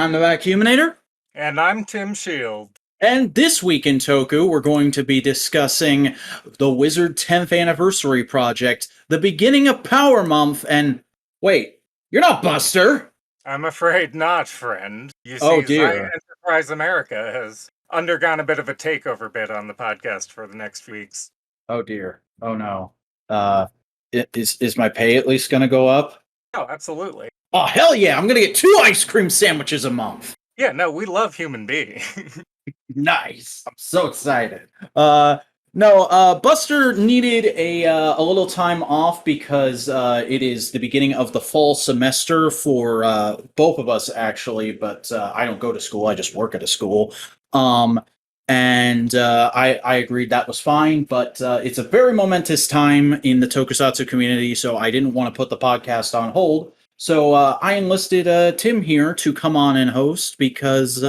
I'm the Vacuuminator. And I'm Tim Shield. And this week in Toku, we're going to be discussing the Wizard 10th Anniversary Project, the beginning of Power Month, and wait, you're not Buster! I'm afraid not, friend. You Oh see, Zion dear. Enterprise America has undergone a bit of a takeover bid on the podcast for the next few weeks. Oh dear. Oh no. Uh, is my pay at least gonna go up? Oh, absolutely. Oh hell yeah, I'm gonna get 2 ice cream sandwiches a month! Yeah, no, we love human beings. Nice. I'm so excited. Buster needed a little time off because it is the beginning of the fall semester for both of us actually, but I don't go to school. I just work at a school. I agreed that was fine, but it's a very momentous time in the tokusatsu community, so I didn't want to put the podcast on hold. So I enlisted Tim here to come on and host because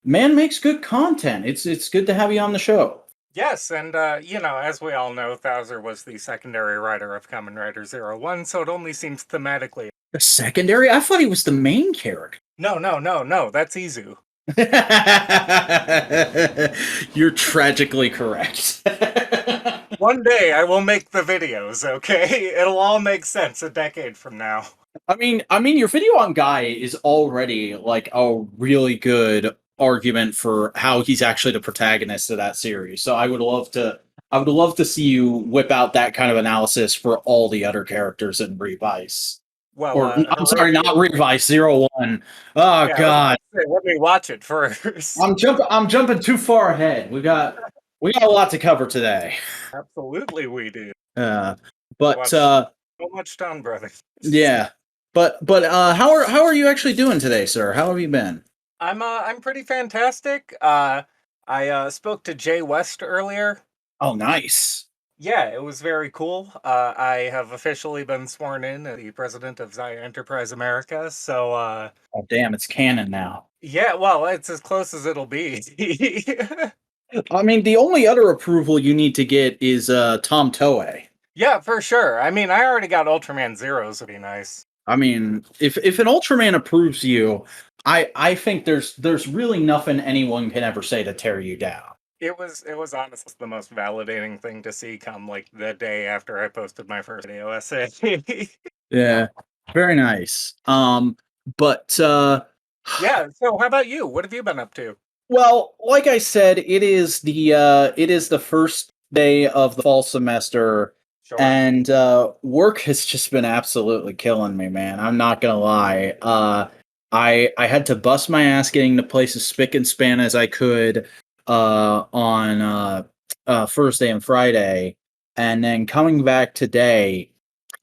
man makes good content. It's good to have you on the show. Yes, and as we all know, Thouser was the secondary writer of Kamen Rider 01, so it only seems thematically. The secondary? I thought he was the main character. No, that's Izu. You're tragically correct. One day I will make the videos, okay? It'll all make sense a decade from now. I mean, your video on Guy is already like a really good argument for how he's actually the protagonist of that series. So I would love to see you whip out that kind of analysis for all the other characters in Revice. Well, or I'm sorry, not Revice 01. Oh yeah, God! Let me watch it first. I'm jumping too far ahead. We got a lot to cover today. Absolutely, we do. So much done, brother. Yeah, but how are you actually doing today, sir? How have you been? I'm pretty fantastic. I spoke to Jay West earlier. Oh, nice. Yeah, it was very cool. I have officially been sworn in as the president of Zion Enterprise America, so oh damn, it's canon now. Yeah, well, it's as close as it'll be. I mean, the only other approval you need to get is Tom Toei. Yeah, for sure. I mean, I already got Ultraman Zeros, would be nice. I mean, if an Ultraman approves you, I think there's really nothing anyone can ever say to tear you down. It was honestly the most validating thing to see come like the day after I posted my first video essay. Yeah, very nice. But yeah. So, how about you? What have you been up to? Well, like I said, it is the first day of the fall semester. Sure. And work has just been absolutely killing me, man. I'm not gonna lie. I had to bust my ass getting to places spick and span as I could on Thursday and Friday, and then coming back today.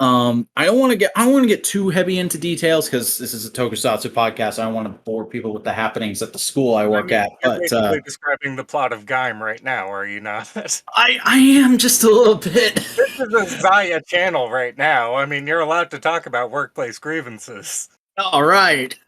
I don't want to get too heavy into details because this is a tokusatsu podcast. I don't want to bore people with the happenings at the school I work at. You're basically describing the plot of Gaim right now, are you not? I am just a little bit. This is a Zaya channel right now. I mean, you're allowed to talk about workplace grievances. All right.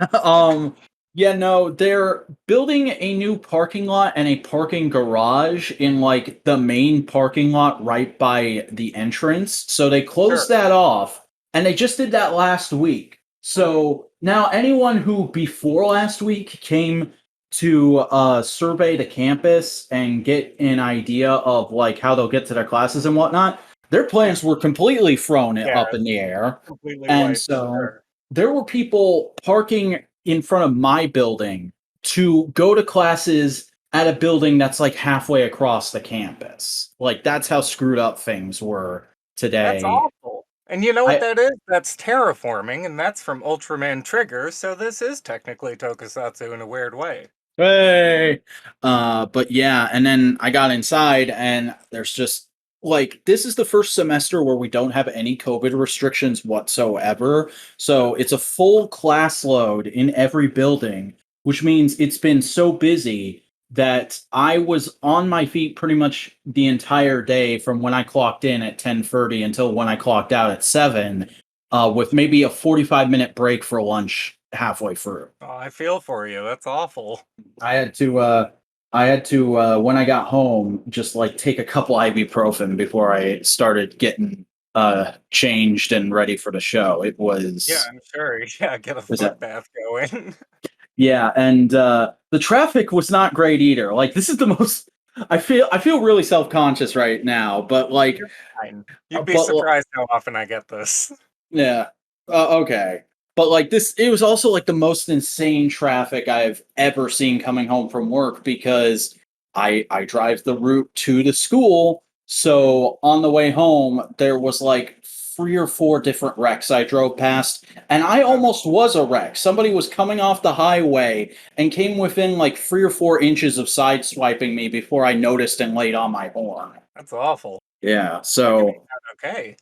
Yeah, no, they're building a new parking lot and a parking garage in like the main parking lot right by the entrance. So they closed that off, and they just did that last week. So now anyone who before last week came to survey the campus and get an idea of like how they'll get to their classes and whatnot, their plans were completely thrown up in the air. And so there were people parking in front of my building to go to classes at a building that's like halfway across the campus. Like that's how screwed up things were today. That's awful. And you know what that is? That's terraforming, and that's from Ultraman Trigger, so this is technically tokusatsu in a weird way. Hey! But yeah, and then I got inside, and there's just like, this is the first semester where we don't have any COVID restrictions whatsoever. So it's a full class load in every building, which means it's been so busy that I was on my feet pretty much the entire day from when I clocked in at 10:30 until when I clocked out at 7, with maybe a 45-minute break for lunch halfway through. Oh, I feel for you. That's awful. I had to when I got home, just like take a couple ibuprofen before I started getting changed and ready for the show. It was I'm sure. Yeah, get a foot bath going. Yeah, and the traffic was not great either. Like this is the most I feel really self-conscious right now, but like You're fine. You'd be but surprised how often I get this. yeah. Okay. But like this, it was also like the most insane traffic I've ever seen coming home from work because I drive the route to the school. So on the way home, there was like 3 or 4 different wrecks I drove past, and I Oh, almost was a wreck. Somebody was coming off the highway and came within like 3 or 4 inches of sideswiping me before I noticed and laid on my horn. that's awful. Yeah. Lucky So you're okay.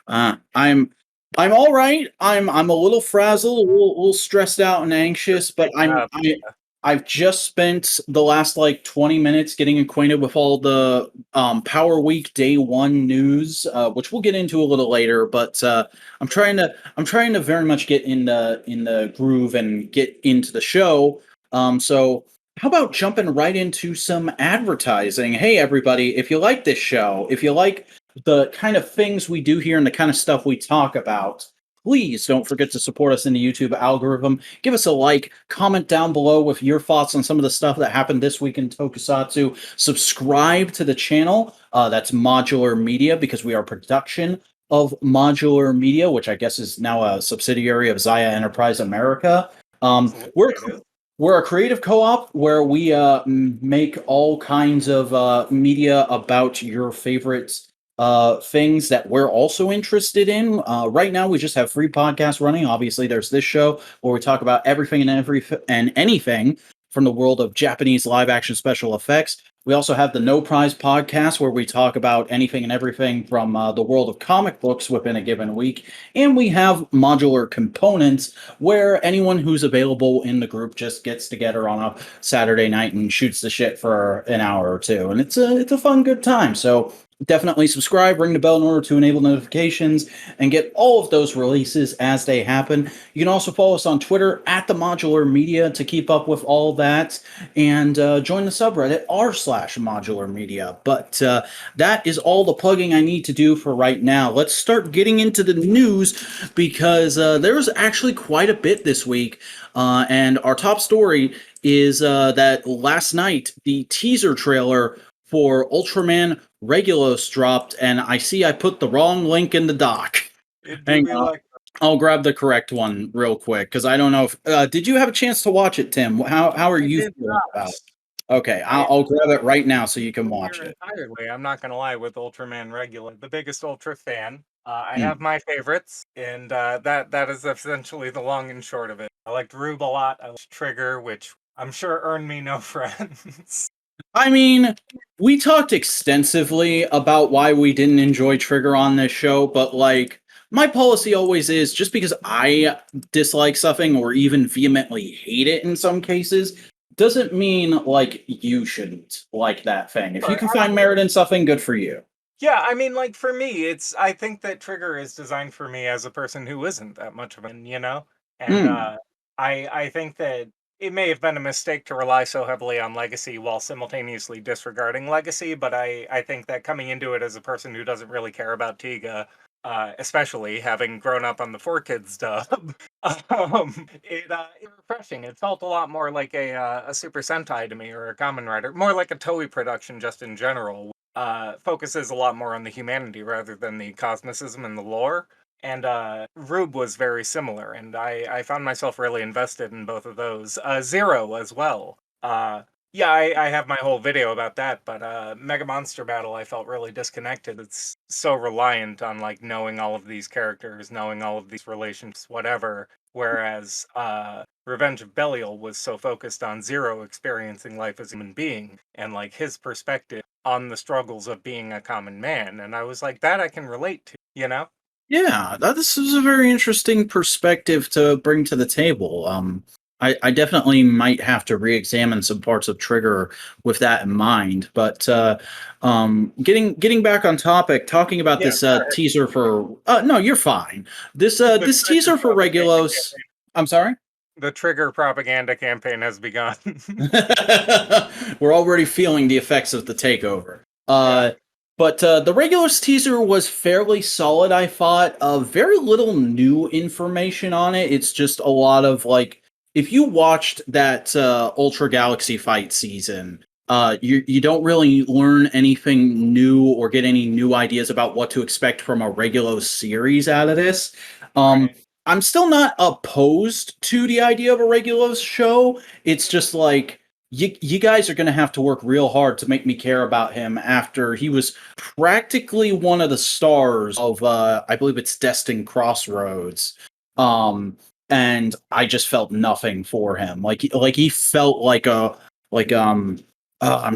I'm all right. I'm a little frazzled, a little stressed out and anxious, but Waking up. I've just spent the last like 20 minutes getting acquainted with all the Power Week Day 1 news, which we'll get into a little later. But I'm trying to very much get in the groove and get into the show. So how about jumping right into some advertising? Hey everybody, if you like this show, if you like the kind of things we do here and the kind of stuff we talk about, please don't forget to support us in the YouTube algorithm. Give us a like, comment down below with your thoughts on some of the stuff that happened this week in Tokusatsu. Subscribe to the channel. That's Modular Media because we are a production of Modular Media, which I guess is now a subsidiary of Zaya Enterprise America. Absolutely, We're it is. we're a creative co-op where we make all kinds of media about your favorite things that we're also interested in. Right now, we just have 3 podcasts running. Obviously, there's this show where we talk about everything and anything from the world of Japanese live-action special effects. We also have the No Prize podcast where we talk about anything and everything from the world of comic books within a given week. And we have Modular Components where anyone who's available in the group just gets together on a Saturday night and shoots the shit for an hour or two. And it's a fun, good time. So definitely subscribe, ring the bell in order to enable notifications, and get all of those releases as they happen. You can also follow us on Twitter at the Modular Media to keep up with all that, and join the subreddit r/Modular Media. But that is all the plugging I need to do for right now. Let's start getting into the news because there was actually quite a bit this week, and our top story is that last night the teaser trailer for Ultraman Regulos dropped, and I see I put the wrong link in the doc. It do Hang be on. like I'll grab the correct one real quick because I don't know if did you have a chance to watch it, Tim? How are I you did feeling not. about it? Okay, I I'll grab it right now so you can watch here it. entirely. I'm not gonna lie with Ultraman Regular, the biggest Ultra fan. I Hmm. have my favorites, and that is essentially the long and short of it. I liked Rube a lot. I liked Trigger, which I'm sure earned me no friends. I mean, we talked extensively about why we didn't enjoy Trigger on this show, but like my policy always is just because I dislike something or even vehemently hate it in some cases doesn't mean like you shouldn't like that thing. If you Sure, can find merit in something, good for you. yeah, I mean, like for me, I think that Trigger is designed for me as a person who isn't that much of an, and Hmm. I think that it may have been a mistake to rely so heavily on Legacy while simultaneously disregarding Legacy, but I think that coming into it as a person who doesn't really care about Tiga, especially having grown up on the 4 Kids dub, it's refreshing. It felt a lot more like a Super Sentai to me or a Kamen Rider, more like a Toei production just in general focuses a lot more on the humanity rather than the cosmicism and the lore. And Rube was very similar, and I found myself really invested in both of those. Zero as well. Yeah, I have my whole video about that, but Mega Monster Battle I felt really disconnected. It's so reliant on like knowing all of these characters, knowing all of these relations, whatever. Whereas Revenge of Belial was so focused on Zero experiencing life as a human being and like his perspective on the struggles of being a common man. And I was like, that I can relate to, you know? Yeah, this is a very interesting perspective to bring to the table. I definitely might have to re-examine some parts of Trigger with that in mind. But getting back on topic, talking about Yeah, this sorry. teaser for no, you're fine. This The this trigger teaser for propaganda Regulos. campaign. I'm sorry. The trigger propaganda campaign has begun. We're already feeling the effects of the takeover. Yeah. But the Regulus teaser was fairly solid, I thought. Very little new information on it. It's just a lot of like if you watched that Ultra Galaxy fight season, you don't really learn anything new or get any new ideas about what to expect from a Regulos series out of this. Um, Right. I'm still not opposed to the idea of a Regulos show. It's just like you guys are going to have to work real hard to make me care about him after he was practically one of the stars of I believe it's Destined Crossroads. And I just felt nothing for him. Like he felt like a like I'm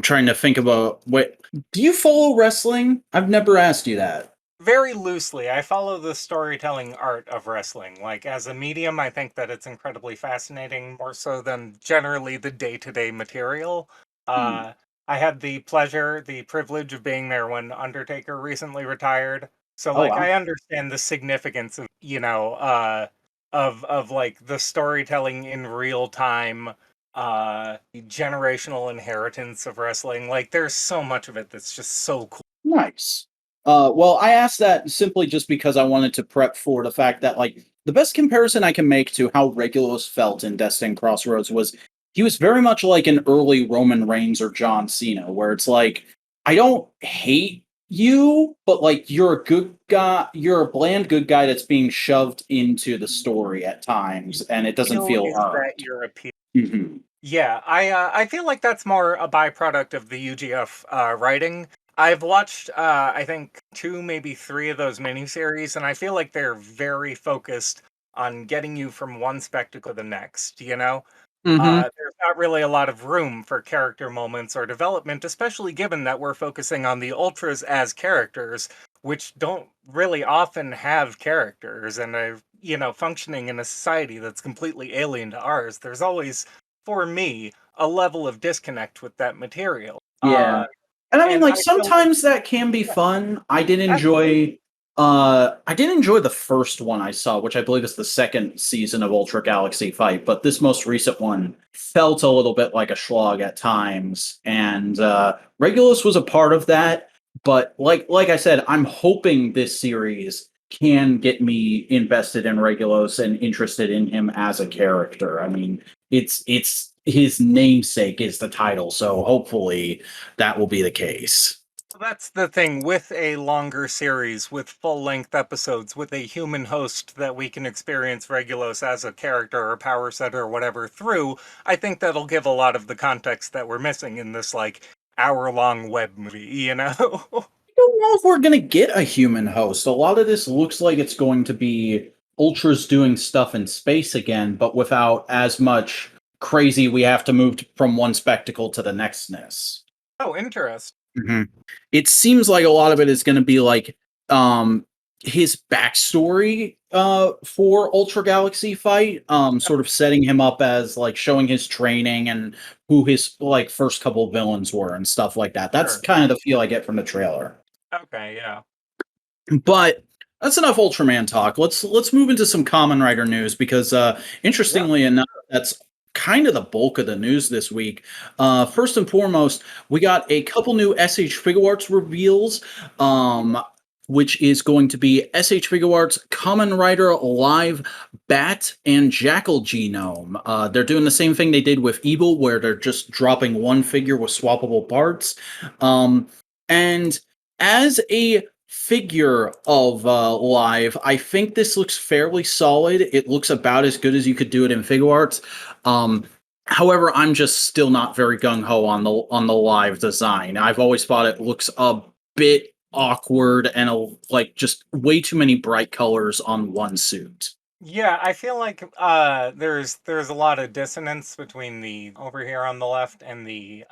trying to think of a what do you follow wrestling? I've never asked you that. Very loosely, I follow the storytelling art of wrestling. Like, as a medium, I think that it's incredibly fascinating, more so than generally the day to day material. Hmm. I had the pleasure, the privilege of being there when Undertaker recently retired. So, Oh like, wow. I understand the significance of, of like the storytelling in real time, the generational inheritance of wrestling. Like, there's so much of it that's just so cool. Nice. Well, I asked that simply just because I wanted to prep for the fact that, like, the best comparison I can make to how Regulus felt in Destined Crossroads was he was very much like an early Roman Reigns or John Cena, where it's like, I don't hate you, but like you're a good guy, you're a bland good guy that's being shoved into the story at times, and it doesn't Feel feel is that earned. your appeal? Hmm. Yeah, I feel like that's more a byproduct of the UGF writing. I've watched I think two, maybe three of those miniseries, and I feel like they're very focused on getting you from one spectacle to the next. Hmm. There's not really a lot of room for character moments or development, especially given that we're focusing on the ultras as characters, which don't really often have characters and are, functioning in a society that's completely alien to ours. There's always, for me, a level of disconnect with that material. Yeah. And I mean, And like, I feel like, sometimes that can be yeah, fun. absolutely. I did enjoy the first one I saw, which I believe is the second season of Ultra Galaxy Fight, but this most recent one felt a little bit like a slog at times. And Regulus was a part of that, but like I said, I'm hoping this series can get me invested in Regulus and interested in him as a character. I mean, it's his namesake is the title, so hopefully that will be the case. That's the thing with a longer series, with full length episodes, with a human host that we can experience Regulos as a character or power setter or whatever through. I think that'll give a lot of the context that we're missing in this, like, hour-long web movie? I don't know if we're gonna get a human host. A lot of this looks like it's going to be Ultras doing stuff in space again, but without as much crazy we have to move from one spectacle to the nextness. Oh, interest. Hmm. It seems like a lot of it is going to be like um his backstory for Ultra Galaxy Fight, sort of setting him up as like showing his training and who his like first couple villains were and stuff like that. That's Sure. kind of the feel I get from the trailer. Okay, yeah. But that's enough Ultraman talk. Let's move into some Kamen Rider news because Yeah. interestingly enough, that's kind of the bulk of the news this week. First and foremost, we got a couple new SH Figuarts reveals. Which is going to be SH Figuarts Kamen Rider Live Bat and Jackal Genome. They're doing the same thing they did with Evil, where they're just dropping one figure with swappable parts. And as a figure of live, I think this looks fairly solid. It looks about as good as you could do it in Figuarts. Um, However, I'm just still not very gung ho on the live design. I've always thought it looks a bit awkward and like just way too many bright colors on one suit. Yeah, I feel like there's a lot of dissonance between the over here on the left and the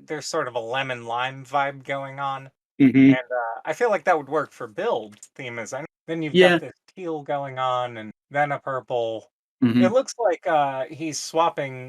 there's sort of a lemon lime vibe going on. Hmm. And I feel like that would work for build theme is then you've got Yeah. this teal going on and then a purple. It Hmm. looks like he's swapping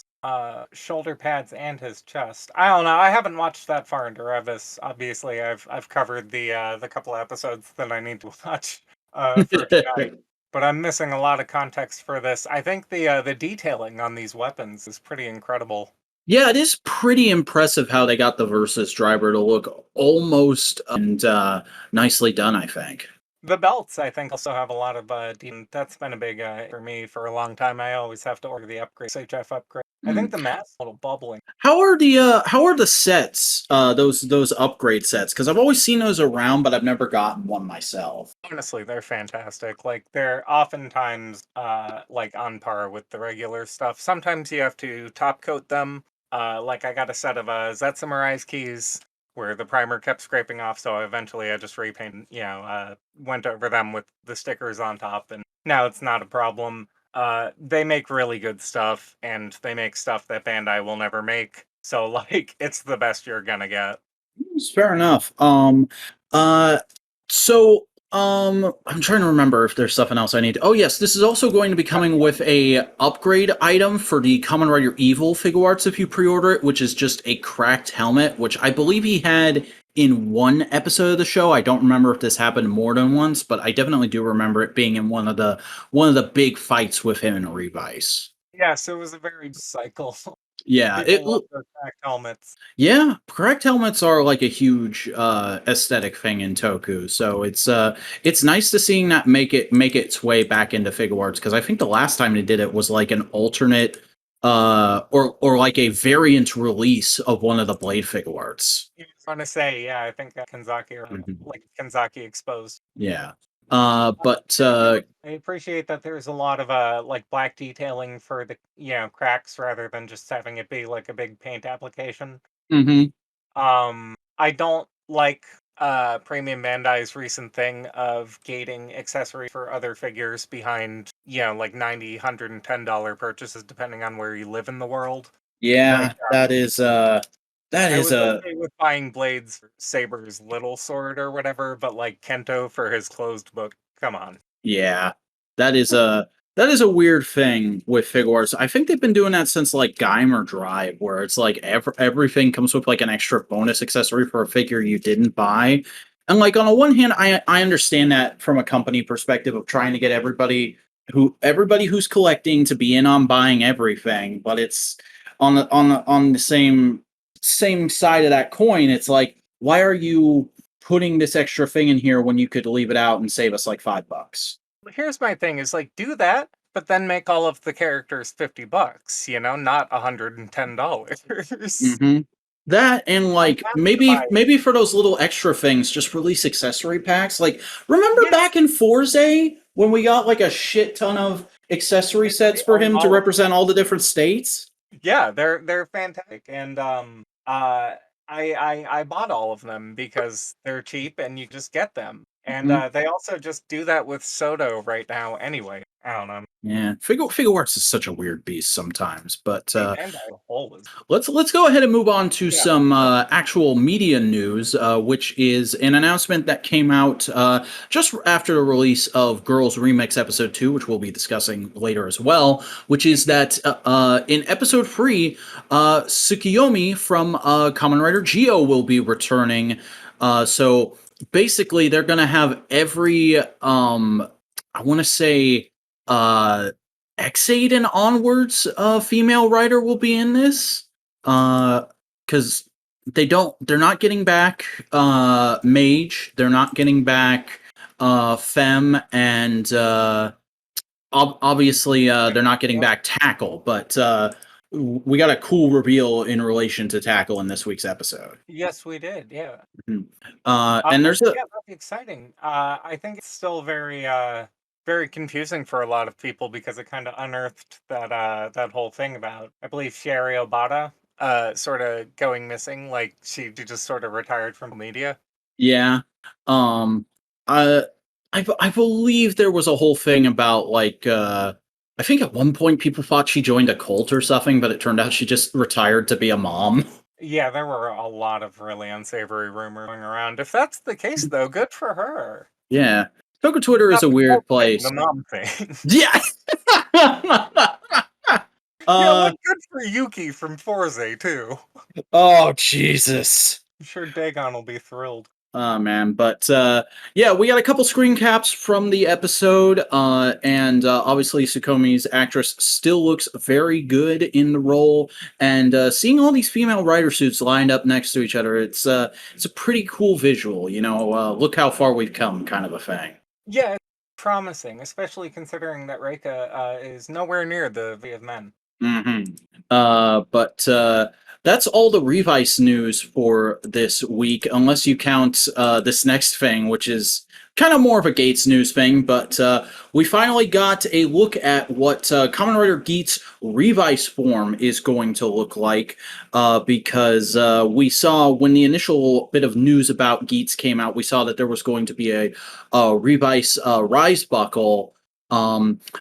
shoulder pads and his chest. I don't know. I haven't watched that far into Revis. Obviously, I've covered the couple of episodes that I need to watch for tonight. But I'm missing a lot of context for this. I think the detailing on these weapons is pretty incredible. Yeah, it is pretty impressive how they got the Versus driver to look almost and nicely done, I think. The belts, I think, also have a lot of that's been a big for me for a long time. I always have to order the upgrade, HF upgrade. I think Mm. the mask a little bubbling. How are the sets, those upgrade sets? Because I've always seen those around, but I've never gotten one myself. Honestly, they're fantastic. Like they're oftentimes like on par with the regular stuff. Sometimes you have to top coat them. Like I got a set of Zetsamurai's keys where the primer kept scraping off, so eventually I just repainted, went over them with the stickers on top, and now it's not a problem. They make really good stuff, and they make stuff that Bandai will never make. So like, it's the best you're gonna get. It's fair enough. Uh, so, I'm trying to remember if there's something else I need. Oh, yes, this is also going to be coming with a upgrade item for the Kamen Rider Evil Figuarts if you pre-order it, which is just a cracked helmet, which I believe he had in one episode of the show. I don't remember if this happened more than once, but I definitely do remember it being in one of the big fights with him in Revice. Yes, it was a very cycle. Yeah, People love those back helmets. yeah, correct helmets are like a huge aesthetic thing in Toku. So it's nice to seeing that make its way back into Figuarts because I think the last time they did it was like an alternate or like a variant release of one of the Blade Figuarts. I was gonna say, yeah, I think Kanzaki or Mhm. like Kanzaki exposed. Yeah. Uh, But I appreciate that there's a lot of like black detailing for the cracks rather than just having it be like a big paint application. mhm. I don't like Premium Bandai's recent thing of gating accessory for other figures behind, like 90, $110 purchases depending on where you live in the world. Yeah, Like that I is was a okay with buying Blades for Saber's little sword or whatever, but like Kento for his closed book, come on. Yeah, that is a that is a weird thing with Figuarts. I think they've been doing that since like Geimer Drive, where it's like everything comes with like an extra bonus accessory for a figure you didn't buy. And like on the one hand, I understand that from a company perspective of trying to get everybody who's collecting to be in on buying everything, but it's on the same side of that coin. It's like why are you putting this extra thing in here when you could leave it out and save us like $5? Here's my thing is like do that, but then make all of the characters $50, not $110. hmm That and I'm like happy to buy. maybe for those little extra things, just release accessory packs. Like remember Yeah, back in Forza when we got like a shit ton of accessory sets for him to all of represent all the different states? yeah, they're fantastic, and I bought all of them because they're cheap and you just get them, and Mhm. they also just do that with Soto right now. Anyway, I don't know. Yeah, Figuarts is such a weird beast sometimes, but And I always let's go ahead and move on to yeah. some actual media news, which is an announcement that came out just after the release of Girls Remix Episode 2, which we'll be discussing later as well, which is that in Episode 3, Tskyumi from Kamen Rider Geo will be returning. So basically, they're going to have every, I want to say, uh, X8 and onwards female writer will be in this because they're not getting back mage, they're not getting back femme, and obviously they're not getting back tackle, but we got a cool reveal in relation to tackle in this week's episode. Yes, we did. Yeah. Mhm. And there's a Yeah, that'd be exciting. I think it's still very confusing for a lot of people because it kind of unearthed that whole thing about I believe Sherry Obata sort of going missing, like she just sort of retired from media. yeah. Um, I I believe there was a whole thing about like I think at one point people thought she joined a cult or something, but it turned out she just retired to be a mom. Yeah, there were a lot of really unsavory rumors going around. If that's the case, though, good for her. Yeah. Toku Twitter is Not a the cult weird thing, place. the mom thing. Yeah. Yeah, uh look good for Yuki from Forze too. oh Jesus. I'm sure Dagon will be thrilled. Oh man, but yeah, we got a couple screen caps from the episode, and obviously Sukomi's actress still looks very good in the role, and seeing all these female rider suits lined up next to each other, it's a pretty cool visual, look how far we've come, kind of a thing. Yeah, it's promising, especially considering that Reika is nowhere near the V of Men. Mm-hmm. But that's all the Revice news for this week, unless you count this next thing, which is kind of more of a Gates news thing. But we finally got a look at what Kamen Rider Geats Revice form is going to look like, because we saw when the initial bit of news about Geats came out, we saw that there was going to be a Revice Rise Buckle.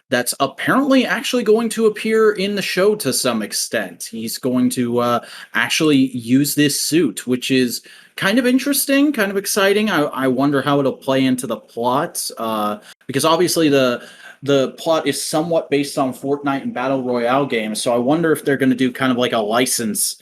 That's apparently actually going to appear in the show to some extent. He's going to actually use this suit, which is kind of interesting, kind of exciting. I wonder how it'll play into the plot, because obviously the plot is somewhat based on Fortnite and Battle Royale games. So I wonder if they're going to do kind of like a licensing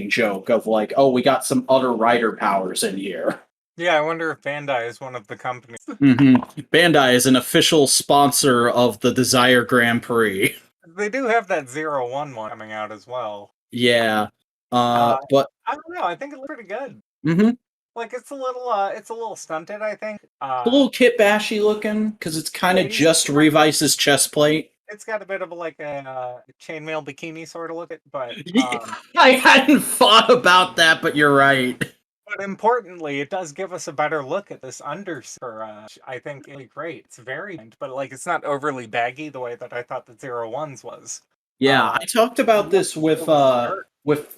joke of like, oh, we got some other rider powers in here. Yeah, I wonder if Bandai is one of the companies. Bandai is an official sponsor of the Desire Grand Prix. They do have that 01 one coming out as well. Yeah. Uh, But I don't know. I think it looks pretty good. mhm. Like it's a little stunted. I think. A little kit bashy looking because it's kind of just Revice's chest plate. It's got a bit of like a chainmail bikini sort of look, but I hadn't thought about that, but you're right. but importantly, it does give us a better look at this undersuit. I think it's great. It's very, but like it's not overly baggy the way that I thought the 01s was. Yeah, Uh, I talked about this with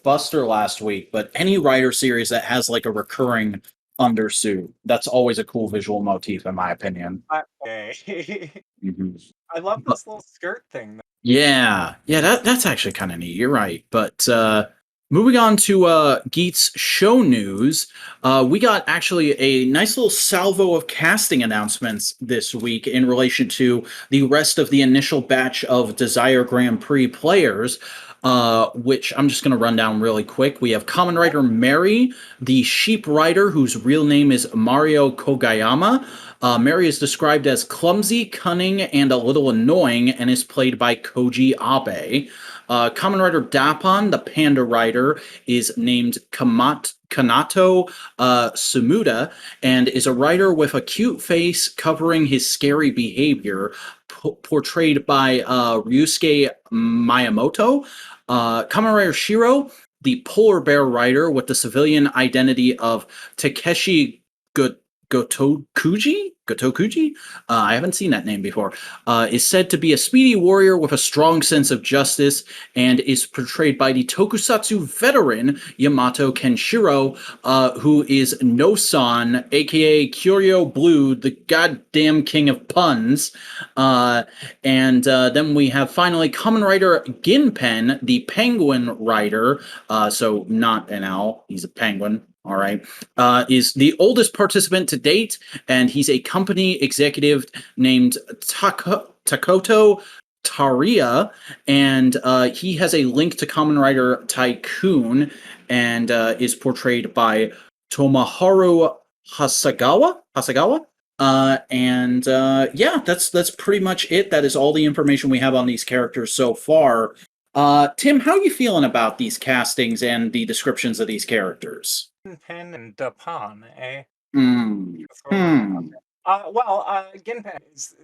Buster last week, but any Rider series that has like a recurring undersuit, that's always a cool visual motif in my opinion. Okay. Mhm. I love this little skirt thing. Yeah, that's actually kind of neat. You're right. But moving on to Geats show news, we got actually a nice little salvo of casting announcements this week in relation to the rest of the initial batch of Desire Grand Prix players. Which I'm just going to run down really quick. We have Kamen Rider Mary, the sheep rider whose real name is Mario Kogayama. Mary is described as clumsy, cunning, and a little annoying, and is played by Koji Abe. Kamen Rider Dapan, the panda rider, is named Kanato Sumuda, and is a rider with a cute face covering his scary behavior, portrayed by Ryusuke Miyamoto. Kamen Rider Shiro, the polar bear rider with the civilian identity of Takeshi Gotokuji? I haven't seen that name before. Is said to be a speedy warrior with a strong sense of justice and is portrayed by the tokusatsu veteran Yamato Kenshiro, who is No-san, aka Kyoryo Blue, the goddamn king of puns. And then we have finally Kamen Rider Ginpen, the penguin rider. So not an owl, he's a penguin. All right, is the oldest participant to date, and he's a company executive named Takoto Taria, and he has a link to Kamen Rider Tycoon, and is portrayed by Tomoharu Hasagawa. Yeah, that's pretty much it. That is all the information we have on these characters so far. Tim, how are you feeling about these castings and the descriptions of these characters? Ginpen and Dapan, eh? Hmm. That's what we're talking. Ginpen, is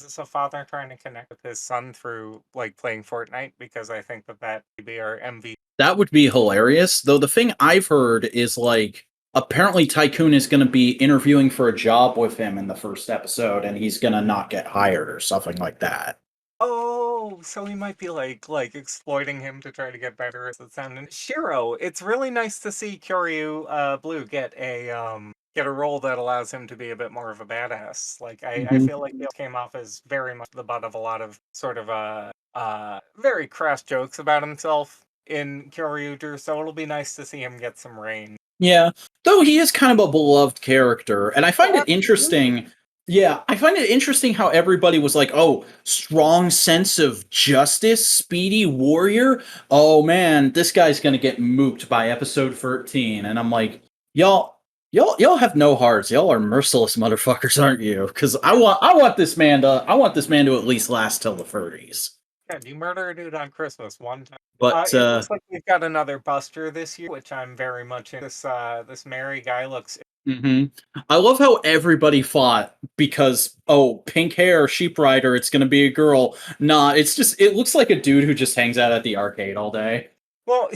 this a father trying to connect with his son through like playing Fortnite? Because I think that would be our MV. That would be hilarious. Though the thing I've heard is like apparently Tycoon is going to be interviewing for a job with him in the first episode, and he's going to not get hired or something like that. Oh, so he might be like exploiting him to try to get better at the sound. And Shiro, it's really nice to see Kyoryu Blue get a role that allows him to be a bit more of a badass. Like I Mhm. feel like he came off as very much the butt of a lot of sort of very crass jokes about himself in Kyoryu, so it'll be nice to see him get some range. Yeah, though he is kind of a beloved character, and I find Oh, it interesting. Yeah, I find it interesting how everybody was like, "Oh, strong sense of justice, speedy warrior. Oh man, this guy's gonna get mooped by episode 13." And I'm like, y'all have no hearts. Y'all are merciless motherfuckers, aren't you? Because I want this man to at least last till the 30s. yeah, you murder a dude on Christmas one time. But It looks like we've got another Buster this year, which I'm very much in. This Mary guy looks. I love how everybody fought because pink hair, sheep rider, it's gonna be a girl. Nah, it looks like a dude who just hangs out at the arcade all day. Well,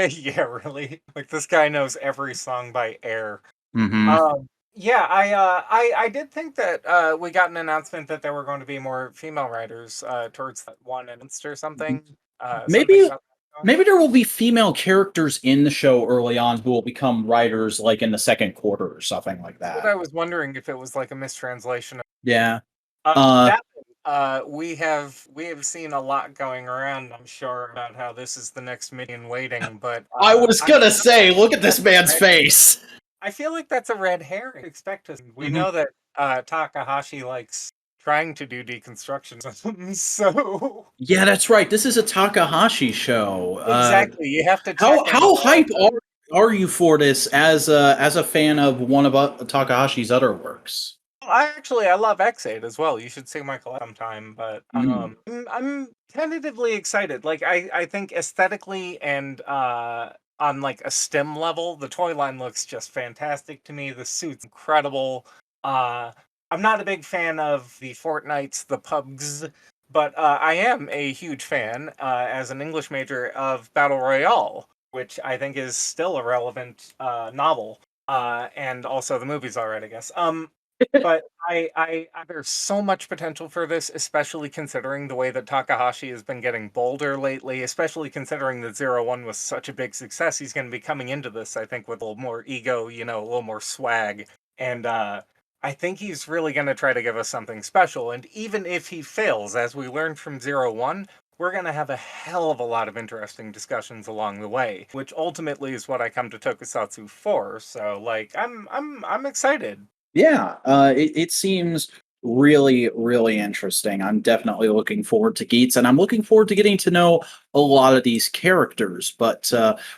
yeah, really. Like this guy knows every song by Air. Mm-hmm. Yeah, I did think that we got an announcement that there were going to be more female writers towards that one announced or something. Something Maybe about that going. maybe there will be female characters in the show early on who will become writers like in the second quarter or something like That's what that. I was wondering if it was like a mistranslation. Yeah. Uh That we have seen a lot going around. I'm sure about how this is the next minion waiting, but I was I'm gonna say, look at this that's a man's red. face. I feel like that's a red herring. Expect us. We Mhm. know that Takahashi likes trying to do deconstruction, so Yeah, that's right. This is a Takahashi show. exactly. You have to check How in how all hype the. are you for this as a fan of one of Takahashi's other works? I love X8 as well. You should see my collection sometime. But Mm. I'm tentatively excited. Like I think aesthetically and on like a STEM level, the toy line looks just fantastic to me. The suit's incredible. Uh, I'm not a big fan of the Fortnites, the pugs, but I am a huge fan as an English major of Battle Royale, which I think is still a relevant novel. And also the movies already, I guess. But there's so much potential for this, especially considering the way that Takahashi has been getting bolder lately, especially considering that Zero One was such a big success. He's going to be coming into this, I think, with a little more ego, a little more swag. And I think he's really going to try to give us something special. And even if he fails, as we learned from Zero One, we're going to have a hell of a lot of interesting discussions along the way, which ultimately is what I come to Tokusatsu for. So, like, I'm excited. Yeah, it seems really, really interesting. I'm definitely looking forward to Geats, and I'm looking forward to getting to know a lot of these characters. But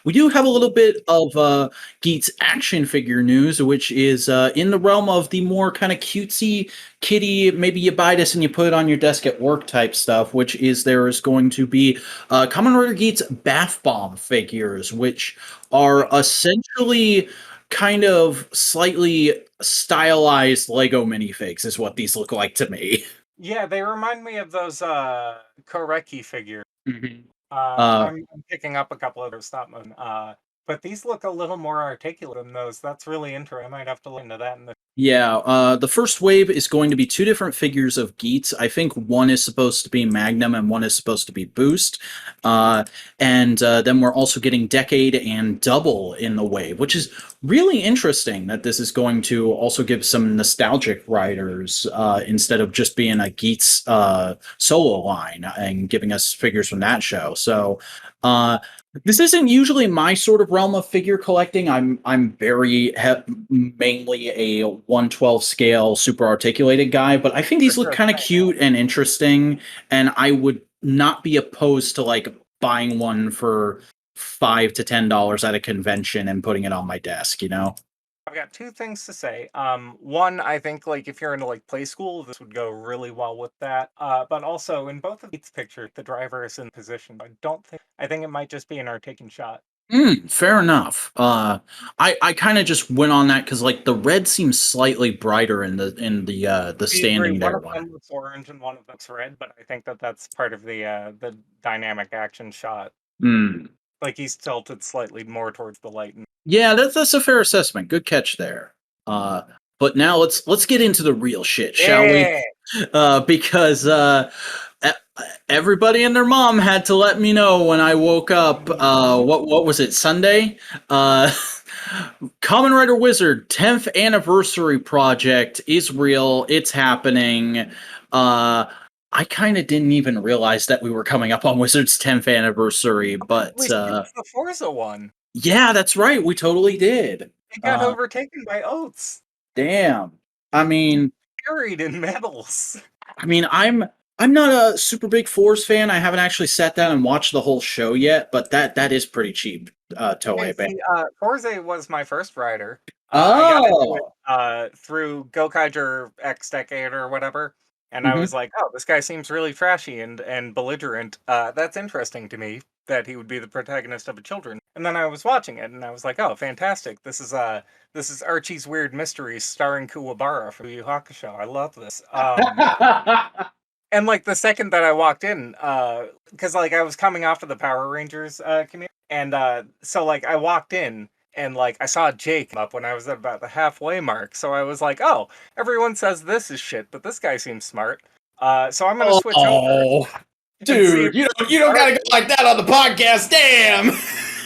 we do have a little bit of Geats action figure news, which is in the realm of the more kind of cutesy, kitty, maybe you buy this and you put it on your desk at work type stuff, which is there is going to be Kamen Rider Geats bath bomb figures, which are essentially kind of slightly stylized Lego minifigs is what these look like to me. Yeah, they remind me of those Koreki figures. Mhm. Uh, I'm picking up a couple of those stop motion. But these look a little more articulate than those. That's really interesting. I might have to look into that in the. yeah, the first wave is going to be two different figures of Geats. I think one is supposed to be Magnum and one is supposed to be Boost. And then we're also getting Decade and Double in the wave, which is really interesting that this is going to also give some nostalgic riders instead of just being a Geats solo line and giving us figures from that show. So, this isn't usually my sort of realm of figure collecting. I'm very mainly a 112 scale super articulated guy, but I think For these look sure. kind of cute and interesting, and I would not be opposed to like buying one for $5 to $10 at a convention and putting it on my desk. You know? I've got two things to say. One, I think like if you're into like play school, this would go really well with that. But also in both of these pictures, the driver is in position. I think it might just be an articulation shot. Fair enough. I kind of just went on that because like the red seems slightly brighter in the I agree. standing One there of one. them looks orange and one of them looks red, but I think that that's part of the dynamic action shot. Hmm. Like he's tilted slightly more towards the light. Yeah, that's a fair assessment. Good catch there. Uh, but now let's get into the real shit, shall we? Yeah. Because e- everybody and their mom had to let me know when I woke up. What was it? Sunday. Uh, Kamen Rider Wizard 10th anniversary project is real. It's happening. Uh, I kind of didn't even realize that we were coming up on Wizard's 10th anniversary, We but skipped the Forza one. yeah, that's right. We totally did. It got Uh, overtaken by Oats. damn. I mean, Buried in medals. I mean, I'm not a super big Force fan. I haven't actually sat down and watched the whole show yet, but that is pretty cheap. Yeah, Toei Ban. see, Forza was my first rider. I got into it Oh. through Gokaiger X Decade or whatever, and I Hmm. was like, "Oh, this guy seems really trashy and belligerent. That's interesting to me." that he would be the protagonist of a children. And then I was watching it, and I was like, "Oh, fantastic! This is Archie's Weird Mysteries starring Kuwabara from Yu Yu Hakusho. I love this." And like the second that I walked in, because like I was coming off of the Power Rangers community, and so like I walked in and like I saw Jake up when I was at about the halfway mark. So I was like, "Oh, everyone says this is shit, but this guy seems smart." So I'm gonna switch over Oh, and see if dude, you don't gotta go like that on the podcast. Damn.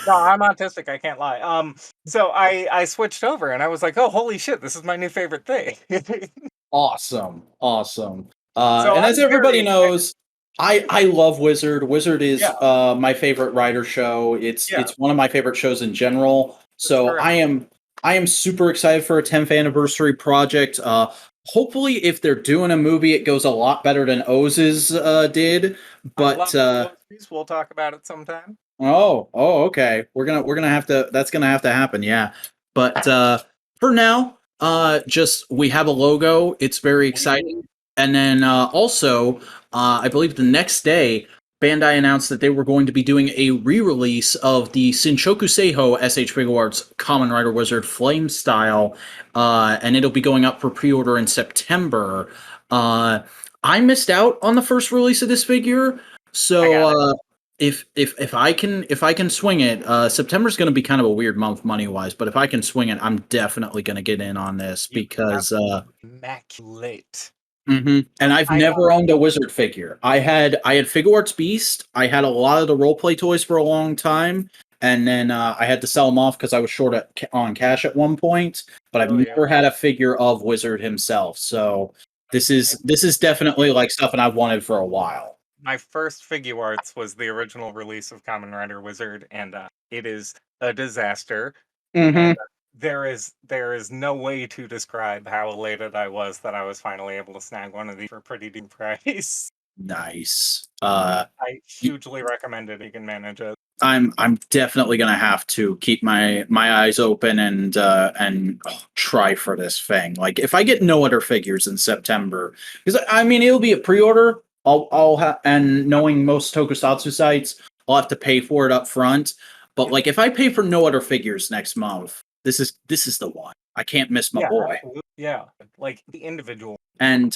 no, I'm autistic. I can't lie. So I switched over and I was like, "Oh, holy shit! This is my new favorite thing." Awesome, awesome. So And as I'm very everybody excited. knows, I love Wizard. Wizard is Yeah, my favorite writer show. yeah, It's one of my favorite shows in general. that's So correct. I am super excited for a 10th anniversary project. Hopefully, if they're doing a movie, it goes a lot better than Oz's did. I But love the Oasis. We'll talk about it sometime. okay. We're gonna have to that's gonna have to happen, yeah. But for now, just we have a logo. It's very We exciting. And then also, I believe the next day, Bandai announced that they were going to be doing a re-release of the Shinkocchou Seihou SH Figuarts Kamen Rider Wizard Flame style, and it'll be going up for pre-order in September. Uh, I missed out on the first release of this figure, I so got it. if I can swing it, September's going to be kind of a weird month money wise. But if I can swing it, I'm definitely going to get in on this You because absolutely immaculate. and Like I've I know. never owned a wizard figure. I had Figuarts Beast. I had a lot of the roleplay toys for a long time, and then I had to sell them off because I was short on cash at one point. But I've Oh yeah. never had a figure of Wizard himself. So I, this is I definitely like stuff that I've wanted for a while. My first Figuarts was the original release of Kamen Rider Wizard, and it is a disaster. Mm-hmm. And there is no way to describe how elated I was that I was finally able to snag one of these for a pretty decent price. Nice. I hugely recommend it if you can manage it. I'm definitely gonna have to keep my eyes open and try for this thing. Like if I get no other figures in September, because I mean it'll be a pre-order. I'll have and knowing most Tokusatsu sites, I'll have to pay for it up front. But Yep. like if I pay for no other figures next month, this is the one. I can't miss my Yeah, boy. absolutely. Yeah, like the individual. And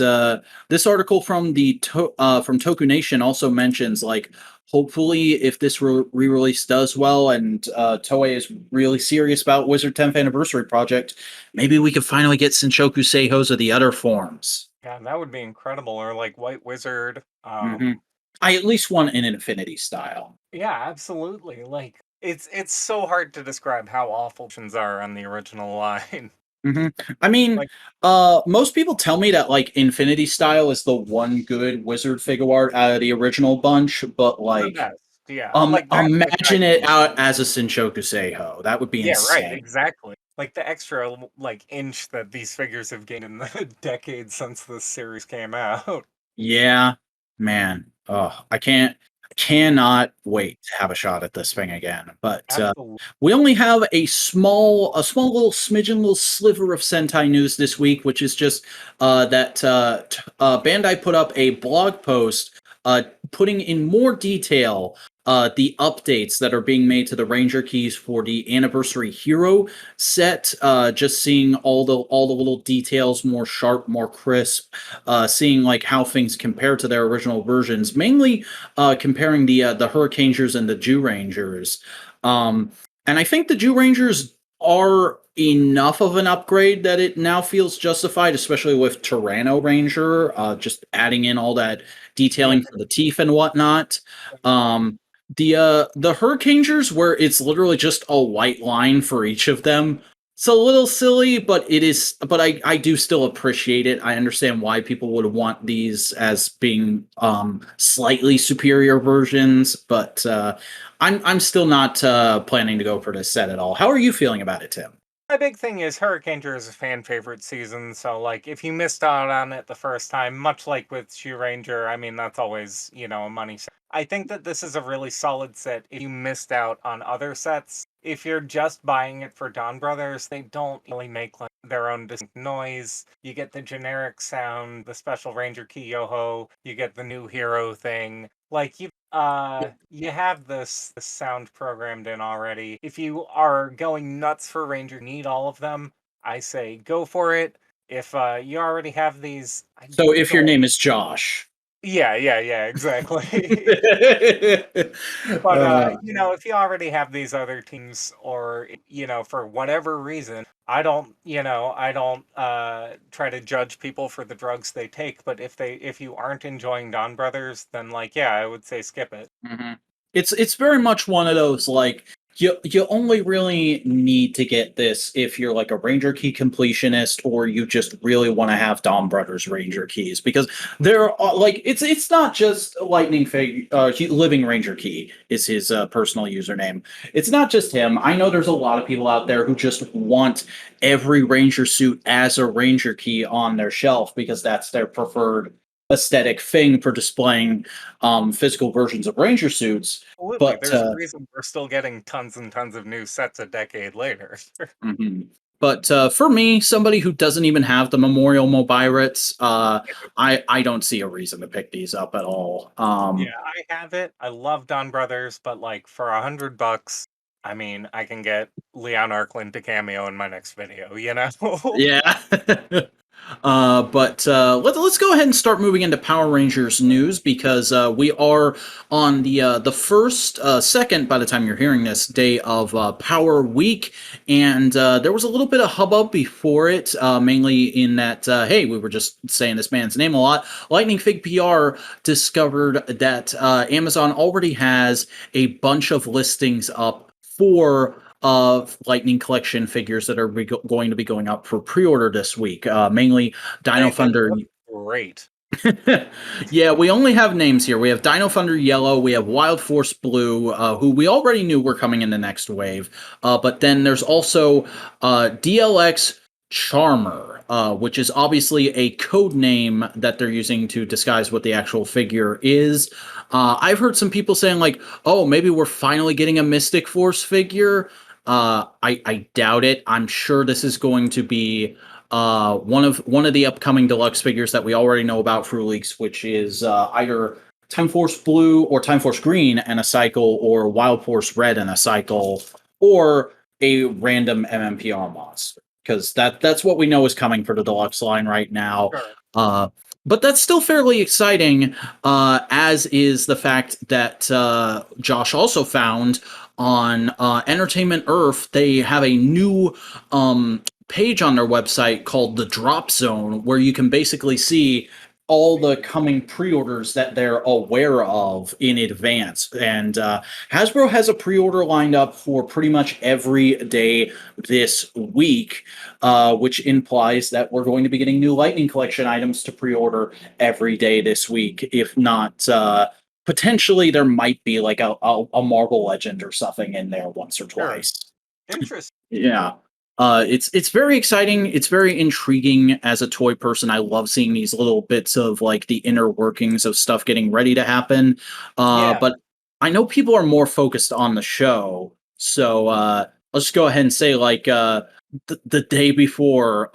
this article from from Toku Nation also mentions like hopefully if this re-release does well and Toei is really serious about Wizard 10th anniversary project, maybe we could finally get Shinshoku Seihos of the other forms. Yeah, that would be incredible. Or like White Wizard. hmm I at least want an Infinity style. Yeah, absolutely. Like it's so hard to describe how awful options are on the original line. hmm I mean, Like most people tell me that like Infinity style is the one good Wizard figure art out of the original bunch, but the like best. Yeah. Like that and the imagine it Tskyumi. out as a Shinshoku Seiho. That would be Yeah, right, insane. exactly. Like the extra like inch that these figures have gained in the decades since this series came out. Yeah, man. Oh, I cannot wait to have a shot at this thing again. But Absolutely. we only have a small little smidgen, little sliver of Sentai news this week, which is just that Bandai put up a blog post putting in more detail the updates that are being made to the Ranger keys for the Anniversary Hero set. Just seeing all the little details more sharp, more crisp. Seeing like how things compare to their original versions, mainly comparing the Hurricangers and the Jew Rangers. And I think the Jew Rangers are enough of an upgrade that it now feels justified, especially with Tyranno Ranger, just adding in all that Yeah. detailing for the teeth and whatnot. Um, the Hurricangers, where it's literally just a white line for each of them, it's a little silly, but it is. But I do still appreciate it. I understand why people would want these as being slightly superior versions, but I'm still not planning to go for this set at all. How are you feeling about it, Tim? My big thing is Hurricaneer is a fan favorite season, so like if you missed out on it the first time, much like with Shoe Ranger, I mean that's always, a money set. I think that this is a really solid set if you missed out on other sets. If you're just buying it for Dawn Brothers, they don't really make like their own distinct noise. You get the generic sound, the special Ranger Key Yoho, you get the new hero thing. Like you you have this sound programmed in already. If you are going nuts for Ranger, need all of them, I say go for it. If you already have these, I So if your don't. name is Josh. Yeah, exactly. But uh, if you already have these other teams, or for whatever reason, I don't try to judge people for the drugs they take, but if you aren't enjoying Don Brothers, then like yeah, I would say skip it. mhm. It's very much one of those like you only really need to get this if you're like a Ranger key completionist or you just really want to have Dom Brothers Ranger keys because there are like it's not just Lightning Fig Living Ranger Key is his personal username. It's not just him. I know there's a lot of people out there who just want every Ranger suit as a Ranger key on their shelf because that's their preferred aesthetic thing for displaying physical versions of Ranger suits. Absolutely, But there's a reason we're still getting tons and tons of new sets a decade later. mhm. But for me, somebody who doesn't even have the Memorial Mobiritz, I don't see a reason to pick these up at all. Yeah, I have it. I love Don Brothers, but like for $100, I mean, I can get Leon Arklin to cameo in my next video, you know? Yeah. But let's go ahead and start moving into Power Rangers news because we are on the first, second, by the time you're hearing this, day of Power Week, and there was a little bit of hubbub before it, mainly in that hey, we were just saying this man's name a lot. Lightning Fig PR discovered that Amazon already has a bunch of listings up for of Lightning Collection figures that are going to be going up for pre-order this week. Mainly Dino They Thunder. look great. Yeah, we only have names here. We have Dino Thunder Yellow, we have Wild Force Blue, who we already knew were coming in the next wave. But then there's also DLX Charmer, which is obviously a code name that they're using to disguise what the actual figure is. I've heard some people saying like, "Oh, maybe we're finally getting a Mystic Force figure." I doubt it. I'm sure this is going to be one of the upcoming deluxe figures that we already know about for leaks, which is either Time Force Blue or Time Force Green and a cycle, or Wild Force Red and a cycle, or a random MMPR monster. Because that's what we know is coming for the deluxe line right now. Sure. But that's still fairly exciting, as is the fact that Josh also found on Entertainment Earth, they have a new page on their website called the Drop Zone, where you can basically see all the coming pre-orders that they're aware of in advance. And Hasbro has a pre-order lined up for pretty much every day this week, which implies that we're going to be getting new Lightning Collection items to pre-order every day this week. If not, potentially there might be like a Marvel Legend or something in there once or Sure. twice. Interesting. Yeah. It's very exciting. It's very intriguing as a toy person. I love seeing these little bits of like the inner workings of stuff getting ready to happen. Yeah. But I know people are more focused on the show, so let's just go ahead and say like the day before,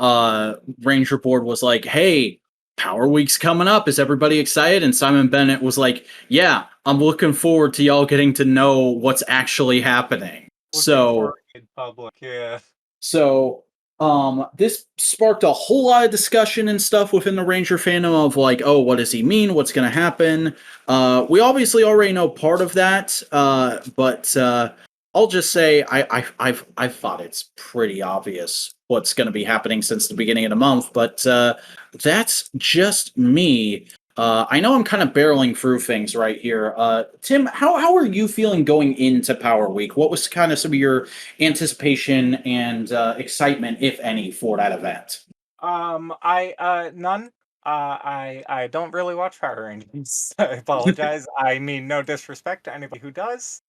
Ranger Board was like, "Hey, Power Week's coming up. Is everybody excited?" And Simon Bennett was like, "Yeah, I'm looking forward to y'all getting to know what's actually happening." Looking So for in public, yeah. so this sparked a whole lot of discussion and stuff within the Ranger fandom of like, oh, what does he mean? What's going to happen? We obviously already know part of that, but I'll just say I've thought it's pretty obvious what's going to be happening since the beginning of the month, but that's just me. I know I'm kind of barreling through things right here. Tim, how are you feeling going into Power Week? What was kind of some of your anticipation and excitement, if any, for that event? I none. I don't really watch Power Rangers. I apologize. I mean no disrespect to anybody who does.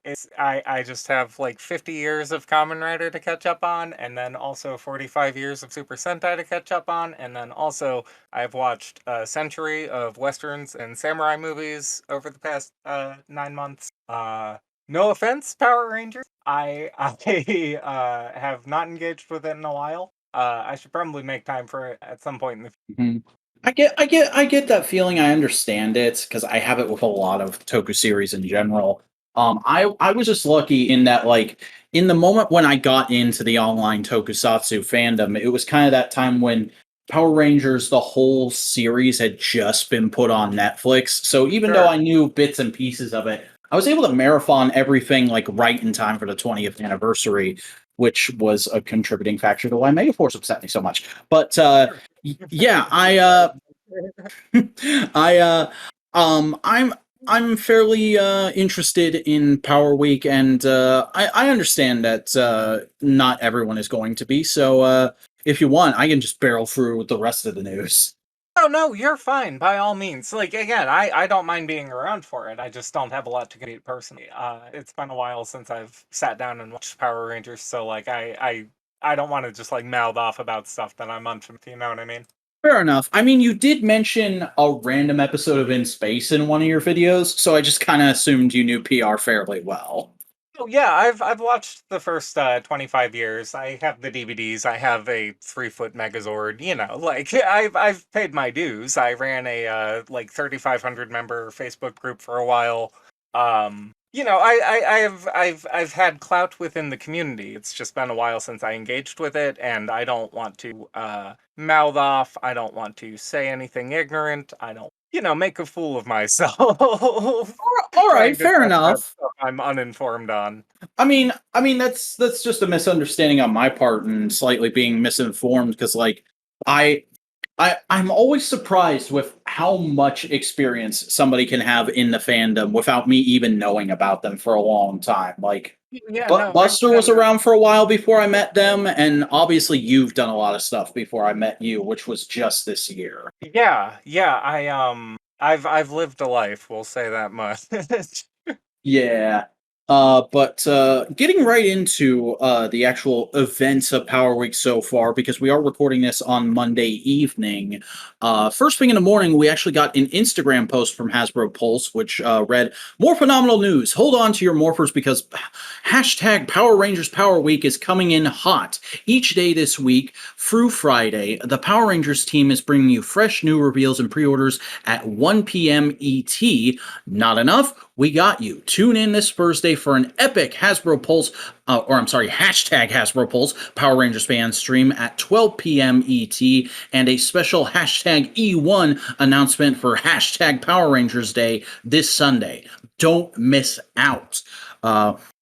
It's I just have like 50 years of Kamen Rider to catch up on, and then also 45 years of Super Sentai to catch up on, and then also I've watched a century of westerns and samurai movies over the past 9 months. No offense, Power Rangers. I have not engaged with it in a while. I should probably make time for it at some point in the future. Mhm. I get that feeling. I understand it because I have it with a lot of Toku series in general. I was just lucky in that, like, in the moment when I got into the online Tokusatsu fandom, it was kind of that time when Power Rangers, the whole series, had just been put on Netflix. So even though Sure. I knew bits and pieces of it, I was able to marathon everything like right in time for the 20th anniversary, which was a contributing factor to why Megaforce upset me so much. But Sure. yeah, Sorry. I I'm fairly interested in Power Week, and I understand that not everyone is going to be. So if you want, I can just barrel through with the rest of the news. Oh no, you're fine by all means. Like again, I don't mind being around for it. I just don't have a lot to compete personally. It's been a while since I've sat down and watched Power Rangers, so like I don't want to just like mouth off about stuff that I'm unfamiliar with, you know what I mean? Fair enough. I mean, you did mention a random episode of In Space in one of your videos, so I just kind of assumed you knew PR fairly well. Oh yeah, I've watched the first 25 years. I have the DVDs. I have a 3 foot Megazord. You know, like I've paid my dues. I ran a like 3,500 member Facebook group for a while. You know, I've had clout within the community. It's just been a while since I engaged with it, and I don't want to mouth off. I don't want to say anything ignorant. I don't, you know, make a fool of myself. All right, Trying to fair talk about enough. stuff I'm uninformed on. I mean that's just a misunderstanding on my part and slightly being misinformed because like I I'm always surprised with how much experience somebody can have in the fandom without me even knowing about them for a long time. Like, Yeah, but no, I've Buster was been around for a while before I met them, and obviously you've done a lot of stuff before I met you, which was just this year. yeah, I've lived a life, we'll say that much. Yeah. But getting right into the actual events of Power Week so far, because we are recording this on Monday evening. First thing in the morning, we actually got an Instagram post from Hasbro Pulse, which read, "More phenomenal news. Hold on to your morphers because hashtag Power Rangers Power Week is coming in hot. Each day this week through Friday, the Power Rangers team is bringing you fresh new reveals and pre-orders at 1 p.m. ET. Not enough? We got you. Tune in this Thursday for an epic Hasbro Pulse, hashtag Hasbro Pulse Power Rangers fan stream at 12 p.m. ET, and a special hashtag E1 announcement for hashtag Power Rangers Day this Sunday. Don't miss out."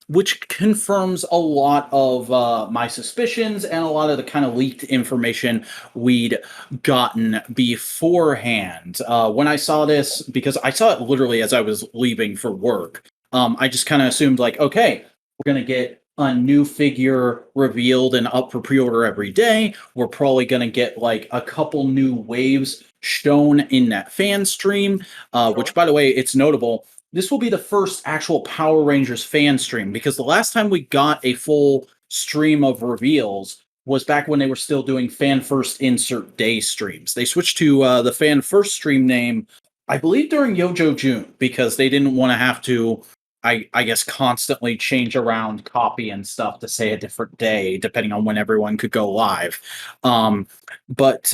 Which confirms a lot of my suspicions and a lot of the kind of leaked information we'd gotten beforehand. When I saw this, because I saw it literally as I was leaving for work, I just kind of assumed, like, okay, we're going to get a new figure revealed and up for pre order every day. We're probably going to get like a couple new waves shown in that fan stream, which, Sure. by the way, it's notable. This will be the first actual Power Rangers fan stream because the last time we got a full stream of reveals was back when they were still doing fan first insert day streams. They switched to the fan first stream name, I believe, during Yojo June because they didn't want to have to, I guess, constantly change around copy and stuff to say a different day depending on when everyone could go live. But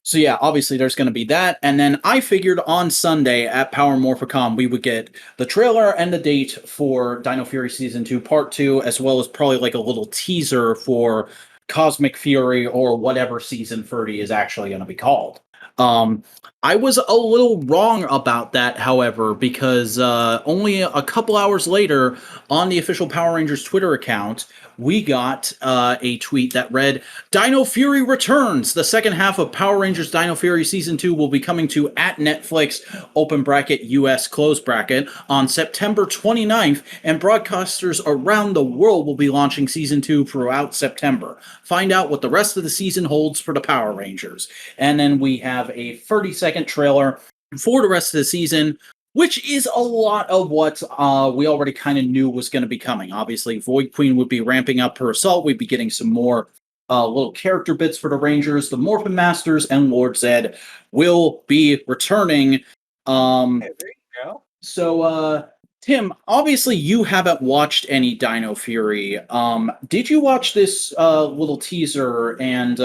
so yeah, obviously there's going to be that, and then I figured on Sunday at Power Morphicon we would get the trailer and the date for Dino Fury Season 2 Part 2, as well as probably like a little teaser for Cosmic Fury or whatever Season 30 is actually going to be called. Um, I was a little wrong about that, however, because only a couple hours later on the official Power Rangers Twitter account, we got a tweet that read, "Dino Fury returns. The second half of Power Rangers Dino Fury Season 2 will be coming to at Netflix, open bracket US close bracket, on September 29th, and broadcasters around the world will be launching Season 2 throughout September. Find out what the rest of the season holds for the Power Rangers." And then we have a 30-second trailer for the rest of the season, which is a lot of what we already kind of knew was going to be coming. Obviously, Void Queen would be ramping up her assault. We'd be getting some more little character bits for the Rangers. The Morphin Masters and Lord Zed will be returning. Hey, there you go. So Tim, obviously you haven't watched any Dino Fury. Did you watch this little teaser? And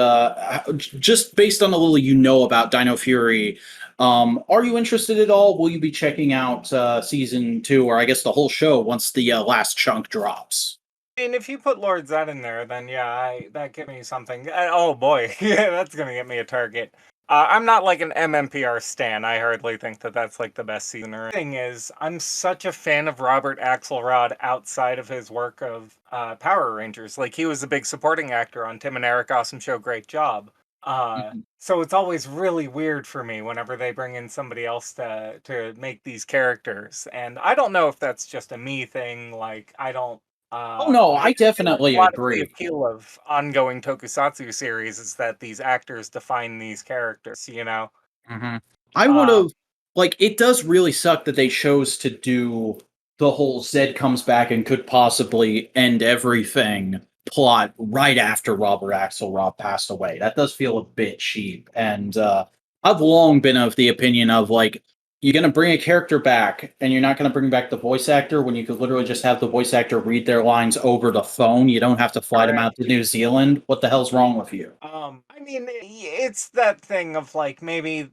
just based on the little you know about Dino Fury, are you interested at all? Will you be checking out season 2, or I guess the whole show once the last chunk drops? I mean, if you put Lord Zed in there, then yeah, that give me something. Oh boy, yeah, that's gonna get me a target. I'm not like an MMPR stan. I hardly think that that's like the best season. Or thing is, I'm such a fan of Robert Axelrod outside of his work of Power Rangers. Like he was a big supporting actor on Tim and Eric Awesome Show. Great job. Mhm. So it's always really weird for me whenever they bring in somebody else to make these characters, and I don't know if that's just a me thing. Like I don't. Oh no, I I feel like a definitely lot of the agree. appeal of ongoing tokusatsu series is that these actors define these characters, you know? Mhm. I would Um, have like it does really suck that they chose to do the whole Zed comes back and could possibly end everything plot right after Robert Axelrod passed away. That does feel a bit cheap. And I've long been of the opinion of like you're gonna bring a character back and you're not gonna bring back the voice actor when you could literally just have the voice actor read their lines over the phone. You don't have to fly them out correct. to New Zealand. What the hell's wrong with you? I mean, it's that thing of like maybe,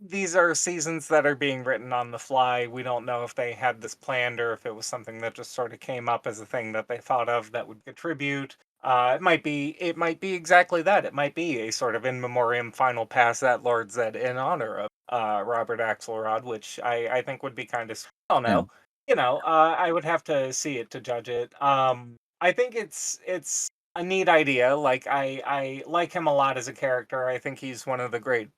these are seasons that are being written on the fly. We don't know if they had this planned or if it was something that just sort of came up as a thing that they thought of that would contribute. It might be exactly that. It might be a sort of in memoriam final pass at Lord Zed in honor of Robert Axelrod, which I think would be kind of, I don't Yeah. know. I would have to see it to judge it. I think it's a neat idea. Like I like him a lot as a character. I think he's one of the great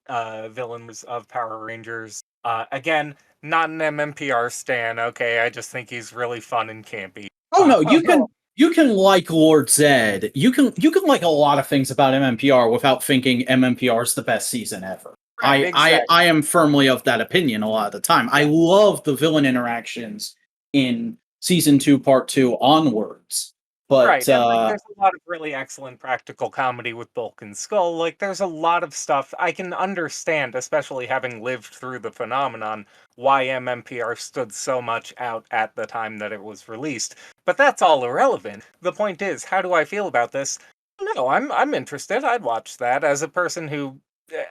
villains of Power Rangers. Again, not an MMPR stan. Okay, I just think he's really fun and campy. Oh no, Uh, you can like Lord Zed. You can like a lot of things about MMPR without thinking MMPR is the best season ever. right, I exactly. am firmly of that opinion a lot of the time. I Yeah. love the villain interactions in season 2, part 2 onwards. But Right, and, like, there's a lot of really excellent practical comedy with Bulk and Skull, like, there's a lot of stuff I can understand, especially having lived through the phenomenon, why MMPR stood so much out at the time that it was released, but that's all irrelevant. The point is, how do I feel about this? No, I'm interested, I'd watch that as a person who,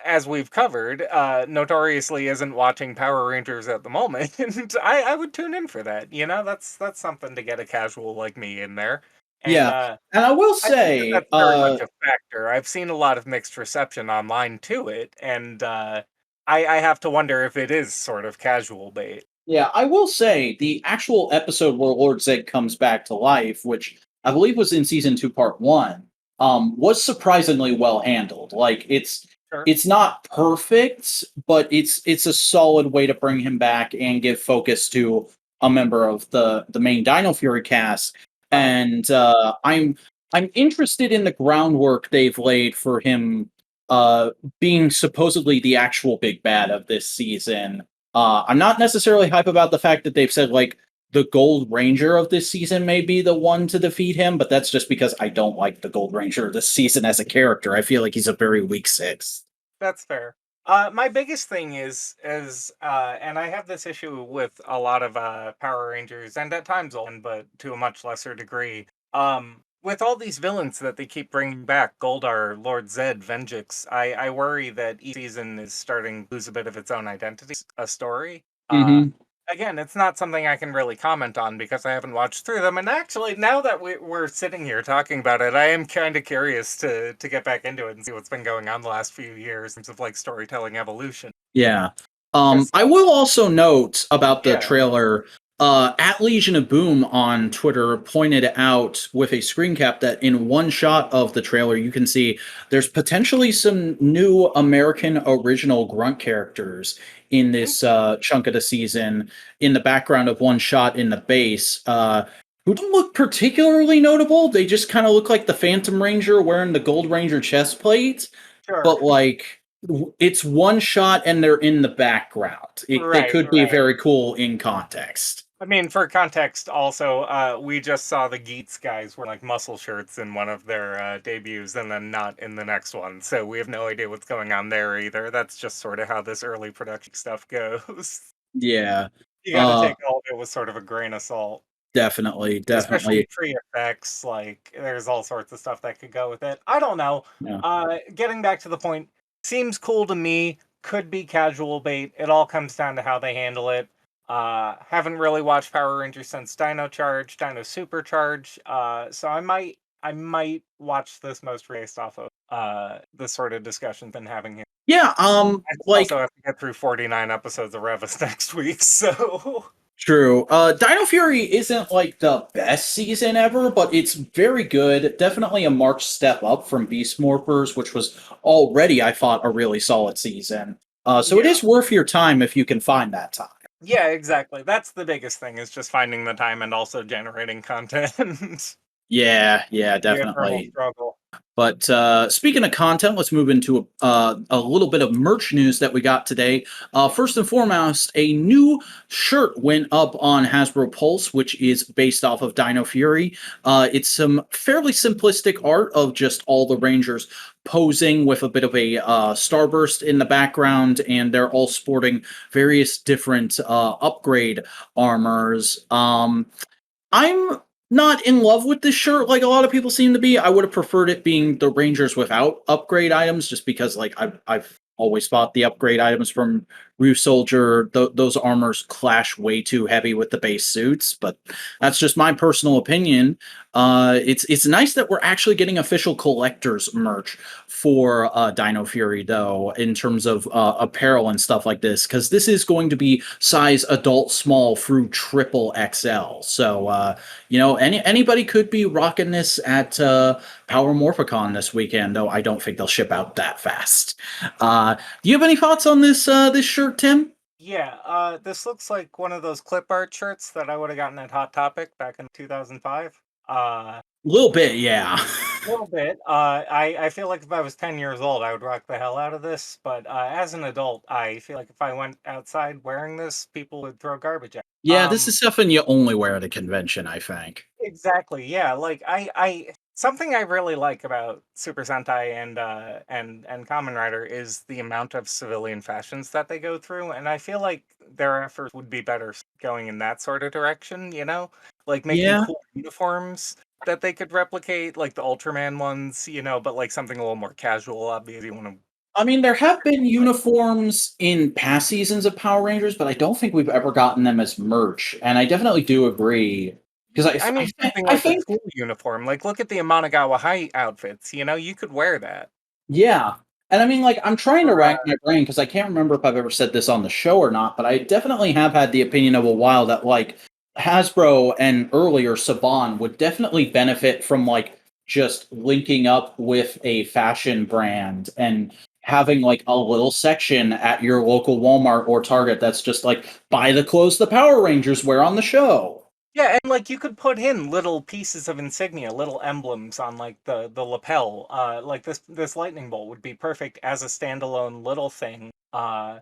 as we've covered, notoriously isn't watching Power Rangers at the moment, and I would tune in for that, That's something to get a casual like me in there. And yeah, and I will I think that say, that's very much a factor. I've seen a lot of mixed reception online to it, and I have to wonder if it is sort of casual bait. yeah, I will say the actual episode where Lord Zed comes back to life, which I believe was in season 2, part 1, was surprisingly well handled. Like Sure. it's not perfect, but it's a solid way to bring him back and give focus to a member of the main Dino Fury cast. Uh-huh. And I'm interested in the groundwork they've laid for him being supposedly the actual big bad of this season. I'm not necessarily hype about the fact that they've said like the Gold Ranger of this season may be the one to defeat him, but that's just because I don't like the Gold Ranger of this season as a character. I feel like he's a very weak six. That's fair. My biggest thing and I have this issue with a lot of Power Rangers, and at times, but to a much lesser degree. With all these villains that they keep bringing back, Goldar, Lord Zed, Venjix, I worry that each season is starting to lose a bit of its own identity, a story. Uh, Hmm. Again, it's not something I can really comment on because I haven't watched through them. And actually, now that we're sitting here talking about it, I am kind of curious to get back into it and see what's been going on the last few years in terms of like storytelling evolution. Yeah. 'Cause, I will also note about the yeah, trailer. At Legion of Boom on Twitter pointed out with a screen cap that in one shot of the trailer, you can see there's potentially some new American original grunt characters in this chunk of the season in the background of one shot in the base. Who don't look particularly notable. They just kind of look like the Phantom Ranger wearing the Gold Ranger chest plate, sure. but like it's one shot and they're in the background. They Right, could be right. very cool in context. I mean, for context, also, we just saw the Geats guys wear like muscle shirts in one of their debuts, and then not in the next one. So we have no idea what's going on there either. That's just sort of how this early production stuff goes. Yeah. You got to take all of it with sort of a grain of salt. Definitely, Especially definitely. pre-effects, like, there's all sorts of stuff that could go with it. I don't know. Yeah. Getting back to the point, seems cool to me, could be casual bait. It all comes down to how they handle it. Haven't really watched Power Rangers since Dino Charge, Dino Supercharge. So I might watch this most based off of the sort of discussion been having here. Yeah, I just like also have to get through 49 episodes of Revis next week, so true. Dino Fury isn't like the best season ever, but it's very good. Definitely a marked step up from Beast Morphers, which was already, I thought, a really solid season. So it yeah. is worth your time if you can find that time. Yeah, exactly. That's the biggest thing is just finding the time and also generating content. Yeah, yeah, The eternal definitely. struggle. But speaking of content, let's move into a little bit of merch news that we got today. First and foremost, a new shirt went up on Hasbro Pulse, which is based off of Dino Fury. It's some fairly simplistic art of just all the Rangers posing with a bit of a starburst in the background, and they're all sporting various different upgrade armors. I'm not in love with this shirt like a lot of people seem to be. I would have preferred it being the Rangers without upgrade items, just because like I've always thought the upgrade items from Rue Soldier, those armors clash way too heavy with the base suits. But that's just my personal opinion. It's nice that we're actually getting official collectors merch for Dino Fury, though, in terms of apparel and stuff like this, because this is going to be size adult small through triple XL. So anybody could be rocking this at Power Morphicon this weekend, though I don't think they'll ship out that fast. Do you have any thoughts on this shirt, Tim? Yeah, this looks like one of those clip art shirts that I would have gotten at Hot Topic back in 2005. A little bit, yeah. A little bit. I feel like if I was 10 years old, I would rock the hell out of this. But as an adult, I feel like if I went outside wearing this, people would throw garbage at me. Yeah, this is something you only wear at a convention, I think. Exactly. Yeah. Like I something I really like about Super Sentai and Kamen Rider is the amount of civilian fashions that they go through, and I feel like their efforts would be better going in that sort of direction. Like making Yeah. cool uniforms that they could replicate, like the Ultraman ones. But like something a little more casual. Obviously, you want to. I mean, there have been uniforms in past seasons of Power Rangers, but I don't think we've ever gotten them as merch. And I definitely do agree because I mean, something I like a think school uniform. Like, look at the Amanagawa High outfits. You could wear that. yeah. And I mean, like, I'm trying to Or, rack my brain because I can't remember if I've ever said this on the show or not, but I definitely have had the opinion of a while that, like, Hasbro and earlier Saban would definitely benefit from, like, just linking up with a fashion brand and having, like, a little section at your local Walmart or Target that's just, like, buy the clothes the Power Rangers wear on the show. Yeah, and like you could put in little pieces of insignia, little emblems on like the lapel. Like this lightning bolt would be perfect as a standalone little thing. I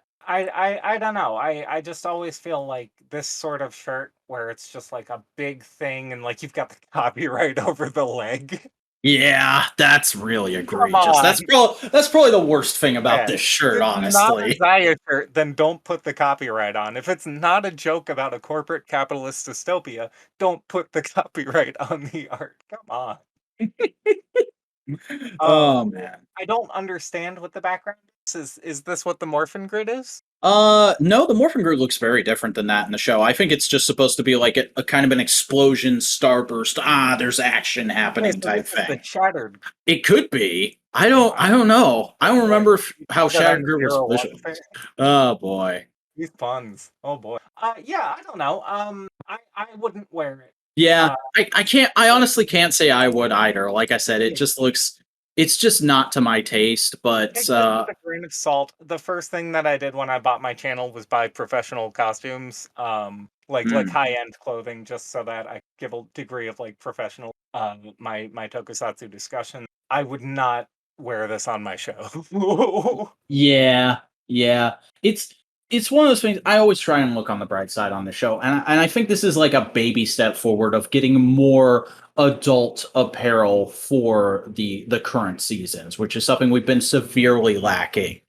don't know. I just always feel like this sort of shirt where it's just like a big thing and like you've got the copyright over the leg. Yeah, that's really Come egregious. on. That's probably the worst thing about Yeah. this If shirt, it's not a honestly. Zaya shirt, then don't put the copyright on. If it's not a joke about a corporate capitalist dystopia, don't put the copyright on the art. Come on. Um, Oh man. I don't understand what the background is. Is this what the Morphin Grid is? No, the Morphin Grid looks very different than that in the show. I think it's just supposed to be like a kind of an explosion, starburst, there's action Okay, happening so type this is the thing. shattered. It could be. I Wow. don't know. I don't Boy, remember you how call that Shattered under Grid was zero visual. warfare? Oh boy. These puns. Oh boy. Yeah, I don't know. I wouldn't wear it. Yeah, Uh, I can't. I honestly can't say I would either. Like I said, it yeah, just looks. It's just not to my taste. But take this with a grain of salt. The first thing that I did when I bought my channel was buy professional costumes, like hmm. high end clothing, just so that I give a degree of like professional. My tokusatsu discussion. I would not wear this on my show. Yeah, yeah. it's one of those things. I always try and look on the bright side on the show, and I think this is like a baby step forward of getting more adult apparel for the current seasons, which is something we've been severely lacking,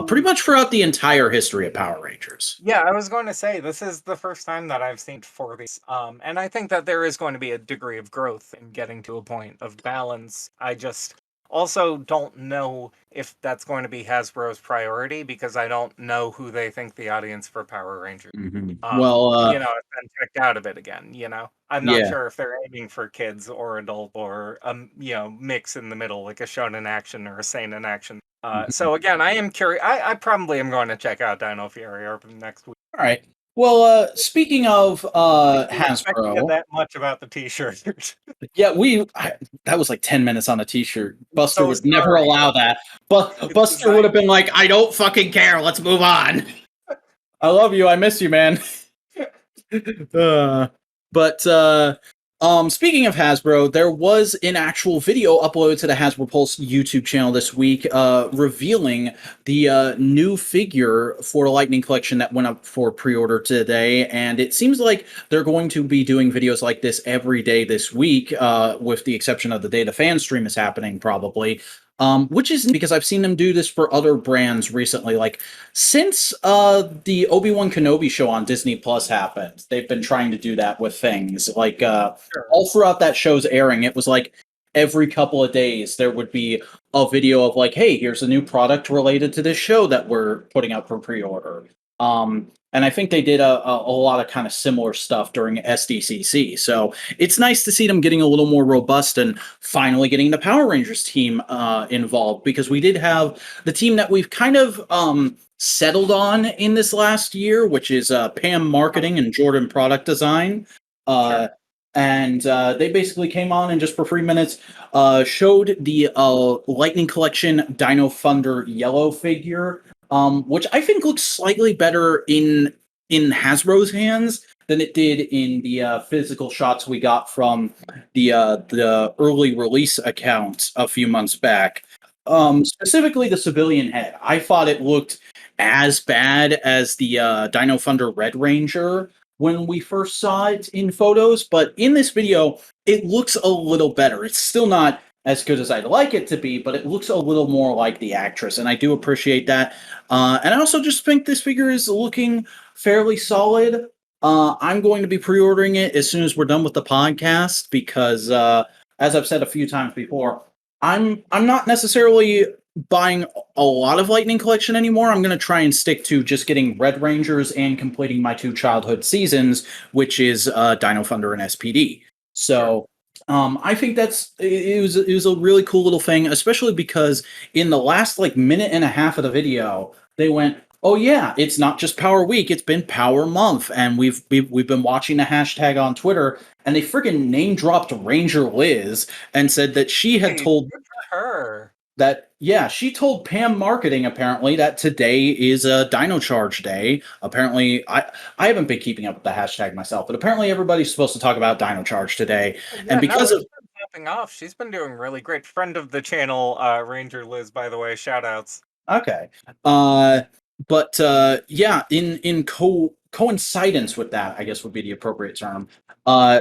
pretty much throughout the entire history of Power Rangers. Yeah, I was going to say this is the first time that I've seen for these, and I think that there is going to be a degree of growth in getting to a point of balance. I just also don't know if that's going to be Hasbro's priority because I don't know who they think the audience for Power Rangers. Well, I've been checked out of it again. I'm not yeah. sure if they're aiming for kids or adult or mix in the middle like a shonen action or a seinen action. So again, I am curious. I probably am going to check out Dino Fury over the next week. All right. Well, speaking of Didn't expect to get Hasbro, that much about the T-shirt. yeah, that was like 10 minutes on a t-shirt. Buster So would never sorry. allow that. But It's Buster would have designed. been like, I don't fucking care. Let's move on. I love you. I miss you, man. uh, but speaking of Hasbro, there was an actual video uploaded to the Hasbro Pulse YouTube channel this week, revealing the new figure for the Lightning Collection that went up for pre-order today. And it seems like they're going to be doing videos like this every day this week, with the exception of the day the fan stream is happening, probably. Which is because I've seen them do this for other brands recently. Like since the Obi-Wan Kenobi show on Disney Plus happened, they've been trying to do that with things. Like Sure. all throughout that show's airing, it was like every couple of days there would be a video of like, hey, here's a new product related to this show that we're putting out for pre-order. And I think they did a lot of kind of similar stuff during SDCC. So it's nice to see them getting a little more robust and finally getting the Power Rangers team involved, because we did have the team that we've kind of settled on in this last year, which is Pam Marketing and Jordan Product Design. Uh, Sure. and they basically came on and just for 3 minutes showed the Lightning Collection Dino Thunder yellow figure, which I think looks slightly better in Hasbro's hands than it did in the physical shots we got from the early release account a few months back. Specifically, the civilian head. I thought it looked as bad as the Dino Thunder Red Ranger when we first saw it in photos, but in this video, it looks a little better. It's still not as good as I'd like it to be, but it looks a little more like the actress, and I do appreciate that. And I also just think this figure is looking fairly solid. I'm going to be pre-ordering it as soon as we're done with the podcast because, as I've said a few times before, I'm not necessarily buying a lot of Lightning Collection anymore. I'm going to try and stick to just getting Red Rangers and completing my 2 childhood seasons, which is Dino Thunder and SPD. So I think it was a really cool little thing, especially because in the last like minute and a half of the video, they went, "Oh yeah, it's not just Power Week; it's been Power Month," and we've been watching the hashtag on Twitter, and they freaking name dropped Ranger Liz and said that she had Hey, told good for her. that, yeah, she told Pam Marketing apparently that today is a Dino Charge Day. Apparently, I haven't been keeping up with the hashtag myself, but apparently everybody's supposed to talk about Dino Charge today, and Yeah, no, because it's of been popping off. She's been doing really great. Friend of the channel, Ranger Liz, by the way. Shout outs. okay, but yeah, in coincidence with that, I guess would be the appropriate term.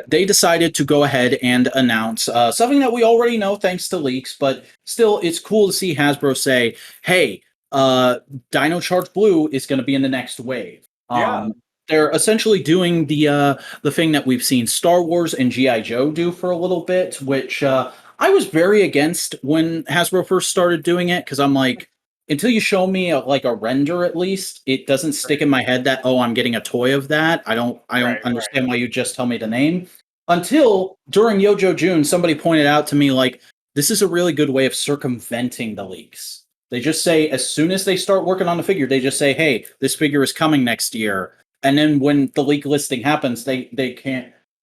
They decided to go ahead and announce something that we already know thanks to leaks, but still, it's cool to see Hasbro say, "Hey, Dino Charge Blue is going to be in the next wave." Yeah. They're essentially doing the thing that we've seen Star Wars and GI Joe do for a little bit, which I was very against when Hasbro first started doing it because I'm like, until you show me like a render at least, it doesn't stick in my head that, oh, I'm getting a toy of that. I don't Right. understand why you just tell me the name. Until during Yojo June, somebody pointed out to me like, this is a really good way of circumventing the leaks. They just say as soon as they start working on the figure, they just say, "Hey, this figure is coming next year." And then when the leak listing happens, they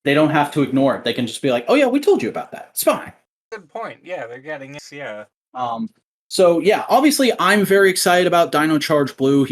don't have to ignore it. They can just be like, "Oh yeah, we told you about that. It's fine." Good point. Yeah, they're getting it. Yeah. Um, so yeah, obviously I'm very excited about Dino Charge Blue.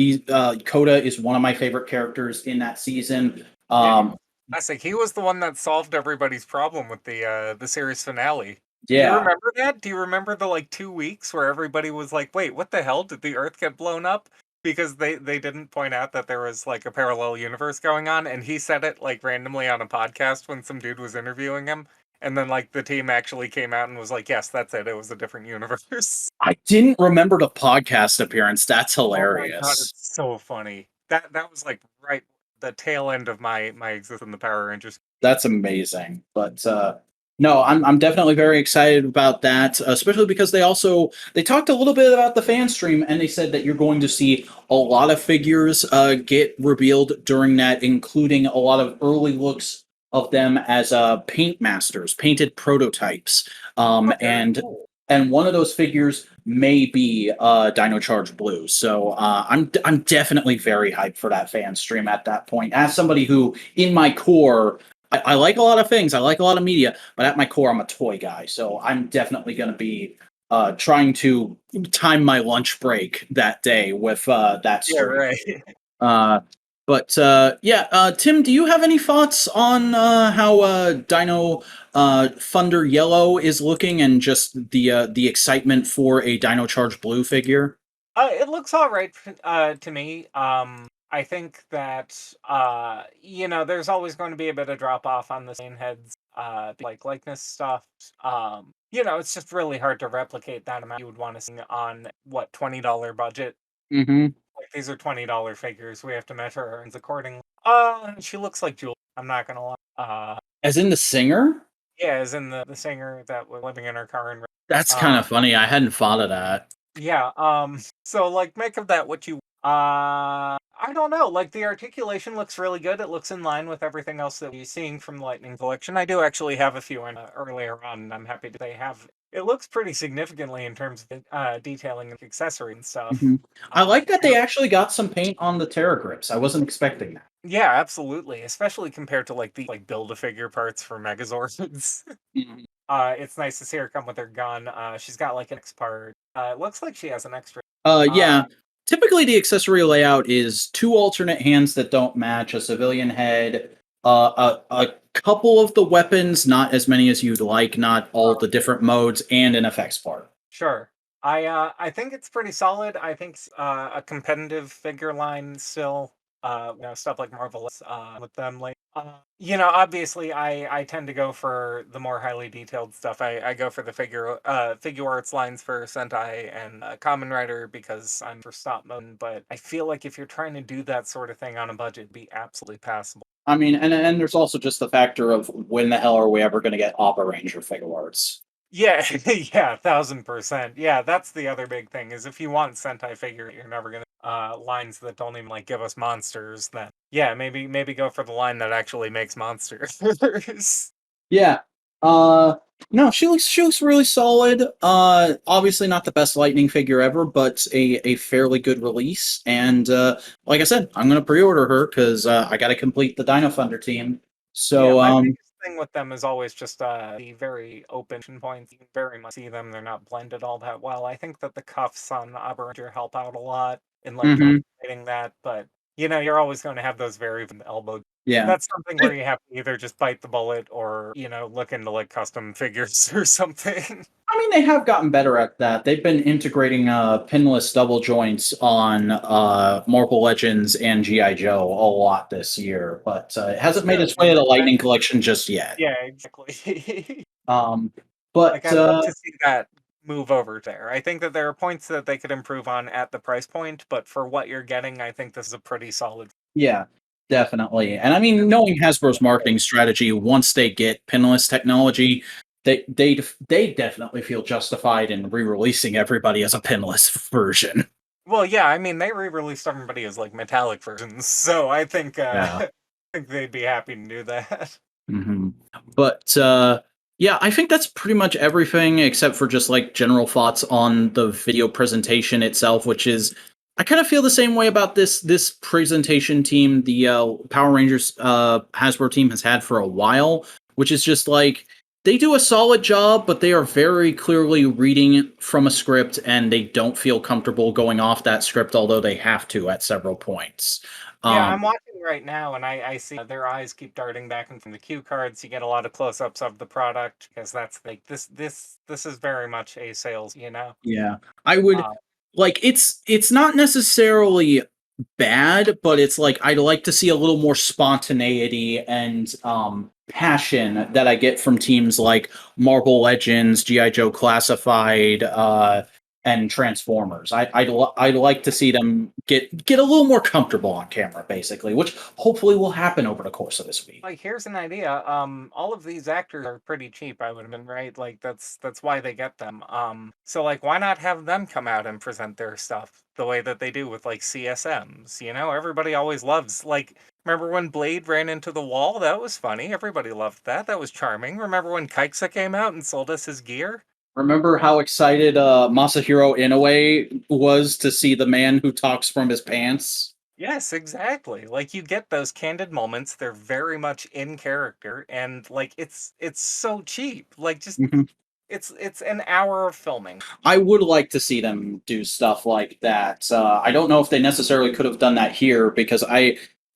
Coda is one of my favorite characters in that season. Yeah. Um, I think he was the one that solved everybody's problem with the series finale. Do you yeah, remember that? Do you remember the like 2 weeks where everybody was like, "Wait, what the hell? Did the Earth get blown up?" because they didn't point out that there was like a parallel universe going on, and he said it like randomly on a podcast when some dude was interviewing him, and then like the team actually came out and was like, "Yes, that's it. It was a different universe." I didn't remember the podcast appearance. That's Oh my god, hilarious. it's so funny. That was like right the tail end of my existence in the Power Rangers. That's amazing. But no, I'm definitely very excited about that, especially because they talked a little bit about the fan stream, and they said that you're going to see a lot of figures get revealed during that, including a lot of early looks of them as paint masters, painted prototypes, Oh, very and cool. one of those figures may be Dino Charge Blue. So I'm definitely very hyped for that fan stream at that point. As somebody who, in my core, I like a lot of things. I like a lot of media, but at my core, I'm a toy guy. So I'm definitely going to be trying to time my lunch break that day with that Yeah, stream. right. Uh, but yeah, Tim, do you have any thoughts on how Dino Thunder Yellow is looking, and just the excitement for a Dino Charge Blue figure? It looks all right to me. I think that there's always going to be a bit of drop off on the same heads, like likeness stuff. It's just really hard to replicate that amount you would want to see on what $20 budget. Mm-hmm. Like these are $20 figures. We have to measure her accordingly. She looks like Jewel. I'm not gonna lie. As in the singer? Yeah, as in the singer that was living in her car in. That's kind Uh, of funny. I hadn't thought of that. Yeah, so, like, make of that what you I don't know, like, the articulation looks really good, it looks in line with everything else that we're seeing from the Lightning Collection. I do actually have a few in, earlier on, and I'm happy that they have it looks pretty significantly in terms of, detailing and accessory and stuff. Hmm. I like that You they know actually got some paint on the Terra grips. I wasn't expecting that. Yeah, absolutely, especially compared to, like, the, like, Build-A-Figure parts for Megazords. Mhm. It's nice to see her come with her gun, she's got, like, an X part. It looks like she has an extra. Yeah. Typically, the accessory layout is two alternate hands that don't match, a civilian head, a couple of the weapons, not as many as you'd like, not all the different modes, and an effects part. Sure. I think it's pretty solid. I think a competitive figure line still. Stuff like Marvelous with them like obviously I tend to go for the more highly detailed stuff. I go for the Figuarts lines for Sentai and Kamen Rider because I'm for stop motion, but I feel like if you're trying to do that sort of thing on a budget, it'd be absolutely passable. I mean, and there's also just the factor of when the hell are we ever going to get Opera Ranger figure arts? Yeah, yeah, 1000%. Yeah, that's the other big thing is if you want Sentai figure, you're never gonna lines that don't even like give us monsters. Then yeah, maybe go for the line that actually makes monsters. Yeah. No, she looks really solid. Obviously not the best Lightning figure ever, but a fairly good release. And like I said, I'm gonna pre-order her because I got to complete the Dino Thunder team. Yeah, So my biggest thing with them is always just the very open points. You can very much see them; they're not blended all that well. I think that the cuffs on Aberanger help out a lot in like mhm. translating that, but you're always going to have those very elbow. Yeah. That's something where you have to either just bite the bullet or look into like custom figures or something. I mean, they have gotten better at that. They've been integrating pinless double joints on Marvel Legends and GI Joe a lot this year, but it That's hasn't made good. its way to I'm the glad. Lightning Collection just yet. Yeah, exactly. Um, Like, but I'd love to see that move over there. I think that there are points that they could improve on at the price point, but for what you're getting, I think this is a pretty solid. yeah, definitely. And I mean, knowing Hasbro's marketing strategy, once they get pinless technology, they definitely feel justified in re-releasing everybody as a pinless version. Well, yeah, I mean, they re-released everybody as like metallic versions, so I think Yeah. I think they'd be happy to do that. Hmm. But yeah, I think that's pretty much everything except for just like general thoughts on the video presentation itself, which is I kind of feel the same way about this presentation team the Power Rangers Hasbro team has had for a while, which is just like they do a solid job, but they are very clearly reading from a script and they don't feel comfortable going off that script, although they have to at several points. Yeah, Um, I'm watching right now, and I see their eyes keep darting back and from the cue cards. You get a lot of close-ups of the product because that's like this is very much a sales. yeah, I would. like it's not necessarily bad, but it's like I'd like to see a little more spontaneity and passion that I get from teams like Marvel Legends, GI Joe Classified, and Transformers. I'd like to see them get a little more comfortable on camera, basically, which hopefully will happen over the course of this week. Like, here's an idea. All of these actors are pretty cheap, I would have been right. Like, that's why they get them. So like, why not have them come out and present their stuff the way that they do with like CSMs? You know, everybody always loves like. Remember when Blade ran into the wall? That was funny. Everybody loved that. That was charming. Remember when Kaixa came out and sold us his gear? Remember how excited Masahiro Inoue was to see the man who talks from his pants? Yes, exactly. Like you get those candid moments. They're very much in character, and like it's so cheap. Like just Mhm. it's an hour of filming. I would like to see them do stuff like that. I don't know if they necessarily could have done that here because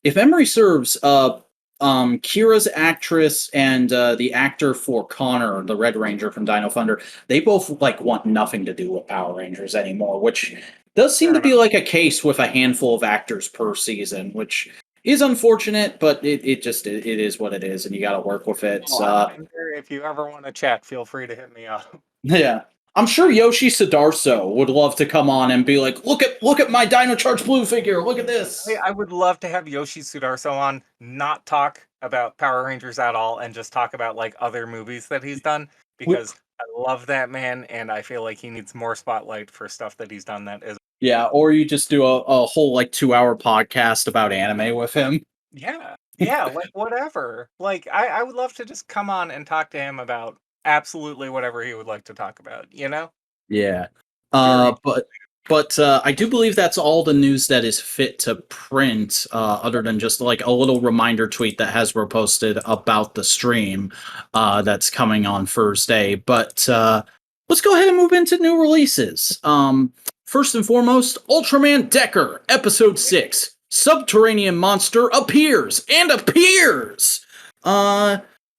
if memory serves, Kira's actress and the actor for Connor, the Red Ranger from Dino Thunder, they both like want nothing to do with Power Rangers anymore, which does seem Fair to be enough. like a case with a handful of actors per season, which is unfortunate, but it is what it is, and you got to work with it. Oh, I'm here. If you ever want to chat, feel free to hit me up. Yeah. I'm sure Yoshi Sudarso would love to come on and be like, look at my Dino Charge Blue figure. Look at this. I would love to have Yoshi Sudarso on, not talk about Power Rangers at all, and just talk about like other movies that he's done We- because I love that man, and I feel like he needs more spotlight for stuff that he's done that is. Yeah, or you just do a whole like 2 hour podcast about anime with him. Yeah, yeah, like whatever. Like I would love to just come on and talk to him about absolutely whatever he would like to talk about. You know, Yeah. very. But I do believe that's all the news that is fit to print, other than just like a little reminder tweet that Hasbro posted about the stream that's coming on Thursday. But let's go ahead and move into new releases. First and foremost, Ultraman Decker, Episode 6. Subterranean monster appears and appears! Uh,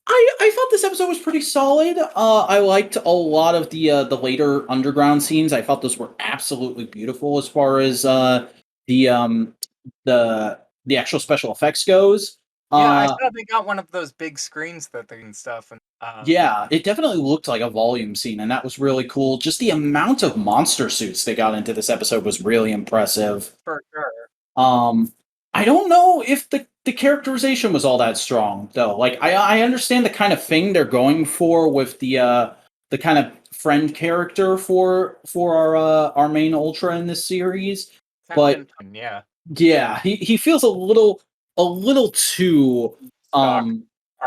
I thought this episode was pretty solid. I liked a lot of the later underground scenes. I thought those were absolutely beautiful as far as the um the actual special effects goes. Yeah, I Uh, saw they got one of those big screens that they and stuff, and yeah, it definitely looked like a volume scene, and that was really cool. Just the amount of monster suits they got into this episode was really impressive. for sure. Um, I don't know if the characterization was all that strong though. Like I understand the kind of thing they're going for with the kind of friend character for our main ultra in this series, but Captain, yeah, yeah, he feels a little too stock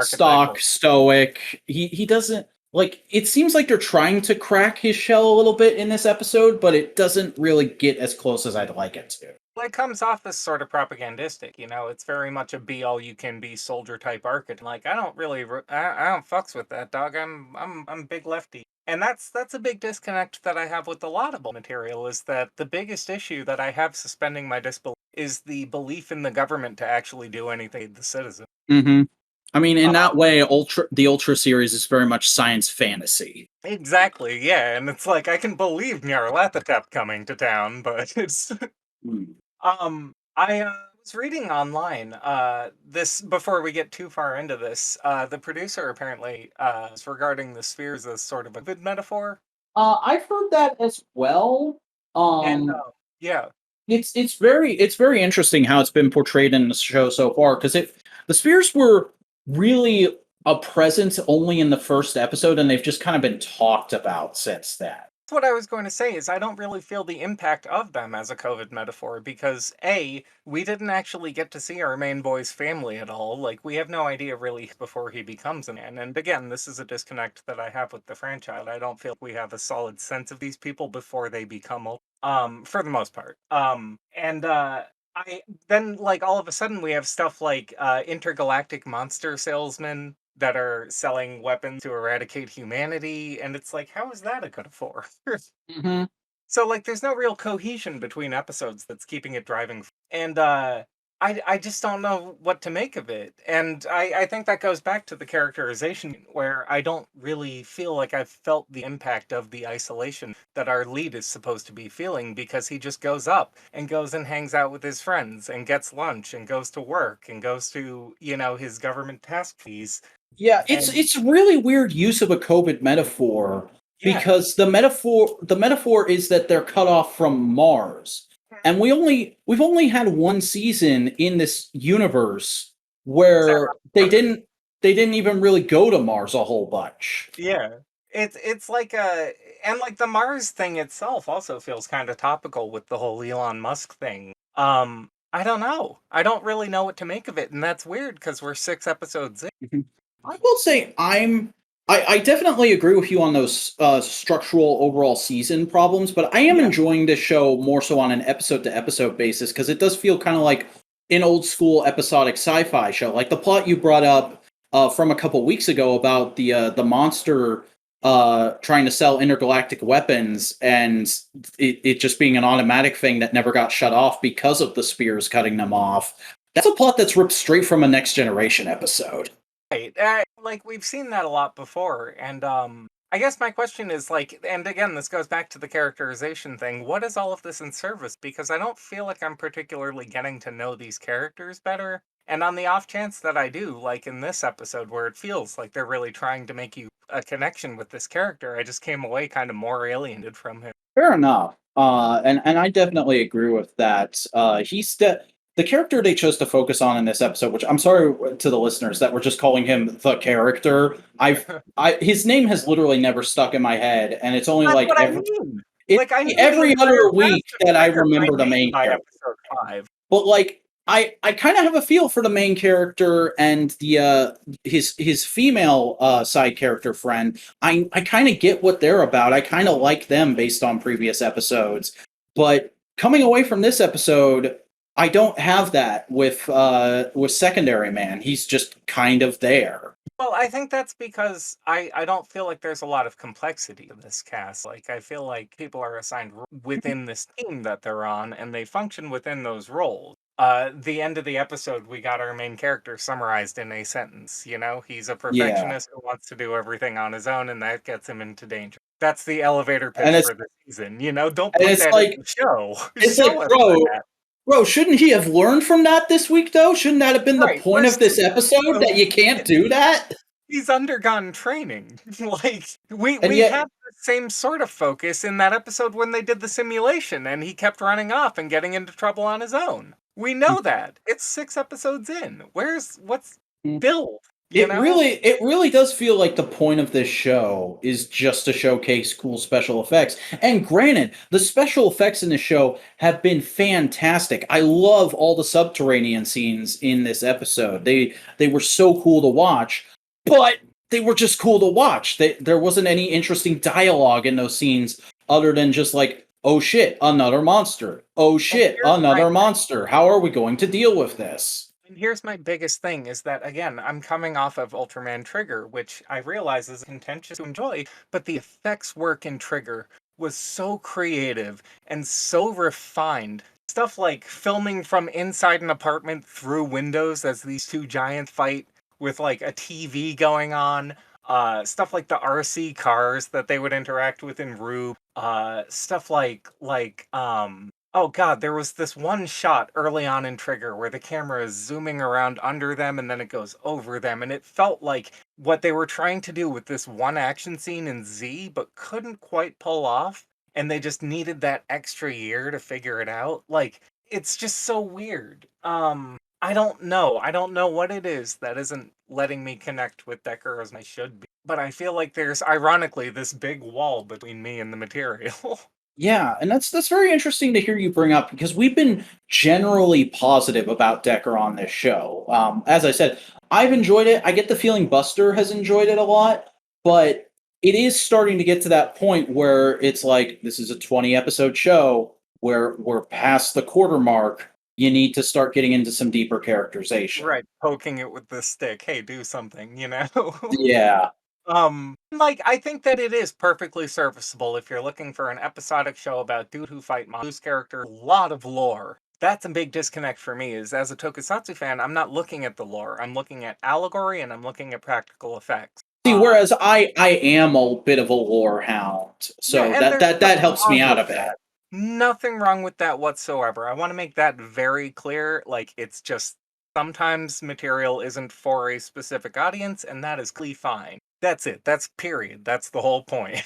stock archetypal. stoic. He doesn't like it seems like they're trying to crack his shell a little bit in this episode, but it doesn't really get as close as I'd like it to. Well, it comes off as sort of propagandistic, you know. It's very much a be all you can be soldier type archetype. Like I don't really, I don't fucks with that dog. I'm big lefty, and that's a big disconnect that I have with a lot of material. Is that the biggest issue that I have suspending my disbelief is the belief in the government to actually do anything to the citizen. Hmm. I mean, in Uh, that way, the Ultra series is very much science fantasy. exactly, yeah, and it's like I can believe Nyarlathotep coming to town, but it's Hmm. I was reading online this before we get too far into this. The producer apparently is regarding the spheres as sort of a good metaphor, I've heard that as well. and Um, yeah, it's very interesting how it's been portrayed in the show so far because it the spheres were really a presence only in the first episode, and they've just kind of been talked about since then. that's what I was going to say. Is I don't really feel the impact of them as a COVID metaphor because a we didn't actually get to see our main boy's family at all. Like we have no idea really before he becomes a man. And again, this is a disconnect that I have with the franchise. I don't feel we have a solid sense of these people before they become for the most part. And I then like all of a sudden we have stuff like intergalactic monster salesmen that are selling weapons to eradicate humanity, and it's like, how is that a good for? Hmm. So like there's no real cohesion between episodes that's keeping it driving. And I just don't know what to make of it. And I think that goes back to the characterization where I don't really feel like I've felt the impact of the isolation that our lead is supposed to be feeling because he just goes up and goes and hangs out with his friends and gets lunch and goes to work and goes to, his government task fees. Yeah, And it's really weird use of a COVID metaphor yeah, because the metaphor is that they're cut off from Mars. And we've only had one season in this universe is that where they didn't even really go to Mars a whole bunch. Yeah. It's like a and like the Mars thing itself also feels kind of topical with the whole Elon Musk thing. I don't know. I don't really know what to make of it, and that's weird because we're 6 episodes in. Mhm. I will say I definitely agree with you on those structural overall season problems, but I am Yeah. enjoying this show more so on an episode to episode basis because it does feel kind of like an old school episodic sci-fi show. Like the plot you brought up from a couple weeks ago about the monster trying to sell intergalactic weapons and it just being an automatic thing that never got shut off because of the spears cutting them off. That's a plot that's ripped straight from a Next Generation episode. Right. Like we've seen that a lot before, and I guess my question is like, and again, this goes back to the characterization thing. What is all of this in service? Because I don't feel like I'm particularly getting to know these characters better. And on the off chance that I do, like in this episode where it feels like they're really trying to make you a connection with this character, I just came away kind of more alienated from him. Fair enough. And I definitely agree with that. The character they chose to focus on in this episode, which I'm sorry to the listeners that we're just calling him the character. His name has literally never stuck in my head, and it's only That's like what I mean. it's Like I knew the every entire other week cast of that I character by remember the name main by character. episode 5. But like I kind of have a feel for the main character and the his female side character friend. I kind of get what they're about. I kind of like them based on previous episodes. But coming away from this episode, I don't have that with Secondary Man. He's just kind of there. Well, I think that's because I don't feel like there's a lot of complexity to this cast. Like I feel like people are assigned within this team that they're on, and they function within those roles. The end of the episode, we got our main character summarized in a sentence. He's a Yeah. perfectionist who wants to do everything on his own, and that gets him into danger. That's the elevator And pitch for the season. Don't put it's that in like the show. it's Show like us bro, that. Bro, shouldn't he have learned from that this week, though? Shouldn't that have been the Right. point of this episode that you can't do that? He's undergone training. Like And we yet, had the same sort of focus in that episode when they did the simulation and he kept running off and getting into trouble on his own. We know that. It's 6 episodes in. What's build, you know? it really does feel like the point of this show is just to showcase cool special effects. And granted, the special effects in the show have been fantastic. I love all the subterranean scenes in this episode. They were so cool to watch, but they were just cool to watch. There wasn't any interesting dialogue in those scenes other than just like, oh shit, another monster. Oh And shit, here's my another monster. How are we going to deal with this? And here's my biggest thing is that again, I'm coming off of Ultraman Trigger, which I realize is contentious to enjoy, but the effects work in Trigger was so creative and so refined. Stuff like filming from inside an apartment through windows as these two giants fight with like a TV going on. Stuff like the RC cars that they would interact with in Rube. Stuff like oh god, there was this one shot early on in Trigger where the camera is zooming around under them and then it goes over them, and it felt like what they were trying to do with this one action scene in Z, but couldn't quite pull off, and they just needed that extra year to figure it out. Like, it's just so weird. I don't know. I don't know what it is that isn't letting me connect with Decker as I should be. But I feel like there's ironically this big wall between me and the material. Yeah, and that's very interesting to hear you bring up because we've been generally positive about Decker on this show. As I said, I've enjoyed it. I get the feeling Buster has enjoyed it a lot, but it is starting to get to that point where it's like this is a 20 episode show where we're past the quarter mark. You need to start getting into some deeper characterization. Right, poking it with the stick. Hey, do something, you know? Yeah. Like, I think that it is perfectly serviceable if you're looking for an episodic show about dude who fight monsters character, a lot of lore. that's a big disconnect for me. Is as a Tokusatsu fan, I'm not looking at the lore. I'm looking at allegory and I'm looking at practical effects. See, whereas I am a bit of a lore hound, Yeah, so and there's that nothing helps me wrong out with a bit. that. Nothing wrong with that whatsoever. I want to make that very clear. Like, it's just sometimes material isn't for a specific audience, and that is clearly fine. That's it. That's period. That's the whole point.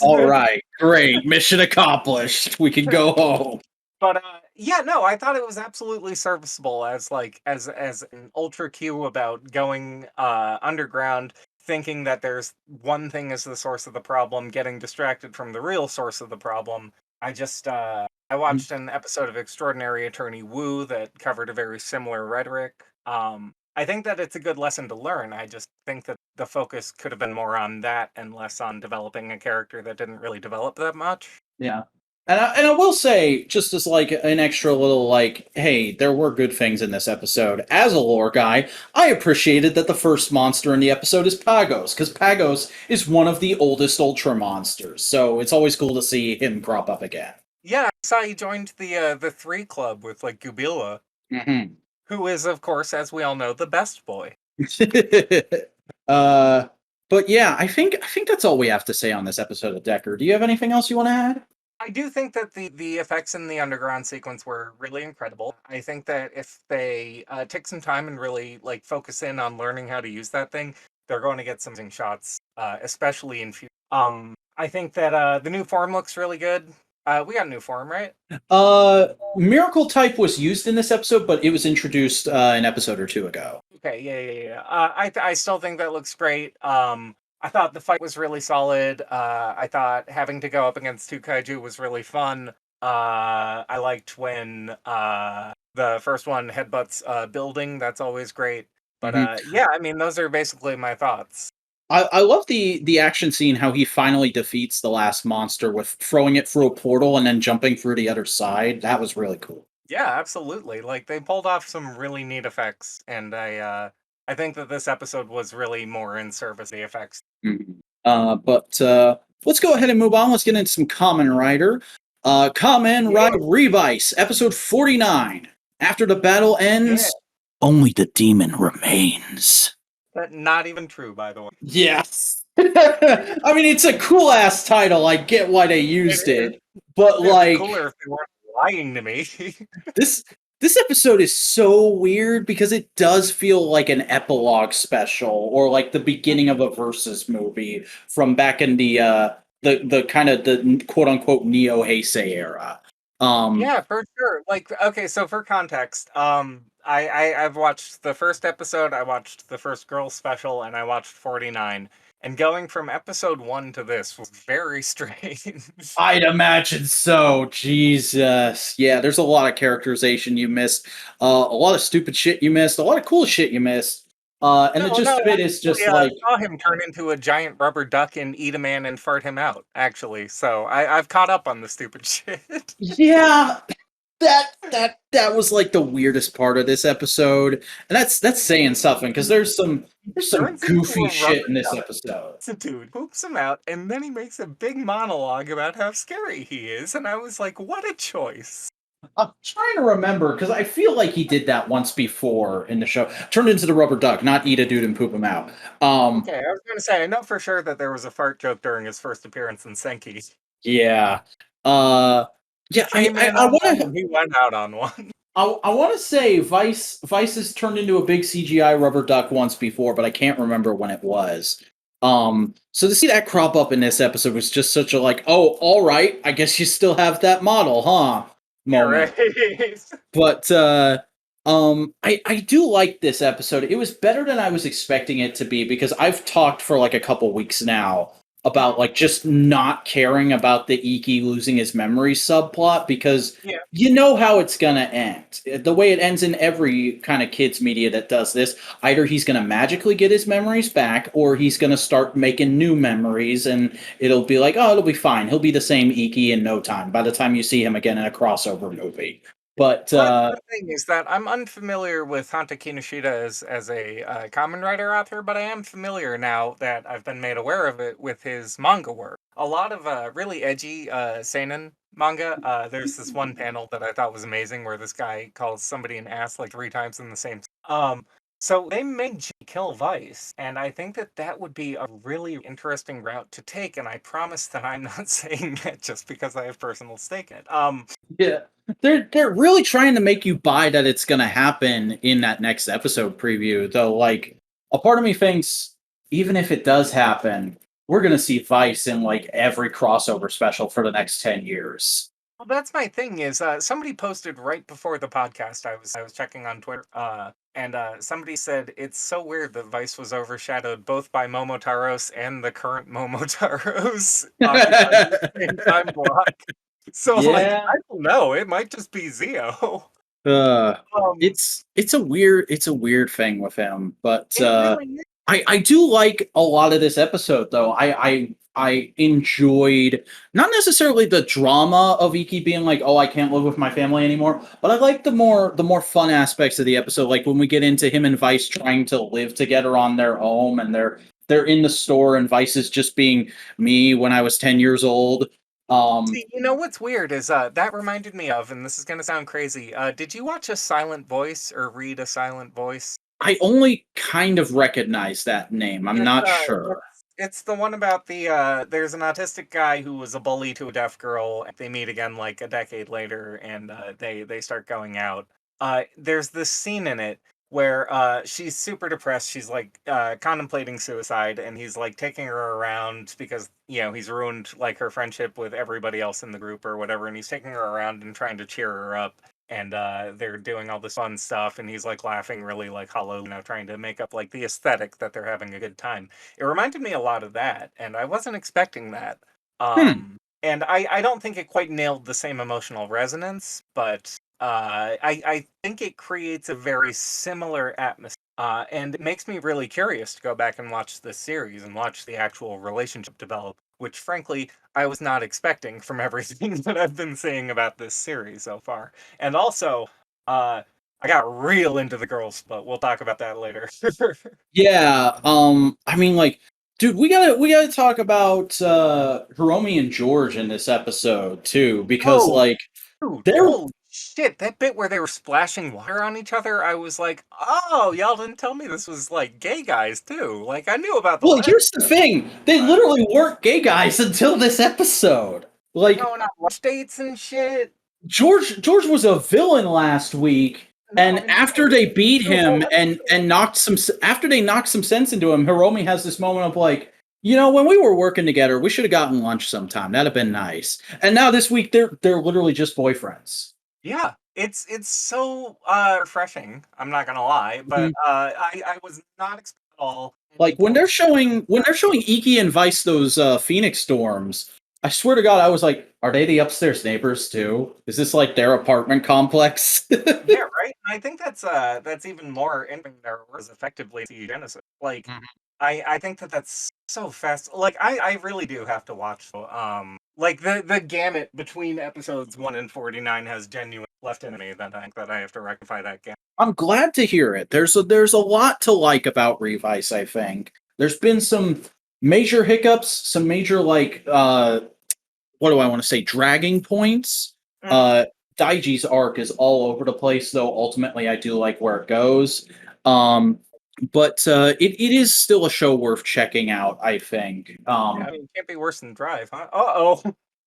All right, great, mission accomplished. We can go home. But yeah, no, I thought it was absolutely serviceable as like as an ultra Q about going underground, thinking that there's one thing as the source of the problem, getting distracted from the real source of the problem. I watched an episode of Extraordinary Attorney Wu that covered a very similar rhetoric. I think that it's a good lesson to learn. I just think that the focus could have been more on that and less on developing a character that didn't really develop that much. Yeah. And I will say, just as like an extra little like, hey, there were good things in this episode. As a lore guy, I appreciated that the first monster in the episode is Pagos, because Pagos is one of the oldest Ultra monsters. So it's always cool to see him crop up again. Yeah, I saw he joined the Three Club with like Gubila, Mm-hmm. who is, of course, as we all know, the best boy. uh, but yeah, I think that's all we have to say on this episode of Decker. Do you have anything else you want to add? I do think that the effects in the underground sequence were really incredible. I think that if they take some time and really like focus in on learning how to use that thing, they're going to get some amazing shots, especially in future. I think that the new form looks really good. We got a new form, right? Miracle Type was used in this episode, but it was introduced an episode or two ago. Okay, yeah. I still think that looks great. I thought the fight was really solid. I thought having to go up against two kaiju was really fun. I liked when the first one headbutts a building. That's always great. But Mhm. yeah, I mean, those are basically my thoughts. I love the action scene, how he finally defeats the last monster with throwing it through a portal and then jumping through the other side. That was really cool. Yeah, absolutely. Like they pulled off some really neat effects, and I think that this episode was really more in service of the effects. Mhm. But let's go ahead and move on. Let's get into some Kamen Rider. Kamen Yeah, Rider Revice, episode 49. After the battle yeah. ends, only the demon remains. But not even true, by the way. Yes. I mean, it's a cool ass title. I get why they It used is. it, but It'd be like cooler if they weren't lying to me. this this episode is so weird because it does feel like an epilogue special or like the beginning of a versus movie from back in the kind of the quote unquote Neo Heisei era. Um Yeah, for sure. Like, okay, so for context, I've watched the first episode, I watched the first girl special, and I watched 49. And going from episode 1 to this was very strange. I'd imagine so. Jesus. Yeah, there's a lot of characterization you missed. A lot of stupid shit you missed. A lot of cool shit you missed. And the No, gist no, of it is actually, just like, saw him turn into a giant rubber duck and eat a man and fart him out, actually. So I've caught up on the stupid shit. yeah, that was like the weirdest part of this episode, and that's saying something because there's some Turns into goofy a rubber shit in this duck. episode. The dude poops him out, and then he makes a big monologue about how scary he is, and I was like, what a choice. I'm trying to remember because I feel like he did that once before in the show. Turned into the rubber duck, not eat a dude and poop him out. Okay, I was gonna say, I know for sure that there was a fart joke during his first appearance in Senki. Yeah. Uh, He yeah. I came I, in I on want one to and he went out on one. I want to say Vice has turned into a big CGI rubber duck once before, but I can't remember when it was. So to see that crop up in this episode was just such a like, oh, all right, I guess you still have that model, huh? Yeah, Moment. right. But I do like this episode. It was better than I was expecting it to be because I've talked for like a couple weeks now about like just not caring about the Iki losing his memory subplot because Yeah. you know how it's gonna end. The way it ends in every kind of kids media that does this, either he's gonna magically get his memories back or he's gonna start making new memories and it'll be like, oh, it'll be fine. He'll be the same Iki in no time by the time you see him again in a crossover movie. But Well, that's the thing is that I'm unfamiliar with Hanta Kinoshita as a Kamen Rider author, but I am familiar now that I've been made aware of it with his manga work. A lot of really edgy seinen manga, there's this one panel that I thought was amazing where this guy calls somebody an ass like 3 times in the same. So they made G kill Vice, and I think that that would be a really interesting route to take. And I promise that I'm not saying that just because I have personal stake in it. Yeah. They're really trying to make you buy that it's gonna happen in that next episode preview, though. Like, a part of me thinks even if it does happen, we're gonna see Vice in like every crossover special for the next 10 years. Well, that's my thing. Is somebody posted right before the podcast? I was checking on Twitter, and somebody said it's so weird that Vice was overshadowed both by Momotaros and the current Momotaros occupying the same time block. So, like, Yeah. I don't know. It might just be Zio. Uh, Um, it's a weird thing with him, but it really is. I do like a lot of this episode though. I enjoyed not necessarily the drama of Iki being like, "Oh, I can't live with my family anymore," but I like the more fun aspects of the episode, like when we get into him and Vice trying to live together on their own, and they're in the store, and Vice is just being me when I was 10 years old. Um, See, you know what's weird is that reminded me of, and this is gonna sound crazy. Did you watch A Silent Voice or read A Silent Voice? I only kind of recognize that name. I'm It's not uh, sure. it's the one about the there's an autistic guy who was a bully to a deaf girl. And they meet again like a decade later, and they start going out. There's this scene in it where she's super depressed. She's like contemplating suicide, and he's like taking her around because he's ruined like her friendship with everybody else in the group or whatever, and he's taking her around and trying to cheer her up. And they're doing all this fun stuff, and he's like laughing really like hollow, trying to make up like the aesthetic that they're having a good time. It reminded me a lot of that, and I wasn't expecting that. Hmm. And I don't think it quite nailed the same emotional resonance, but I think it creates a very similar atmosphere. And it makes me really curious to go back and watch this series and watch the actual relationship develop, which frankly I was not expecting from everything that I've been seeing about this series so far. And also, I got real into the girls, but we'll talk about that later. Yeah. I mean, like, dude, we gotta talk about Hiromi and George in this episode too, because Oh, like dude, they're holy shit. That bit where they were splashing water on each other, I was like, oh, y'all didn't tell me this was like gay guys too. Like, I knew about the well. last Here's the thing: they one. literally weren't gay guys until this episode. Like Going on lunch dates and shit. George was a villain last week, No, and and after shit. they beat The whole him and knocked some after they knocked some sense into him, Hiromi has this moment of like, when we were working together, we should have gotten lunch sometime. That'd have been nice. And now this week they're literally just boyfriends. Yeah, it's so refreshing. I'm not gonna lie, but Mhm. I was not expecting at all Like any when point. they're showing Iki and Vice those Phoenix storms. I swear to God, I was like, are they the upstairs neighbors too? Is this like their apartment complex? Yeah, right. And I think that's even more interesting there was effectively the Genesis. Like, I think that that's so fast. Like, I really do have to watch. Like the gamut between episodes 1 and 49 has genuine left in me that I have to rectify that gap. I'm glad to hear it. There's a lot to like about Revice, I think. There's been some major hiccups, some major like what do I want to say, dragging points. Mhm. Uh Daiji's arc is all over the place, though ultimately I do like where it goes. Um but it is still a show worth checking out, I think. Yeah, I mean, it can't be worse than Drive, huh? Uh-oh.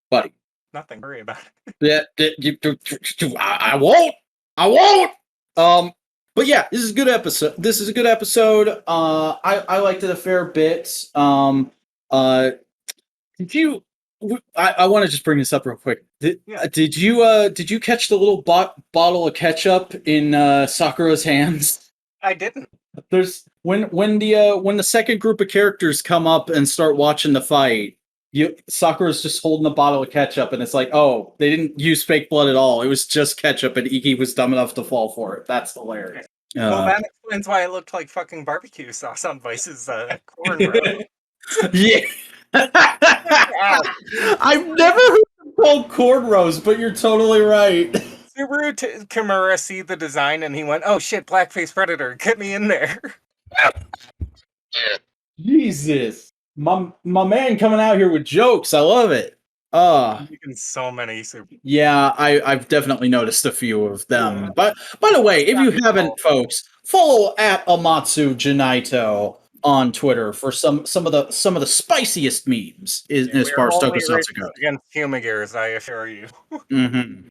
Buddy. Nothing. Worry about it. I won't. I won't. Um, but yeah, this is a good episode. This is a good episode. I liked it a fair bit. Uh, did you? I want to just bring this up real quick. Did, Yeah, did you catch the little bottle of ketchup in Sakura's hands? I didn't. There's when the second group of characters come up and start watching the fight, Sakura's just holding a bottle of ketchup, and it's like, oh, they didn't use fake blood at all. It was just ketchup, and Iki was dumb enough to fall for it. That's hilarious. Well, Uh, that explains why it looked like fucking barbecue sauce on Vice's cornrow. yeah. Ow. I've never heard them called cornrows, but you're totally right. Subaru Kimura see the design and he went, "Oh shit, blackface predator, get me in there." Jesus, my man coming out here with jokes. I love it. Making so many super. Yeah, I've definitely noticed a few of them. Yeah. But by the way, if you haven't, folks, follow at Amatsu Janaito on Twitter for some of the spiciest memes as We're far as only tokusatsu racist goes. against Fumigers, I assure you. Mm-hmm.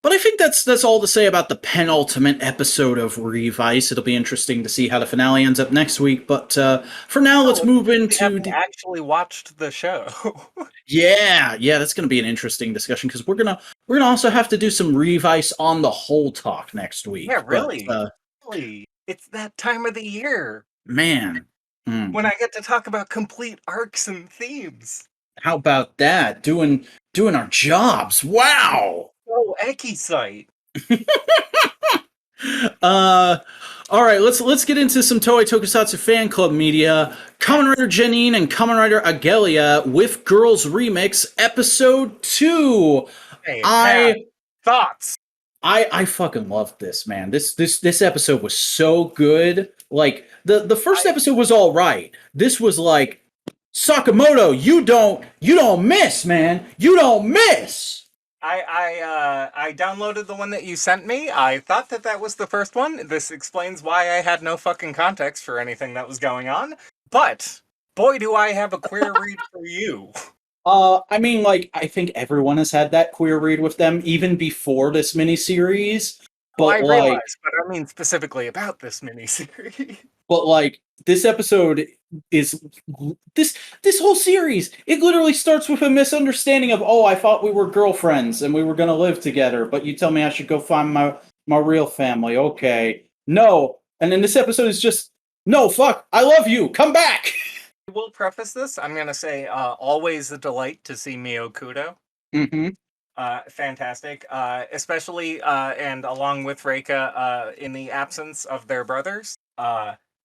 But I think that's all to say about the penultimate episode of Revice. It'll be interesting to see how the finale ends up next week. But for now, let's move We into haven't actually watched the show. yeah, that's going to be an interesting discussion because we're gonna also have to do some Revice on the whole talk next week. Yeah, But really. Really. It's that time of the year man, when I get to talk about complete arcs and themes. how about that? Doing our jobs. Wow. Oh, Eki site. Uh, all right, let's get into some Toei Tokusatsu fan club media. Kamen Rider Janine and Kamen Rider Agelia with Girls Remix Episode 2. Hey, Pat, I thoughts. I fucking loved this, man. This episode was so good. Like the first episode was all right. This was like Sakamoto, you don't miss, man. You don't miss. I downloaded the one that you sent me. I thought that was the first one. This explains why I had no fucking context for anything that was going on. But boy, do I have a queer read for you. I mean, like, I think everyone has had that queer read with them, even before this miniseries. Oh, I But like, realize, but I mean specifically about this miniseries. but like, this episode is this whole series. It literally starts with a misunderstanding of, oh, I thought we were girlfriends and we were gonna live together, but you tell me I should go find my real family. Okay, no. And then this episode is just, no, fuck, I love you. Come back. I will preface this. I'm gonna say, always a delight to see Mio Kudo. Mm-hmm. Fantastic, especially and along with Reika, in the absence of their brothers.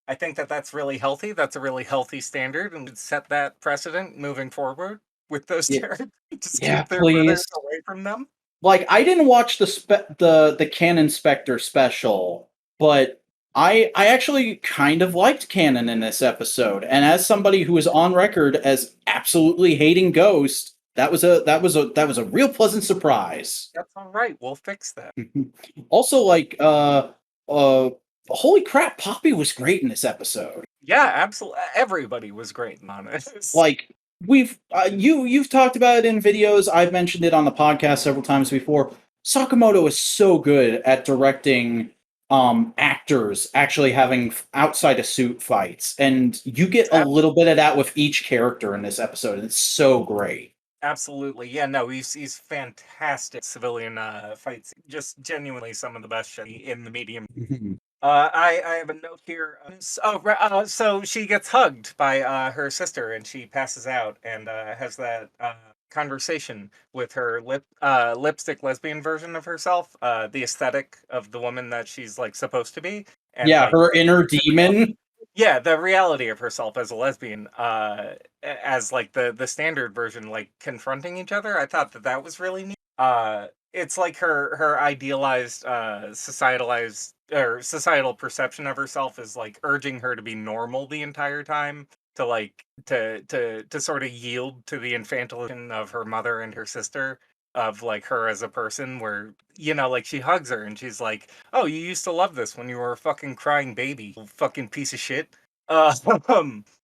I think that's really healthy. That's a really healthy standard, and would set that precedent moving forward with those Yeah, characters. Just yeah, keep their brothers please. away from them. Like, I didn't watch the Canon Spectre special, but I actually kind of liked Canon in this episode. And as somebody who is on record as absolutely hating Ghost, that was a real pleasant surprise. That's all right. We'll fix that. Also, like, holy crap, Poppy was great in this episode. Yeah, absolutely. Everybody was great on this. Like, we've you've talked about it in videos. I've mentioned it on the podcast several times before. Sakamoto is so good at directing actors actually having outside a suit fights, and you get a little bit of that with each character in this episode, and it's so great. Absolutely. Yeah, no, he's fantastic civilian fights. Just genuinely some of the best shit in the medium. I have a note here. So she gets hugged by her sister, and she passes out and has that conversation with her lipstick lesbian version of herself, the aesthetic of the woman that she's like supposed to be, and Yeah, like her inner demon. yeah, the reality of herself as a lesbian, as like the standard version, like confronting each other. I thought that was really neat. It's like her idealized, societalized or societal perception of herself is like urging her to be normal the entire time, to like to sort of yield to the infantilization of her mother and her sister, of like her as a person, where like she hugs her and she's like, oh, you used to love this when you were a fucking crying baby, you fucking piece of shit. uh,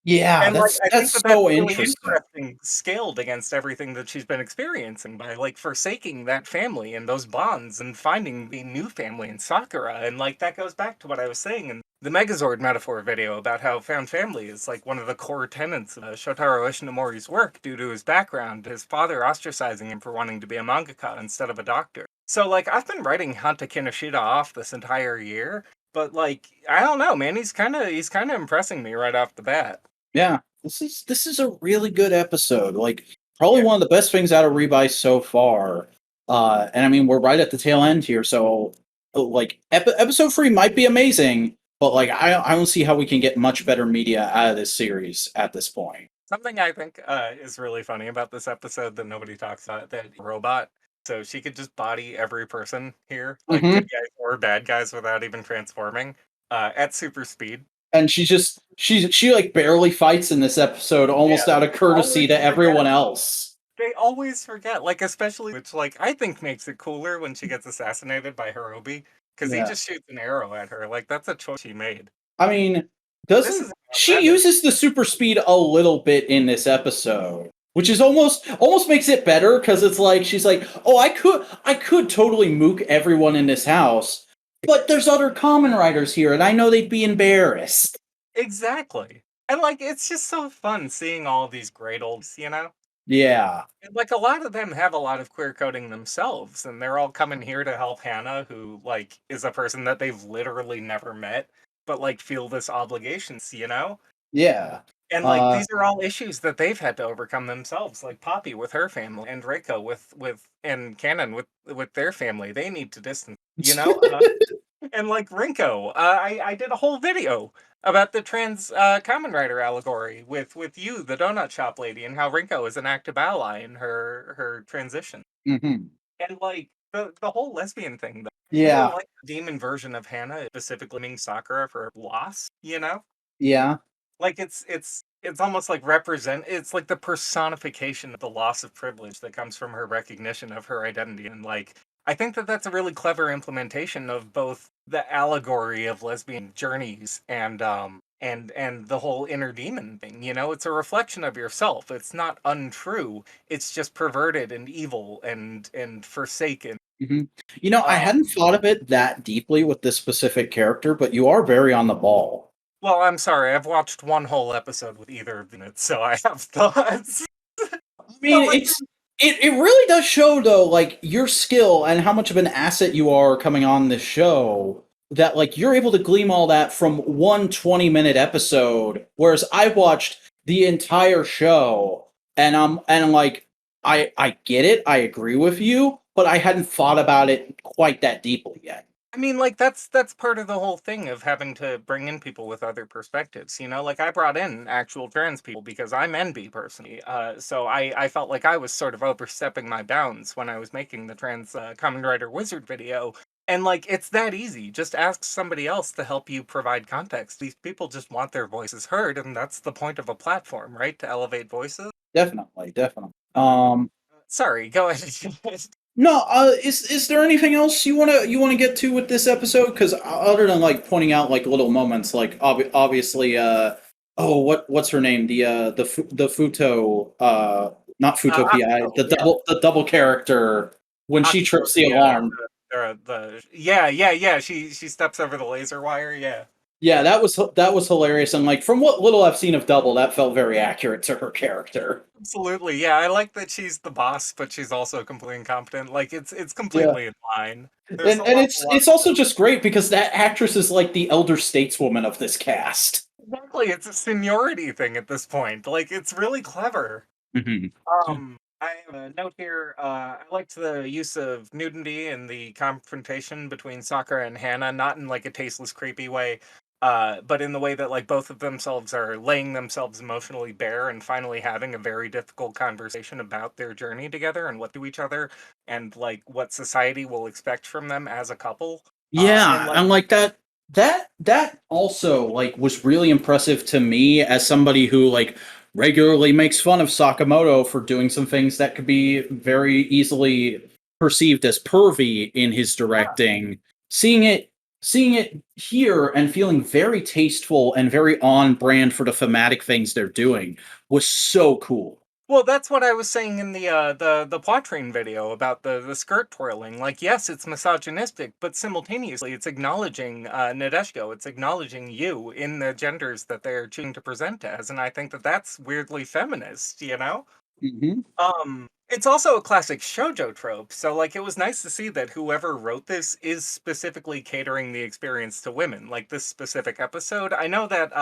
Yeah, and, like, I think that's that's so really interesting. interesting, scaled against everything that she's been experiencing by, like, forsaking that family and those bonds and finding the new family in Sakura, and, like, that goes back to what I was saying in the Megazord metaphor video about how found family is, like, one of the core tenets of Shotaro Ishinomori's work due to his background, his father ostracizing him for wanting to be a mangaka instead of a doctor. So, like, I've been writing Hanta Kinoshita off this entire year, but, like, I don't know, man, he's kinda impressing me right off the bat. Yeah, this is a really good episode. Like, probably Yeah. one of the best things out of Revice so far. And I mean, we're right at the tail end here, so like episode 3 might be amazing, but like I don't see how we can get much better media out of this series at this point. Something I think is really funny about this episode that nobody talks about, that robot. So she could just body every person here, like Hmm. good guys or bad guys, without even transforming at super speed. And she like barely fights in this episode, Yeah, almost out of all we courtesy to ever get everyone else. They always forget, like, especially which, like, I think makes it cooler when she gets assassinated by Hirobi, because he Yeah. just shoots an arrow at her, like, that's a choice she made. I mean, This is doesn't about she Rebel. uses the super speed a little bit in this episode, which is almost makes it better because it's like she's like, oh, I could totally mook everyone in this house, but there's other common riders here, and I know they'd be embarrassed. Exactly. And, like, it's just so fun seeing all these great olds, you know? Yeah, And, like, a lot of them have a lot of queer coding themselves, and they're all coming here to help Hannah, who, like, is a person that they've literally never met, but, like, feel this obligations, you know? yeah, And, like, uh, these are all issues that they've had to overcome themselves, like Poppy with her family, and Reiko with and Canon with their family. They need to distance, you know? And, like, Rinko, I did a whole video about the trans, Kamen Rider allegory with you, the donut shop lady, and how Rinko is an active ally in her transition. mhm, And, like, the whole lesbian thing, though, I really yeah, like the demon version of Hannah, specifically blaming Sakura for her loss, you know? yeah, Like, it's almost like it's like the personification of the loss of privilege that comes from her recognition of her identity, and, like, I think that that's a really clever implementation of both the allegory of lesbian journeys and the whole inner demon thing, you know? It's a reflection of yourself, it's not untrue, it's just perverted and evil and forsaken. mhm. You know, I Um hadn't thought of it that deeply with this specific character, but you are very on the ball. well, I'm sorry, I've watched one whole episode with either of them, so I have thoughts. I But, mean, like, it really does show though, like your skill and how much of an asset you are coming on this show. That like you're able to glean all that from one 20-minute episode, whereas I watched the entire show and I'm like, I get it, I agree with you, but I hadn't thought about it quite that deeply yet. I mean, like, that's part of the whole thing of having to bring in people with other perspectives, you know? Like, I brought in actual trans people because I'm NB personally, so I felt like I was sort of overstepping my bounds when I was making the trans, Kamen Rider Wizard video, and, like, it's that easy, just ask somebody else to help you provide context. These people just want their voices heard, and that's the point of a platform, right? To elevate voices? Definitely, definitely. Um, Sorry, go ahead. No, is there anything else you wanna get to with this episode? Because other than like pointing out like little moments, like obviously, oh, what's her name? The Futo, not Futo PI, Akiko, yeah. the double character when she Akiko, trips the alarm. the yeah, she steps over the laser wire, yeah. Yeah, that was hilarious, and like from what little I've seen of Double, that felt very accurate to her character. Absolutely, yeah, I like that she's the boss, but she's also completely incompetent, like, it's Yeah, completely in line. There's and a lot it's also just great because that actress is like the elder stateswoman of this cast. exactly, it's a seniority thing at this point, like, it's really clever. Mhm. I have a note here. I liked the use of nudity and the confrontation between Sakura and Hannah, not in like a tasteless, creepy way, but in the way that like both of themselves are laying themselves emotionally bare and finally having a very difficult conversation about their journey together and what to each other and like what society will expect from them as a couple. And Yeah, like and like that also like was really impressive to me as somebody who like regularly makes fun of Sakamoto for doing some things that could be very easily perceived as pervy in his yeah, directing. Seeing it seeing it here and feeling very tasteful and very on brand for the thematic things they're doing was so cool. well, that's what I was saying in the Poitrine video about the skirt twirling. Like, yes, it's misogynistic, but simultaneously, it's acknowledging Nadeshiko. It's acknowledging you in the genders that they're choosing to present as, and I think that that's weirdly feminist. You know, Mhm. it's also a classic shojo trope. So, like, it was nice to see that whoever wrote this is specifically catering the experience to women. Like this specific episode, I know that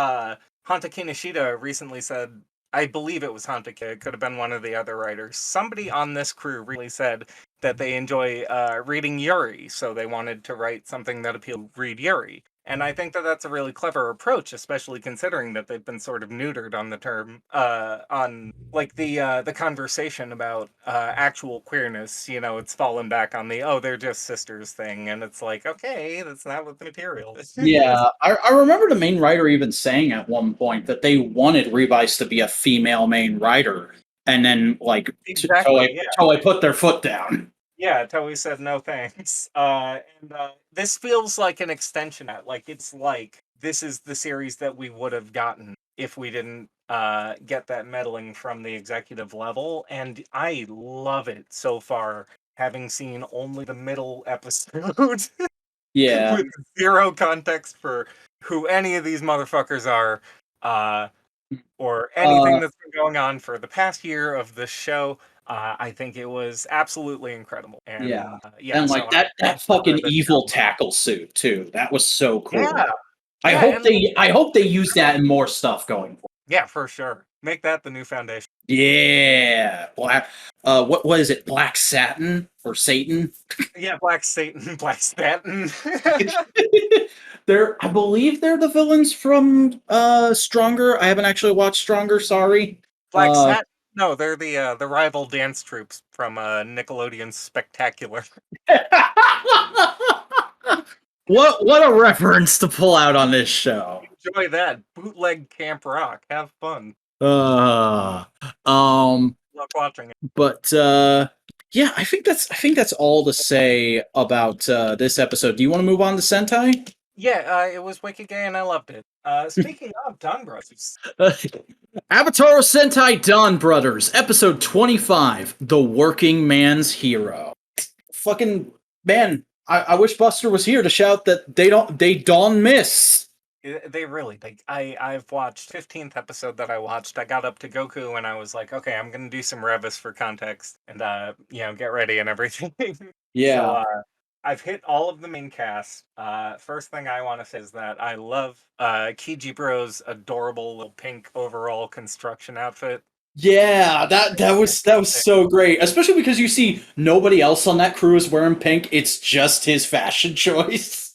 Hanta Kinoshita recently said, I believe it was Hanta, it could have been one of the other writers. Somebody on this crew really said that they enjoy reading Yuri, so they wanted to write something that appealed to read Yuri. And I think that that's a really clever approach, especially considering that they've been sort of neutered on the term, on like the conversation about actual queerness. You know, it's fallen back on the oh they're just sisters thing, and it's like okay, that's not what the material is. Yeah, I remember the main writer even saying at one point that they wanted Revice to be a female main writer. and then like Exactly, yeah. Toei put their foot down. Yeah, Toei said no thanks. And this feels like an extension at like it's like this is the series that we would have gotten if we didn't get that meddling from the executive level, and I love it so far, having seen only the middle episode Yeah. with zero context for who any of these motherfuckers are, or anything that's been going on for the past year of this show. I think it was absolutely incredible. And Yeah. yeah, And so like I'm that excited for fucking this evil album. tackle suit too. That was so cool. Yeah, I yeah, hope and like, I hope they use that in more stuff going forward. yeah, for sure. Make that the new foundation. Yeah. Black what is it? Black Satin or Satan? Yeah, Black Satan, Black Satin. I believe they're the villains from Stronger. I haven't actually watched Stronger, sorry. Black Satin. No, they're the rival dance troops from Nickelodeon's Spectacular. What a reference to pull out on this show. Enjoy that bootleg camp rock. Have fun. Uh um Love watching it. but yeah, I think that's all to say about this episode. Do you want to move on to Sentai? Yeah, it was wicked gay and I loved it. Speaking of Don Brothers, Avatar Sentai Dawn Brothers, episode 25, The Working Man's Hero. Fucking man, I wish Buster was here to shout that they don't miss. they really like. I've watched 15th episode that I watched. I got up to Goku and I was like, okay, I'm gonna do some Revis for context and get ready and everything. Yeah. So I've hit all of the main cast. First thing I want to say is that I love Kiji Bro's adorable little pink overall construction outfit. Yeah, that was so great, especially because you see nobody else on that crew is wearing pink. It's just his fashion choice.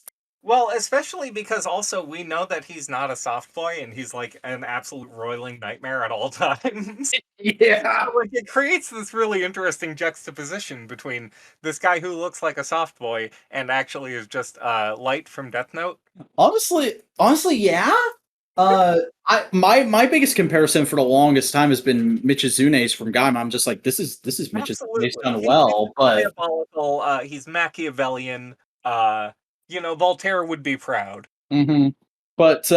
Well, especially because also we know that he's not a soft boy and he's like an absolute roiling nightmare at all times. Yeah. So, like it creates this really interesting juxtaposition between this guy who looks like a soft boy and actually is just Light from Death Note. Honestly, yeah. My biggest comparison for the longest time has been Michizune's from Gaim. I'm just like, this is Michizune's Absolutely. done well, but Diabolical, he's Machiavellian. Voltaire would be proud. mhm. But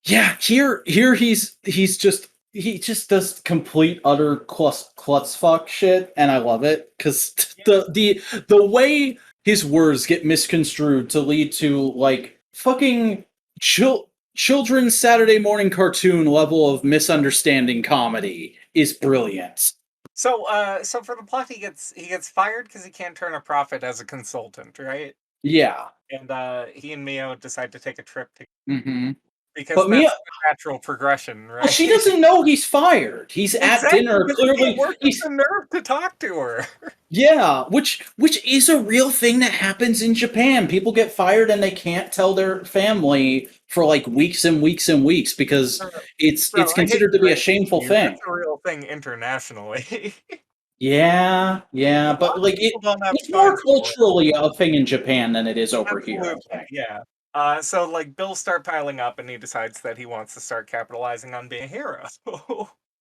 yeah, here he just does complete utter klutz fuck shit, and I love it because the way his words get misconstrued to lead to like fucking children's Saturday morning cartoon level of misunderstanding comedy is brilliant. So for the plot, he gets fired because he can't turn a profit as a consultant, right? Yeah. And he and Mio decide to take a trip to Mm-hmm. because But that's Mio, the natural progression, right? well, she doesn't know he's fired. He's at dinner. Because Clearly, he worked he's the nerve to talk to her. yeah, which is a real thing that happens in Japan. People get fired and they can't tell their family for like weeks and weeks and weeks because it's Bro, I hate considered to be a break it shameful you, thing. That's a real thing internationally. Yeah, A but lot of like people don't have it's more spines for it. culturally a thing in Japan than it is over here. I Absolutely, think. yeah. So like bills start piling up, and he decides that he wants to start capitalizing on being a hero.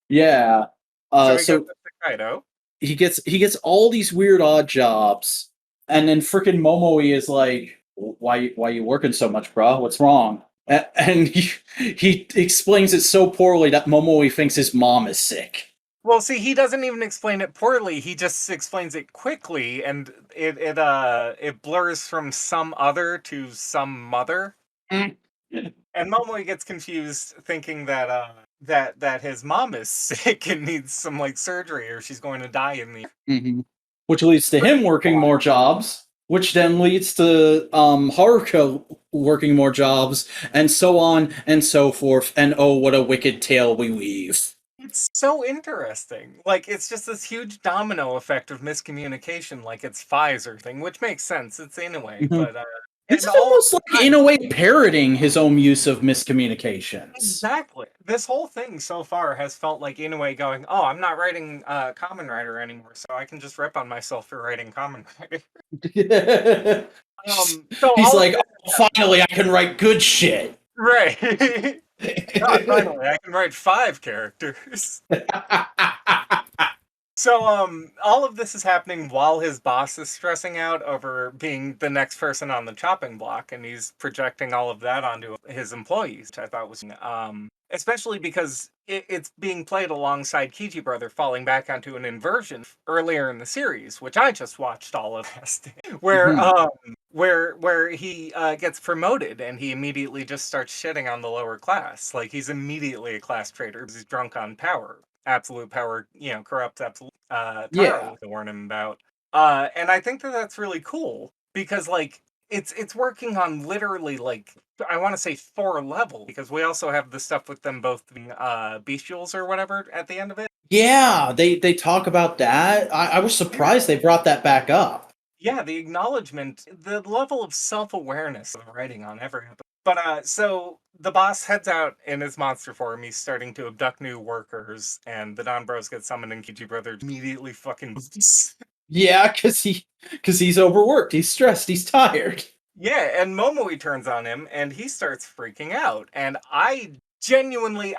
Yeah. So he goes So to Kaito. he gets all these weird odd jobs, and then freaking Momoi is like, why you working so much, bro? What's wrong?" And he explains it so poorly that Momoi thinks his mom is sick. Well, see, he doesn't even explain it poorly. He just explains it quickly, and it blurs from some other to some mother. Mm. And Momoi gets confused, thinking that that his mom is sick and needs some like surgery, or she's going to die in the. Mm-hmm. Which leads to him working more jobs, which then leads to Haruka working more jobs, and so on and so forth. And oh, what a wicked tale we weave. It's so interesting. Like it's just this huge domino effect of miscommunication, like it's Pfizer thing, which makes sense. It's anyway, Mhm. but This and is almost like, in a way, parroting his own use of miscommunications. exactly. This whole thing so far has felt like Inoue going, "Oh, I'm not writing Kamen Rider anymore, so I can just rip on myself for writing Kamen Rider." So He's all like, oh, finally, I can write good shit. right. God, finally, I can write 5 characters. So, all of this is happening while his boss is stressing out over being the next person on the chopping block, and he's projecting all of that onto his employees, which I thought was, especially because it's being played alongside Kiji Brother falling back onto an inversion earlier in the series, which I just watched all of last day, where, Mhm. where he gets promoted and he immediately just starts shitting on the lower class. Like, he's immediately a class traitor because he's drunk on power. Absolute power, corrupts absolute. Yeah. Taro to warn him about. And I think that that's really cool because, like, it's working on literally, like, I want to say 4 levels, because we also have the stuff with them both being bestials or whatever at the end of it. Yeah, they talk about that. I was Yeah. surprised they brought that back up. Yeah, the acknowledgement, the level of self-awareness of writing on every episode. But so the boss heads out in his monster form. He's starting to abduct new workers, and the Don Bros get summoned, and Kiji Brother immediately fucking Yeah, because he's overworked, he's stressed, he's tired. yeah, and Momoi turns on him, and he starts freaking out. And I genuinely,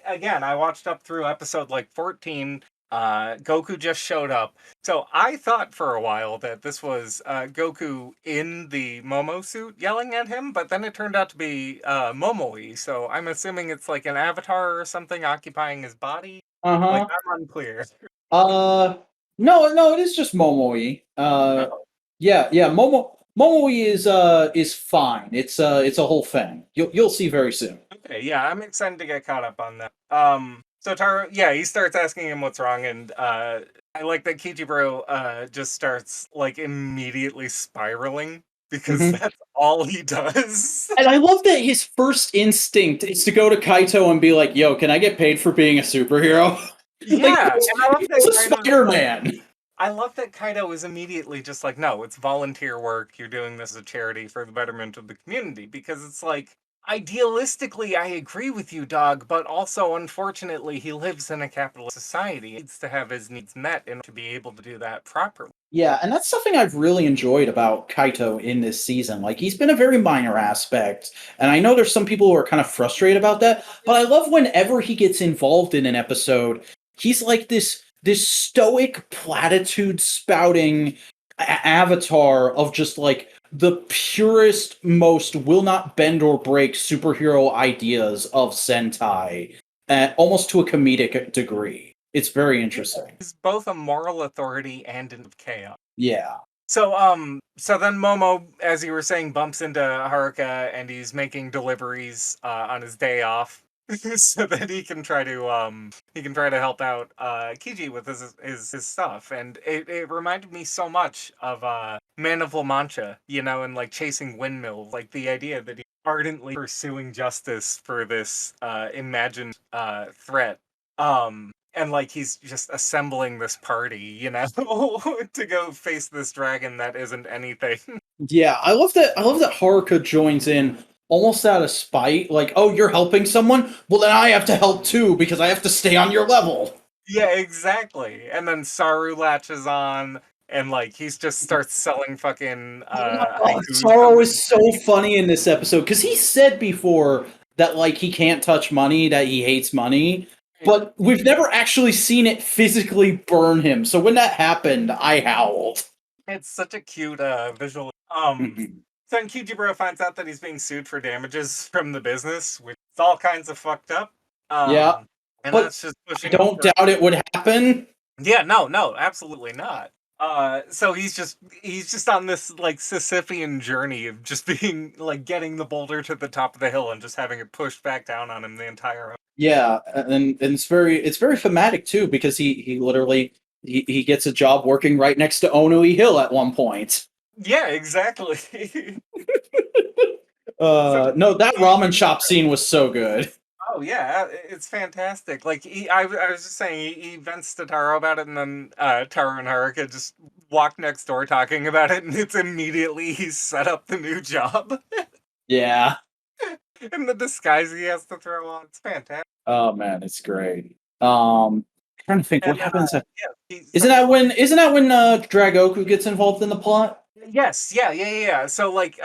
again, I watched up through episode like 14. Goku just showed up, so I thought for a while that this was Goku in the Momo suit yelling at him, but then it turned out to be Momoi. So I'm assuming it's like an avatar or something occupying his body. Uh Like, huh. I'm unclear. No, no, it is just Momoi. Oh, Yeah, yeah. Momoi is fine. It's a whole thing. You'll see very soon. okay, yeah, I'm excited to get caught up on that. So Taro, yeah, he starts asking him what's wrong, and I like that Kichiburo just starts like immediately spiraling because Hmm. that's all he does. And I love that his first instinct is to go to Kaito and be like, "Yo, can I get paid for being a superhero?" Like Yeah, and I love he that was a Kaido's like, Spider-Man. I love that Kaido is immediately just like, no, it's volunteer work. You're doing this as a charity for the betterment of the community. Because it's like, idealistically, I agree with you, dog, but also, unfortunately, he lives in a capitalist society. He needs to have his needs met in order to be able to do that properly. Yeah, and that's something I've really enjoyed about Kaito in this season. Like he's been a very minor aspect, and I know there's some people who are kind of frustrated about that, but I love whenever he gets involved in an episode, he's like this stoic platitude spouting avatar of just like the purest, most will not bend or break superhero ideas of Sentai, almost to a comedic degree. It's very Yeah, interesting. he's both a moral authority and in chaos. Yeah. So then Momo, as you were saying, bumps into Haruka, and he's making deliveries on his day off, so that he can try to help out Kiji with his stuff. And it reminded me so much of Man of La Mancha, and like chasing windmills, like the idea that he's ardently pursuing justice for this imagined threat. And like he's just assembling this party, to go face this dragon that isn't anything. Yeah, I love that. I love that Haruka joins in almost out of spite. Like, oh, you're helping someone? Well, then I have to help too because I have to stay on your level. Yeah, exactly. And then Saru latches on, and like he's just starts selling fucking Oh, haikus on Sorrow the is so funny in this episode because he said before that like he can't touch money, that he hates money, street. but we've never actually seen it physically burn him. So when that happened, I howled. It's such a cute visual. Mhm. Then Kyujiburo finds out that he's being sued for damages from the business, which is all kinds of fucked up. Yeah, And but that's just I pushing him don't for. doubt it would happen. Yeah, no, no, absolutely not. So he's just on this like Sisyphean journey of just being like getting the boulder to the top of the hill and just having it pushed back down on him the entire. Yeah, and it's very thematic too because he literally he gets a job working right next to Onoi Hill at one point. Yeah, exactly. So No, that he, ramen shop scene was so good. oh yeah, it's fantastic. Like I was just saying, he vents to Taro about it, and then Taro and Haruka just walk next door talking about it, and it's immediately he's set up the new job. Yeah. And the disguise he has to throw on. It's fantastic. Oh man, it's great. Trying to think what And happens. yeah, Isn't that when Dragoku gets involved in the plot? yes, yeah. So like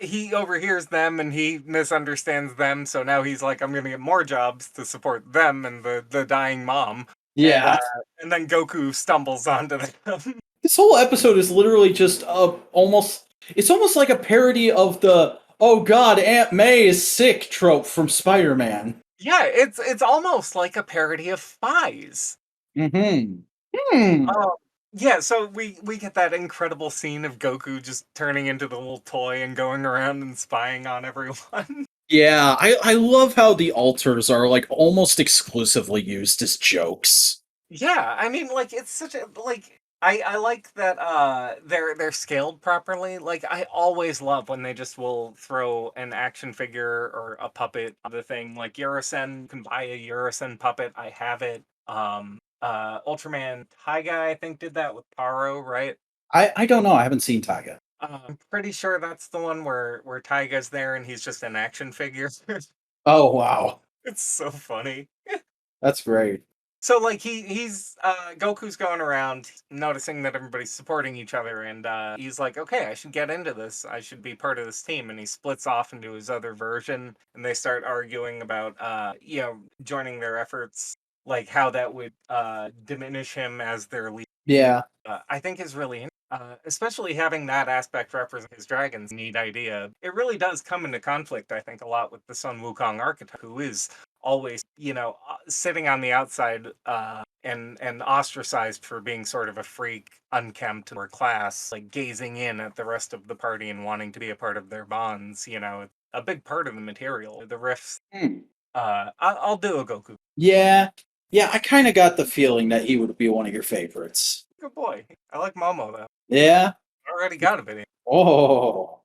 he overhears them and he misunderstands them, so now he's like, I'm gonna get more jobs to support them and the dying mom. Yeah. And then Goku stumbles onto them. This whole episode is literally just almost it's almost like a parody of the "oh god, Aunt May is sick" trope from Spider-Man. Yeah, it's almost like a parody of Spies. Mm-hmm. Hmm. Oh, yeah, so we get that incredible scene of Goku just turning into the little toy and going around and spying on everyone. Yeah, I love how the alters are like almost exclusively used as jokes. Yeah, I mean, like, it's such a like I like that they're scaled properly. Like, I always love when they just will throw an action figure or a puppet on the thing. Like Yurusen, you can buy a Yurusen puppet. I have it. Ultraman Taiga, I think, did that with Taro, right? I don't know. I haven't seen Taiga. I'm pretty sure that's the one where Taiga's there and he's just an action figure. Oh wow, It's so funny. that's great. So like he's Goku's going around noticing that everybody's supporting each other, and he's like, okay, I should get into this. I should be part of this team. And he splits off into his other version, and they start arguing about joining their efforts, like how that would diminish him as their leader. Yeah. I think is really especially having that aspect represent his dragon's neat idea. It really does come into conflict, I think, a lot with the Sun Wukong archetype, who is always, sitting on the outside and ostracized for being sort of a freak, unkempt, or class, like gazing in at the rest of the party and wanting to be a part of their bonds. It's a big part of the material. The riffs. Hmm. I'll do a Goku. Yeah. Yeah, I kind of got the feeling that he would be one of your favorites. Good boy. I like Momo though. Yeah. Already got a video. Oh.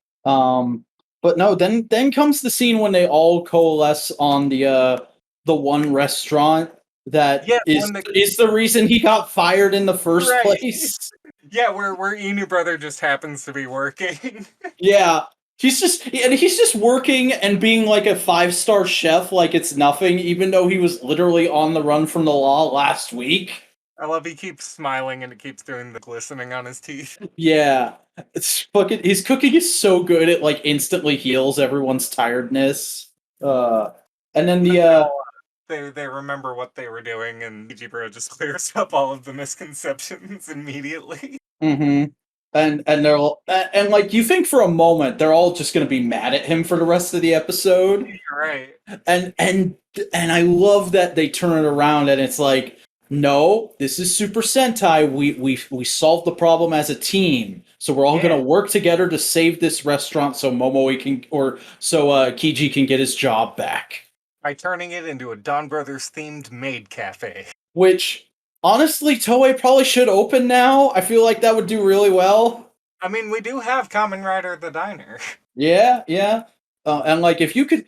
But no, then comes the scene when they all coalesce on the one restaurant that Yeah, is the reason he got fired in the first Right. place. Yeah, where Inu brother just happens to be working. Yeah. He's just working and being like a 5-star chef like it's nothing, even though he was literally on the run from the law last week. I love he keeps smiling and it keeps doing the glistening on his teeth. Yeah. It's fucking his cooking is so good it like instantly heals everyone's tiredness. And then They remember what they were doing, and Ichiburo just clears up all of the misconceptions immediately. mhm. And they're all, and like you think for a moment they're all just going to be mad at him for the rest of the episode. You're right. And I love that they turn it around and it's like, no, this is Super Sentai. We solved the problem as a team. So we're all going to work together to save this restaurant so Momoe can Kiji can get his job back. By turning it into a Don Brothers themed maid cafe. Which honestly Toei probably should open now. I feel like that would do really well. I mean, we do have Kamen Rider the Diner. Yeah, yeah. And like if you could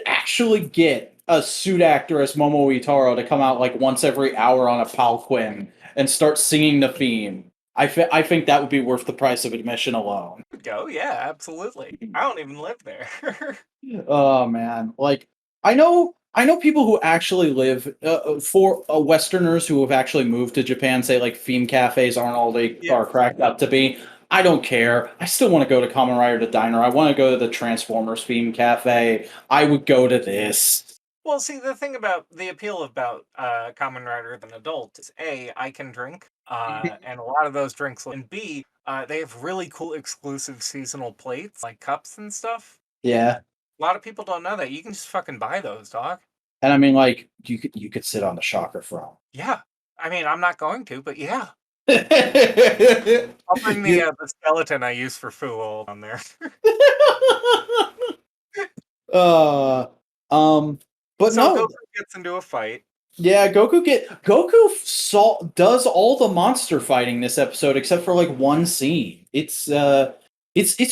actually get a suit actor as Momo Itaro to come out like once every hour on a Palquin and start singing the theme, I think that would be worth the price of admission alone. Go, yeah, absolutely. I don't even live there. Oh man, like I know people who actually live for Westerners who have actually moved to Japan say like theme cafes aren't all they are cracked up to be. I don't care. I still want to go to Kamen Rider the Diner. I want to go to the Transformers theme cafe. I would go to this. Well, see, the thing about the appeal about Kamen Rider as an adult is A, I can drink, and a lot of those drinks, and B, they have really cool exclusive seasonal plates, like cups and stuff. Yeah. A lot of people don't know that. You can just fucking buy those, dog. And I mean, like, you could sit on the shocker throne. Yeah. I mean, I'm not going to, but yeah. uh, I'll bring the skeleton I use for Fool on there. but so no. Goku gets into a fight. Yeah, Goku does all the monster fighting this episode except for like one scene. It's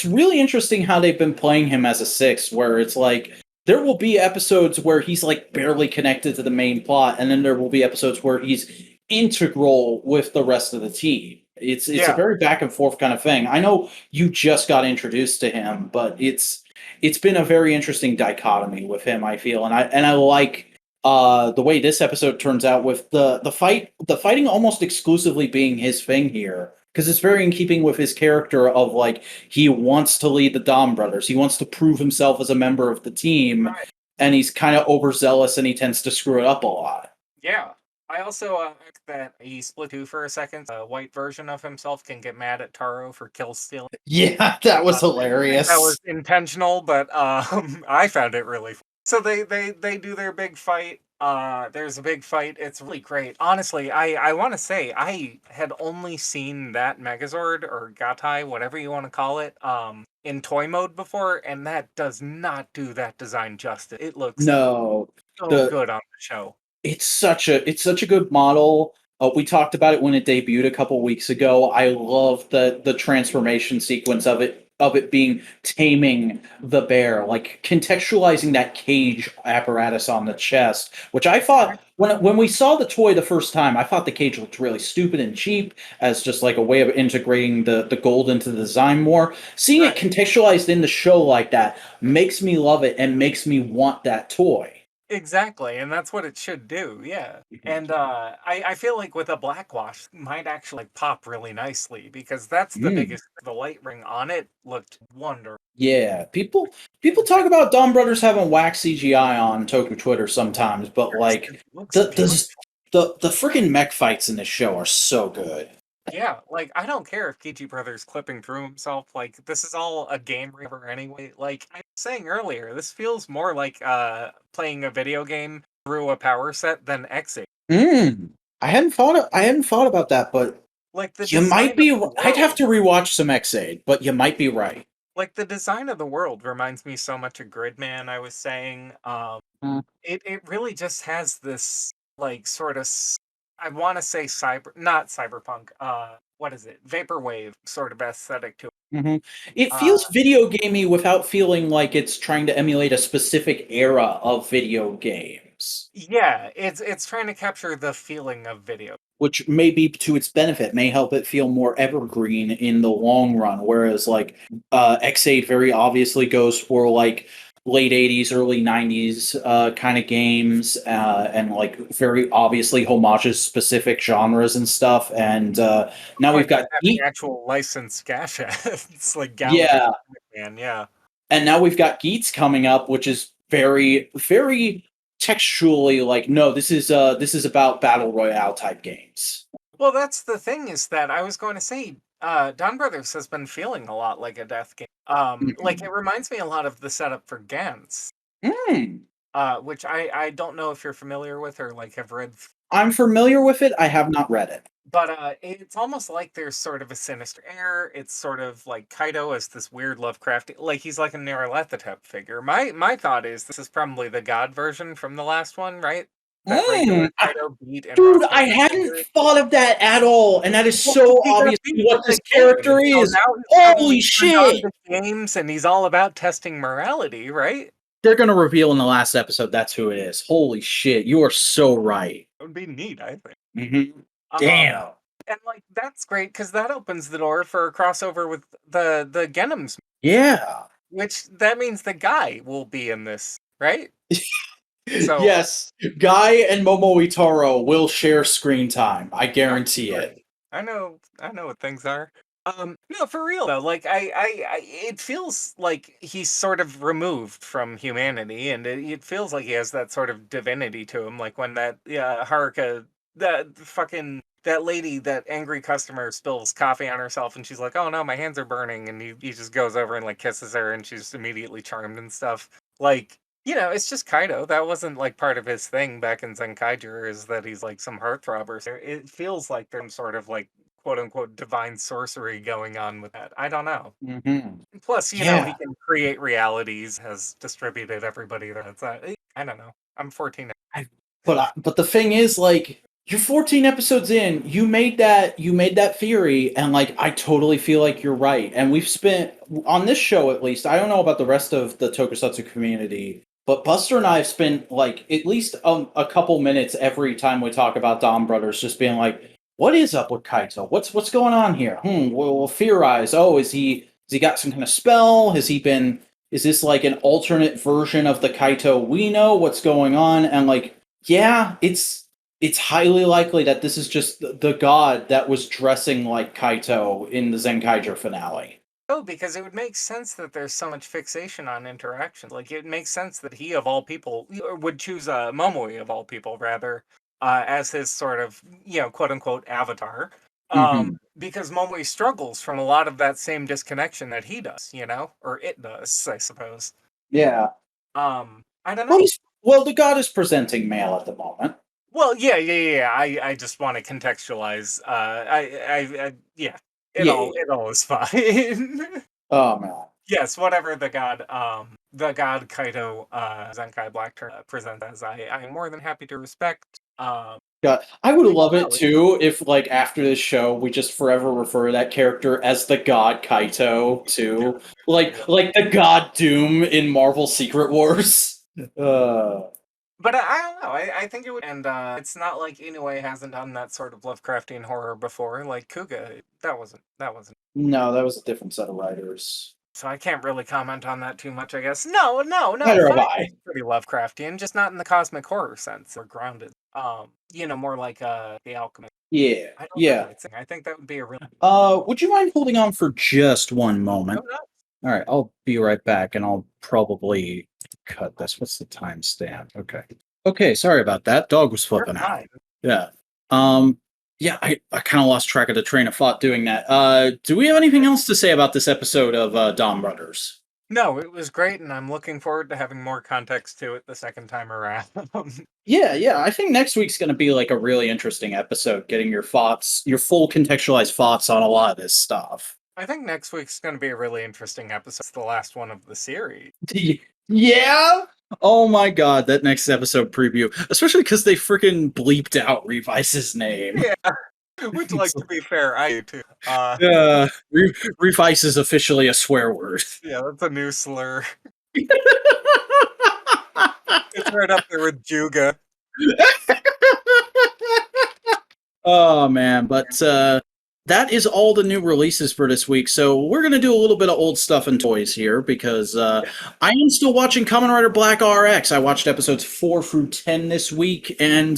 really interesting how they've been playing him as a 6, where it's like there will be episodes where he's like barely connected to the main plot, and then there will be episodes where he's integral with the rest of the team. It's a very back and forth kind of thing. I know you just got introduced to him, but it's been a very interesting dichotomy with him, I feel, and I like the way this episode turns out with the fighting almost exclusively being his thing here. because it's very in keeping with his character of like he wants to lead the Dom brothers. He wants to prove himself as a member of the team, Right. and he's kind of overzealous and he tends to screw it up a lot. Yeah. I also like that he split two for a second. A white version of himself can get mad at Taro for kill stealing. Yeah, that was I think that hilarious. was intentional, but I found it really fun. So they do their big fight. There's a big fight. It's really great. Honestly, I want to say I had only seen that Megazord or Gatai, whatever you want to call it, in toy mode before, and that does not do that design justice. It looks No, so the good on the show. it's such a good model. We talked about it when it debuted a couple weeks ago. I love the transformation sequence of it being taming the bear, like contextualizing that cage apparatus on the chest, which I thought when we saw the toy the first time, I thought the cage looked really stupid and cheap as just like a way of integrating the gold into the design more. Seeing it Right. contextualized in the show like that makes me love it and makes me want that toy. Exactly, and that's what it should do, yeah. And I feel like with a blackwash might actually like, pop really nicely because that's the Mm. biggest. The light ring on it looked wonderful. Yeah, people talk about Dom Brothers having whack CGI on Toku Twitter sometimes, but It like looks the beautiful. the freaking mech fights in this show are so good. Yeah, like I don't care if Kichi Brothers clipping through himself. Like this is all a game river anyway. Like I was saying earlier, this feels more like playing a video game through a power set than X8. Mm. I hadn't thought about that, but Like the you might design of be. the I'd have world. to rewatch some X8, but you might be right. Like the design of the world reminds me so much of Gridman, I was saying. Mm. It really just has this like sort of I want to say not cyberpunk. What is it? Vaporwave sort of aesthetic to it. Mhm. It Uh, feels video gamey without feeling like it's trying to emulate a specific era of video games. yeah, it's trying to capture the feeling of video. Which may be to its benefit, may help it feel more evergreen in the long run. Whereas like X8 very obviously goes for like late 80s, early 90s kind of games, and like very obviously homages specific genres and stuff. And now we've Point got of having actual licensed gash it's like Galaga, yeah, man. Yeah. and now we've got Geats coming up, which is very, very textually like, no, this is about battle royale type games. Well, that's the thing is that I was going to say, Don Brothers has been feeling a lot like a death game. Like it reminds me a lot of the setup for Gantz, Mm. which I don't know if you're familiar with or like have read, I'm familiar with it. I have not read it. but it's almost like there's sort of a sinister air. It's sort of like Kaito as this weird Lovecraft, like he's like a Nyarlathotep figure. My thought is this is probably the god version from the last one, right? That regular Mm. Kaito beat and Dude, Roscoe. I hadn't thought of that at all, and that is Well, 'cause so he got obviously beat what in this the game, character and so is. now he's Holy suddenly turned on shit! to games, and he's all about testing morality, right? They're gonna reveal in the last episode that's who it is. Holy shit, you are so right. That would be neat, I think. Hmm. Um, Damn. and like that's great because that opens the door for a crossover with the Genomes, Yeah. which that means the guy will be in this, right? So Yes, Guy and Momo Itaro will share screen time. I oh, guarantee good. it. I know what things are. No, for real though. Like it feels like he's sort of removed from humanity, and it feels like he has that sort of divinity to him. Like when that Haruka, that fucking that lady, that angry customer spills coffee on herself, and she's like, "Oh no, my hands are burning," and he just goes over and like kisses her, and she's immediately charmed and stuff. Like it's just Kaido. That wasn't like part of his thing back in Zenkaiger, is that he's like some heartthrob or so. It feels like there's sort of like quote unquote divine sorcery going on with that. I don't know. Hmm. Plus, he Yeah. can create realities, has distributed everybody there. I don't know. I'm 14. I, but the thing is, like, you're 14 episodes in. You made that theory, and like, I totally feel like you're right. And we've spent on this show, at least. I don't know about the rest of the Tokusatsu community, but Buster and I have spent like at least a couple minutes every time we talk about Dom Brothers, just being like, "What is up with Kaito? What's going on here? We'll theorize. Oh, has he got some kind of spell? Has he been? Is this like an alternate version of the Kaito we know? What's going on?" And like, yeah, it's highly likely that this is just the god that was dressing like Kaito in the Zenkaiger finale. Oh, because it would make sense that there's so much fixation on interaction. Like, it makes sense that he, of all people, would choose Momoi, of all people, rather, as his sort of, quote unquote, avatar. Mhm. Because Momoi struggles from a lot of that same disconnection that he does, or it does, I suppose. Yeah. I don't Well, know. well, the god is presenting male at the moment. Well, yeah. I just want to contextualize. Yeah, it Yeah. all it all is fine. Oh man. Yes, whatever the god Kaito Zenkai Black turn presents as, I'm more than happy to respect. God, I would I don't love it know. too if, like, after this show, we just forever refer to that character as the God Kaito too, like the God Doom in Marvel Secret Wars. Uh, But I don't know. I think it would, and it's not like Inoue hasn't done that sort of Lovecraftian horror before. Like Kuga, that wasn't. no, that was a different set of writers. So I can't really comment on that too much, I guess. No. Neither have Fire I. is pretty Lovecraftian, just not in the cosmic horror sense. Or grounded. More like The Alchemist. Yeah, I don't know. yeah. I think that would be a real. Would you mind holding on for just one No, moment? no. All right, I'll be right back, and I'll probably cut this. What's the timestamp? Okay. Okay, sorry about that. Dog was You're flipping out. fine. Yeah. Yeah, I kind of lost track of the train of thought doing that. Do we have anything else to say about this episode of Dawn Brothers? No, it was great, and I'm looking forward to having more context to it the second time around. Yeah. I think next week's going to be like a really interesting episode, getting your thoughts, your full contextualized thoughts on a lot of this stuff. I think next week's going to be a really interesting episode. It's the last one of the series. Yeah. Oh my god, that next episode preview, especially because they freaking bleeped out Revice's name. Yeah, which, like, to be fair, I do too. Revice is officially a swear word. Yeah, that's a new slur. It's right up there with Juga. Oh man, but that is all the new releases for this week. So we're gonna do a little bit of old stuff and toys here because I am still watching Kamen Rider Black RX. I watched episodes 4 through 10 this week, and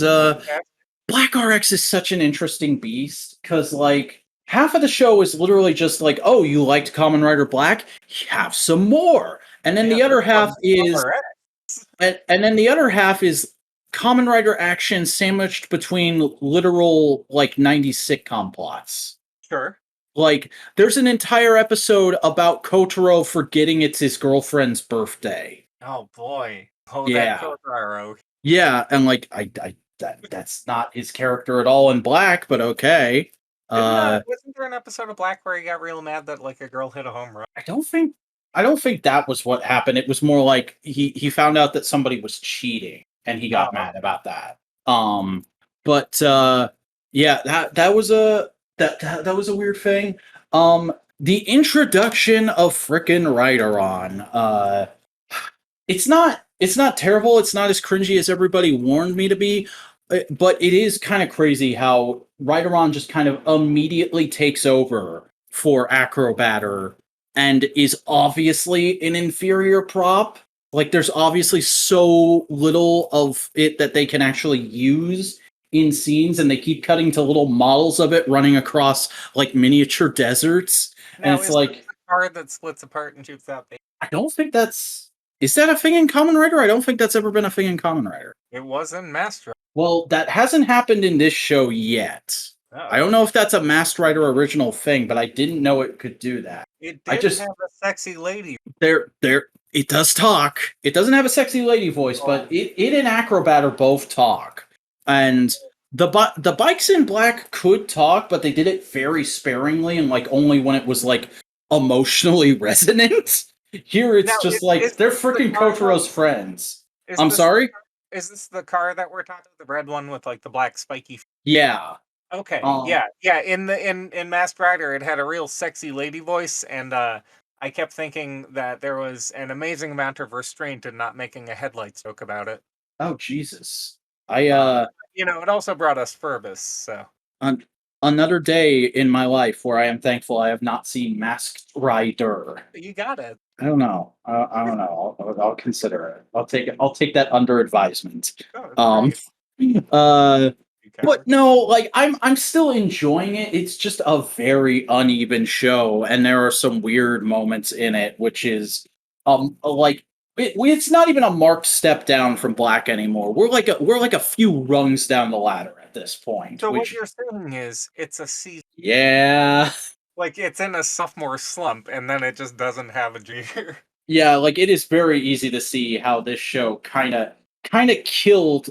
Black RX is such an interesting beast because, like, half of the show is literally just like, oh, you liked Kamen Rider Black? Have some more. And then Yeah, the other this half one's is RX. and then the other half is Kamen Rider action sandwiched between literal, like, 90s sitcom plots. Sure. Like, there's an entire episode about Kotaro forgetting it's his girlfriend's birthday. Oh boy. Oh, that Yeah. Kotaro. Yeah, and like that's not his character at all in Black, but okay. Wasn't there an episode of Black where he got real mad that, like, a girl hit a home run? I don't think that was what happened. It was more like he found out that somebody was cheating and he got mad about that. But yeah, that was a that was a weird thing. The introduction of frickin' Rideron. It's not terrible. It's not as cringy as everybody warned me to be. But it is kind of crazy how Rideron just kind of immediately takes over for Acrobatter and is obviously an inferior prop. Like, there's obviously so little of it that they can actually use in scenes, and they keep cutting to little models of it running across, like, miniature deserts. And Now, it's is like, this the car that splits apart and shoots out? I don't think that's. Is that a thing in Kamen Rider? I don't think that's ever been a thing in Kamen Rider. It was in Master. Well, that hasn't happened in this show yet. Oh. I don't know if that's a Masked Rider original thing, but I didn't know it could do that. It I did just have a sexy lady. it does talk. It doesn't have a sexy lady voice, but it and Acrobat are both talk. And the bikes in Black could talk, but they did it very sparingly and, like, only when it was, like, emotionally resonant. Here it's Now, just is like they're this the freaking car Kotaro's friends. Is I'm this sorry? Is this the car that we're talking about? The red one with, like, the black spiky. Yeah. Okay, Um yeah. In Masked Rider, it had a real sexy lady voice, and I kept thinking that there was an amazing amount of restraint in not making a headlights joke about it. Oh Jesus. I It also brought us Furbus, so. an, another day in my life where I am thankful I have not seen Masked Rider. You got it. I don't know. I don't know. I'll consider it. I'll take it. I'll take that under advisement. Oh, Um, great. coward. But no, like I'm still enjoying it. It's just a very uneven show, and there are some weird moments in it, which is like it's not even a marked step down from Black anymore. We're like a few rungs down the ladder at this point. So what Which you're saying is it's a season, yeah, like it's in a sophomore slump, and then it just doesn't have a year. yeah, like it is very easy to see how this show kind of killed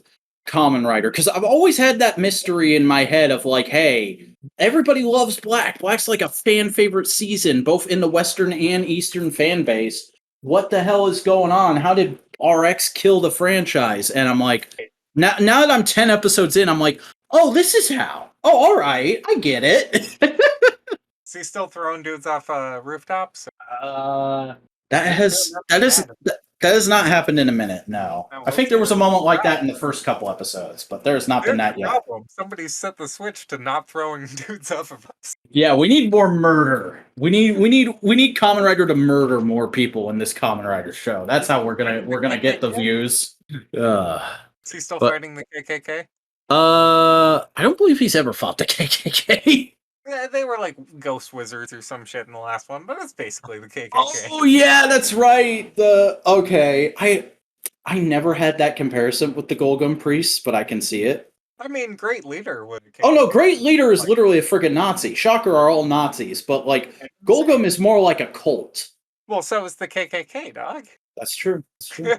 Kamen Rider because I've always had that mystery in my head of like, hey, everybody loves Black. Black's like a fan favorite season, both in the Western and Eastern fan base. What the hell is going on? How did RX kill the franchise? And I'm like, now that I'm 10 episodes in, I'm like, oh, this is how. Oh, all right, I get it. Is he still throwing dudes off rooftops? Uh, Doing that nothing is bad. that has not happened in a minute. No, No, I think there was a moment like that in the first couple episodes, but there's not been There's that a yet. problem. Somebody set the switch to not throwing dudes off of us. Yeah, we need more murder. We need Kamen Rider to murder more people in this Kamen Rider show. That's how we're gonna get the views. Is he still But fighting the KKK? I don't believe he's ever fought the KKK. Yeah, they were like ghost wizards or some shit in the last one, but it's basically the KKK. Oh yeah, that's right. The okay, I never had that comparison with the Golgum priests, but I can see it. I mean, great leader with Oh no, KKK. Great Leader is literally a friggin' Nazi. Shocker are all Nazis, but like Golgum is more like a cult. Well, so is the KKK, dog. That's true. That's true.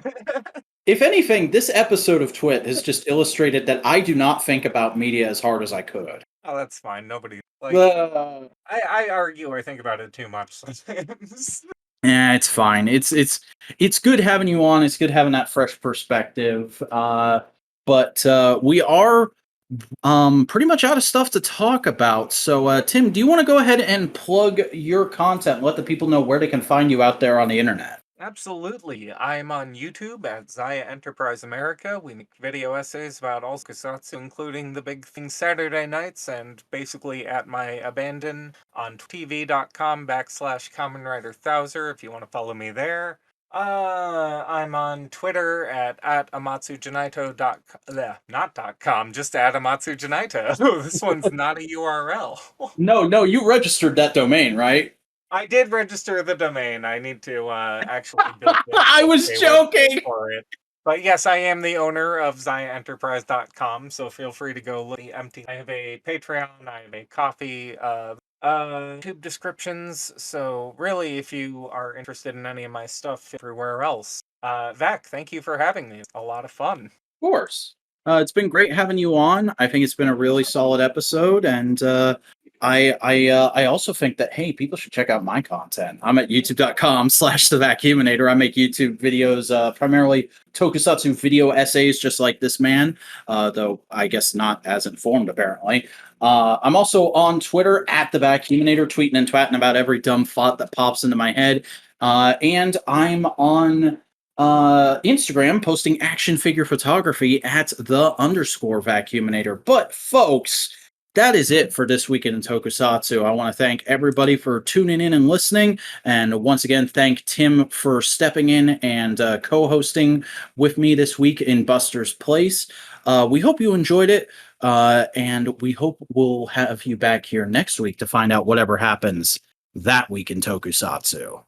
If anything, this episode of TWIT has just illustrated that I do not think about media as hard as I could. Oh, that's fine. Nobody like. Uh, I argue or think about it too much sometimes. yeah, it's fine. It's good having you on. It's good having that fresh perspective. But we are pretty much out of stuff to talk about. So Tim, do you want to go ahead and plug your content and let the people know where they can find you out there on the internet? Absolutely. I'm on YouTube at Zaya Enterprise America. We make video essays about all tokusatsu, including the big thing Saturday nights, and basically at my abandon on tv.com/Kamen Rider Thouser if you want to follow me there. I'm on Twitter at amatsujanaito.com, not .com, just at amatsujanaito. This one's not a URL. No, you registered that domain, right? I did register the domain. I need to actually build this I was joking. for it. But yes, I am the owner of ZayaEnterprise.com, so feel free to go look empty. I have a Patreon, I have a Coffee, YouTube descriptions. So really, if you are interested in any of my stuff everywhere else, Vac, thank you for having me. It's a lot of fun. Of course. It's been great having you on. I think it's been a really solid episode, and I also think that hey, people should check out my content. I'm at youtube.com/thevacuuminator. I make YouTube videos, primarily tokusatsu video essays, just like this man, though I guess not as informed apparently. I'm also on Twitter at the Vacuuminator, tweeting and twatting about every dumb thought that pops into my head. And I'm on Instagram posting action figure photography at _Vacuuminator. But folks, that is it for this weekend in Tokusatsu. I want to thank everybody for tuning in and listening, and once again thank Tim for stepping in and co-hosting with me this week in Buster's place. We hope you enjoyed it, and we hope we'll have you back here next week to find out whatever happens that week in Tokusatsu.